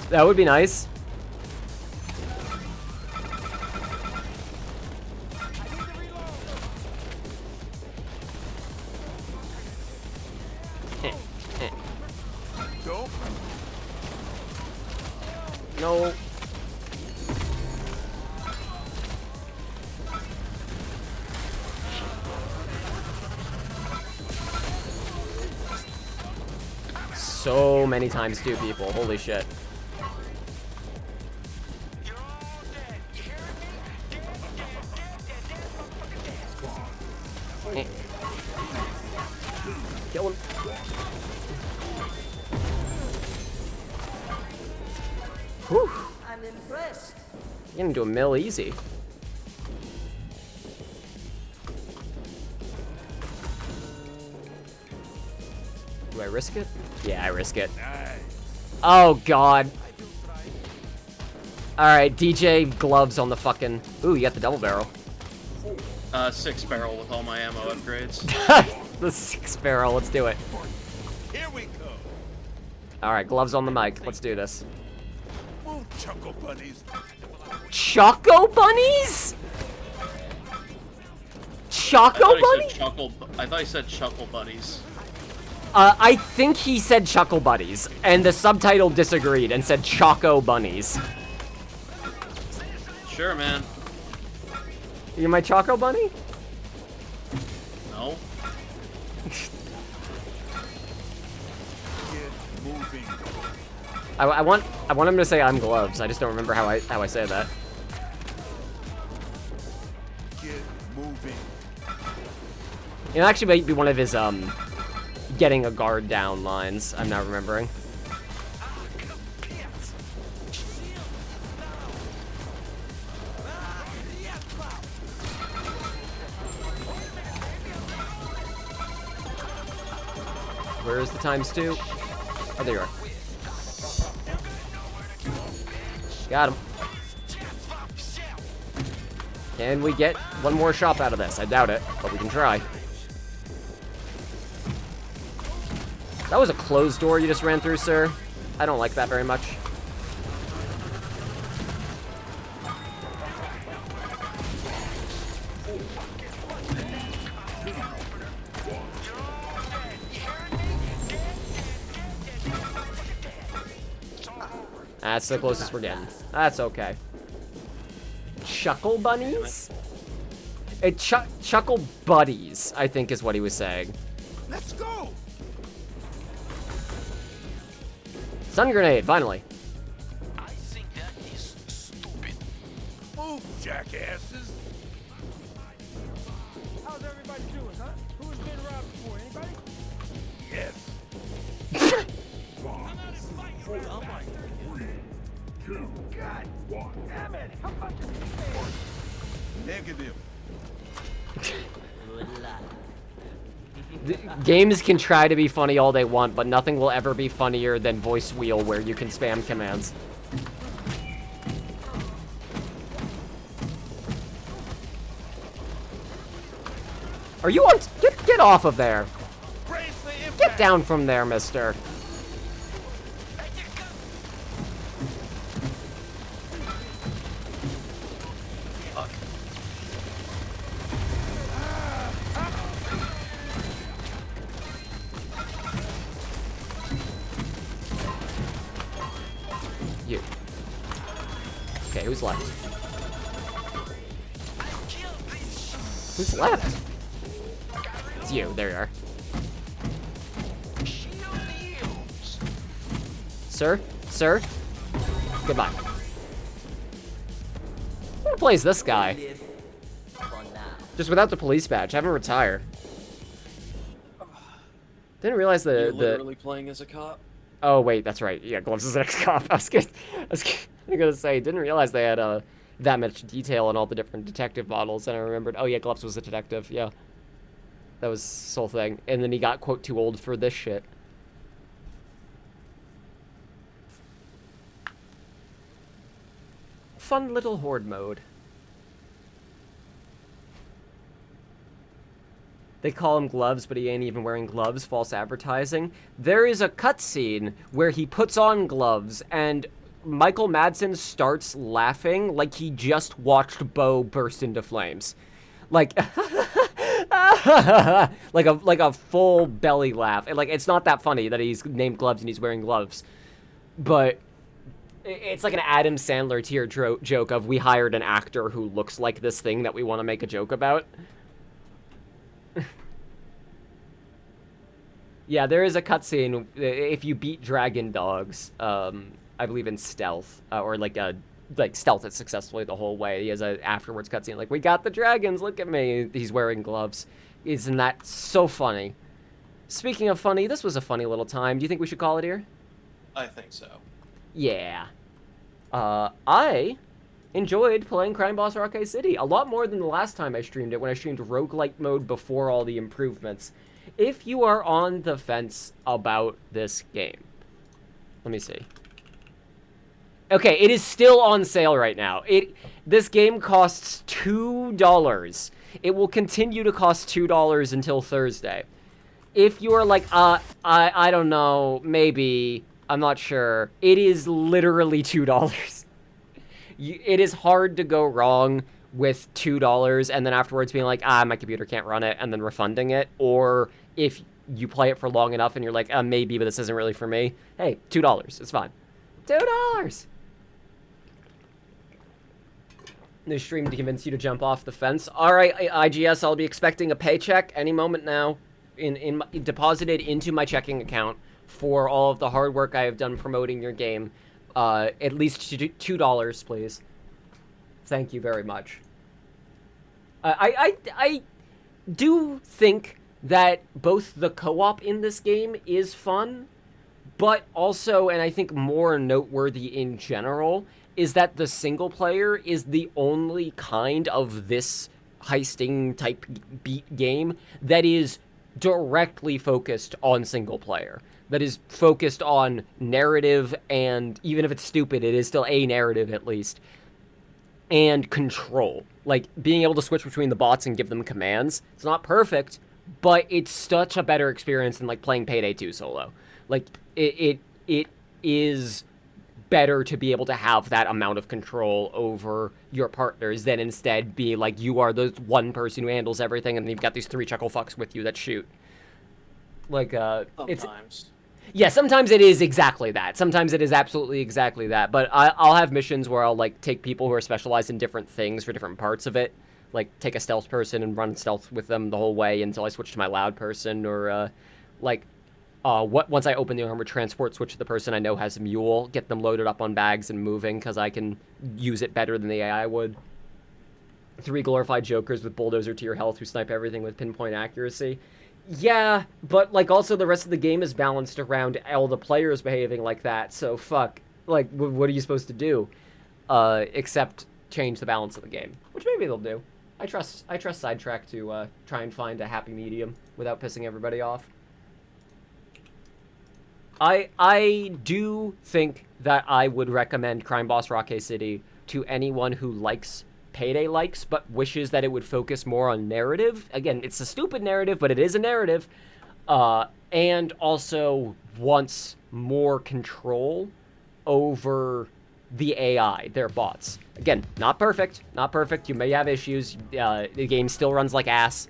That would be nice. No. So many times two people. Holy shit. Kill him. Whew. I'm impressed. Get into a mill easy. Do I risk it? Yeah, I risk it. Oh, God. Alright, DJ gloves on the fucking... Ooh, you got the double barrel. 6 barrel with all my ammo upgrades. The 6 barrel, let's do it. Here we go. Alright, gloves on the mic. Let's do this. Move, Choco Bunnies. Choco Bunnies? Choco Bunnies? I thought he said Chuckle Buddies. I think he said Chuckle Buddies, and the subtitle disagreed and said Choco Bunnies. Sure, man. You my Choco Bunny? No. Get moving. I want him to say I'm gloves. I just don't remember how I say that. Get moving. It actually might be one of his getting a guard down lines. I'm not remembering. Where's the ×2? Oh, there you are. Got him. Can we get one more shot out of this? I doubt it, but we can try. That was a closed door you just ran through, sir. I don't like that very much. That's the closest we're getting. That's okay. Chuckle bunnies? Chuckle buddies, I think is what he was saying. Let's go! Stun grenade, finally. I think that is stupid. Move, jackasses! How's everybody doing, huh? Who's been robbed before? Anybody? Yes. God damn it! How much is this? Negative. Games can try to be funny all they want, but nothing will ever be funnier than Voice Wheel, where you can spam commands. Are you on? Get off of there. Get down from there, mister. You. Okay, who's left? Who's left? It's you. There you are. Sir? Sir? Goodbye. Who plays this guy? Just without the police badge. Have him retire. Didn't realize You're literally playing as a cop? Oh, wait, that's right. Yeah, Gloves is an ex-cop. I was gonna say, didn't realize they had that much detail in all the different detective models, and I remembered, oh yeah, Gloves was a detective, yeah. That was his whole thing. And then he got, quote, too old for this shit. Fun little horde mode. They call him Gloves, but he ain't even wearing gloves. False advertising. There is a cutscene where he puts on gloves, and Michael Madsen starts laughing like he just watched Bo burst into flames. Like, like a full belly laugh. And, like, it's not that funny that he's named Gloves and he's wearing gloves. But it's like an Adam Sandler tier joke of, we hired an actor who looks like this thing that we want to make a joke about. Yeah, there is a cutscene if you beat dragon dogs, I believe in stealth, or like stealth it successfully the whole way. He has a afterwards cutscene like, we got the dragons, look at me. He's wearing gloves. Isn't that so funny? Speaking of funny, this was a funny little time. Do you think we should call it here? I think so. Yeah. I enjoyed playing Crime Boss Rockay City a lot more than the last time I streamed it, when I streamed roguelike mode before all the improvements. If you are on the fence about this game, let me see. Okay, it is still on sale right now. This game costs $2. It will continue to cost $2 until Thursday. If you are like, I don't know, maybe, I'm not sure, it is literally $2. It is hard to go wrong with $2 and then afterwards being like, my computer can't run it, and then refunding it. Or if you play it for long enough and you're like, maybe, but this isn't really for me. Hey, $2, it's fine. $2! The stream to convince you to jump off the fence. All right, IGS, I'll be expecting a paycheck any moment now, deposited into my checking account for all of the hard work I have done promoting your game. At least $2, please. Thank you very much. I do think that both the co-op in this game is fun, but also, and I think more noteworthy in general, is that the single player is the only kind of this heisting type beat game that is directly focused on single player, that is focused on narrative, and even if it's stupid, it is still a narrative at least, and control. Like, being able to switch between the bots and give them commands. It's not perfect, but it's such a better experience than, like, playing Payday 2 solo. Like, it is better to be able to have that amount of control over your partners than instead be like, you are the one person who handles everything, and you've got these 3 chuckle fucks with you that shoot. Like, Sometimes. Yeah, sometimes it is exactly that. Sometimes it is absolutely exactly that. But I'll have missions where I'll, like, take people who are specialized in different things for different parts of it. Like, take a stealth person and run stealth with them the whole way until I switch to my loud person. Or, once I open the armored transport, switch to the person I know has a mule, get them loaded up on bags and moving, because I can use it better than the AI would. 3 glorified jokers with bulldozer to your health who snipe everything with pinpoint accuracy. Yeah, but, like, also the rest of the game is balanced around all the players behaving like that, so fuck. Like, what are you supposed to do? Except change the balance of the game. Which maybe they'll do. I trust Sidetrack to try and find a happy medium without pissing everybody off. I do think that I would recommend Crime Boss Rockay City to anyone who likes Payday likes, but wishes that it would focus more on narrative. Again, it's a stupid narrative, but it is a narrative. And also wants more control over the AI, their bots. Again, not perfect. Not perfect. You may have issues. The game still runs like ass.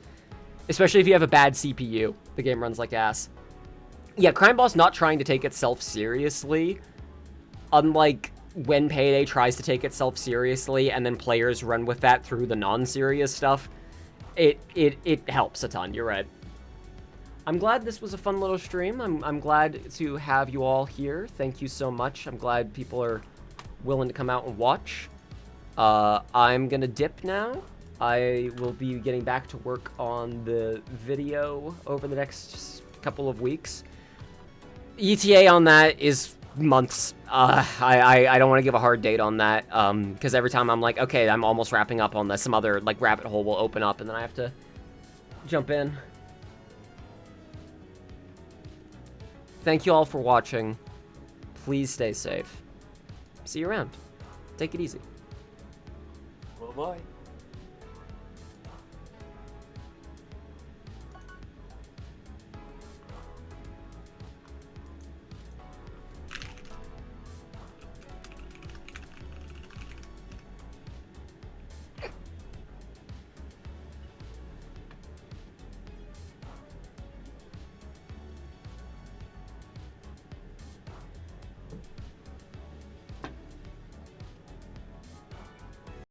Especially if you have a bad CPU. The game runs like ass. Yeah, Crime Boss not trying to take itself seriously. Unlike when Payday tries to take itself seriously and then players run with that through the non-serious stuff, it helps a ton, you're right. I'm glad this was a fun little stream. I'm glad to have you all here. Thank you so much. I'm glad people are willing to come out and watch. I'm gonna dip now. I will be getting back to work on the video over the next couple of weeks. ETA on that is months. I don't want to give a hard date on that, because every time I'm like, okay, I'm almost wrapping up on this, some other, like, rabbit hole will open up, and then I have to jump in. Thank you all for watching. Please stay safe. See you around. Take it easy. Bye-bye.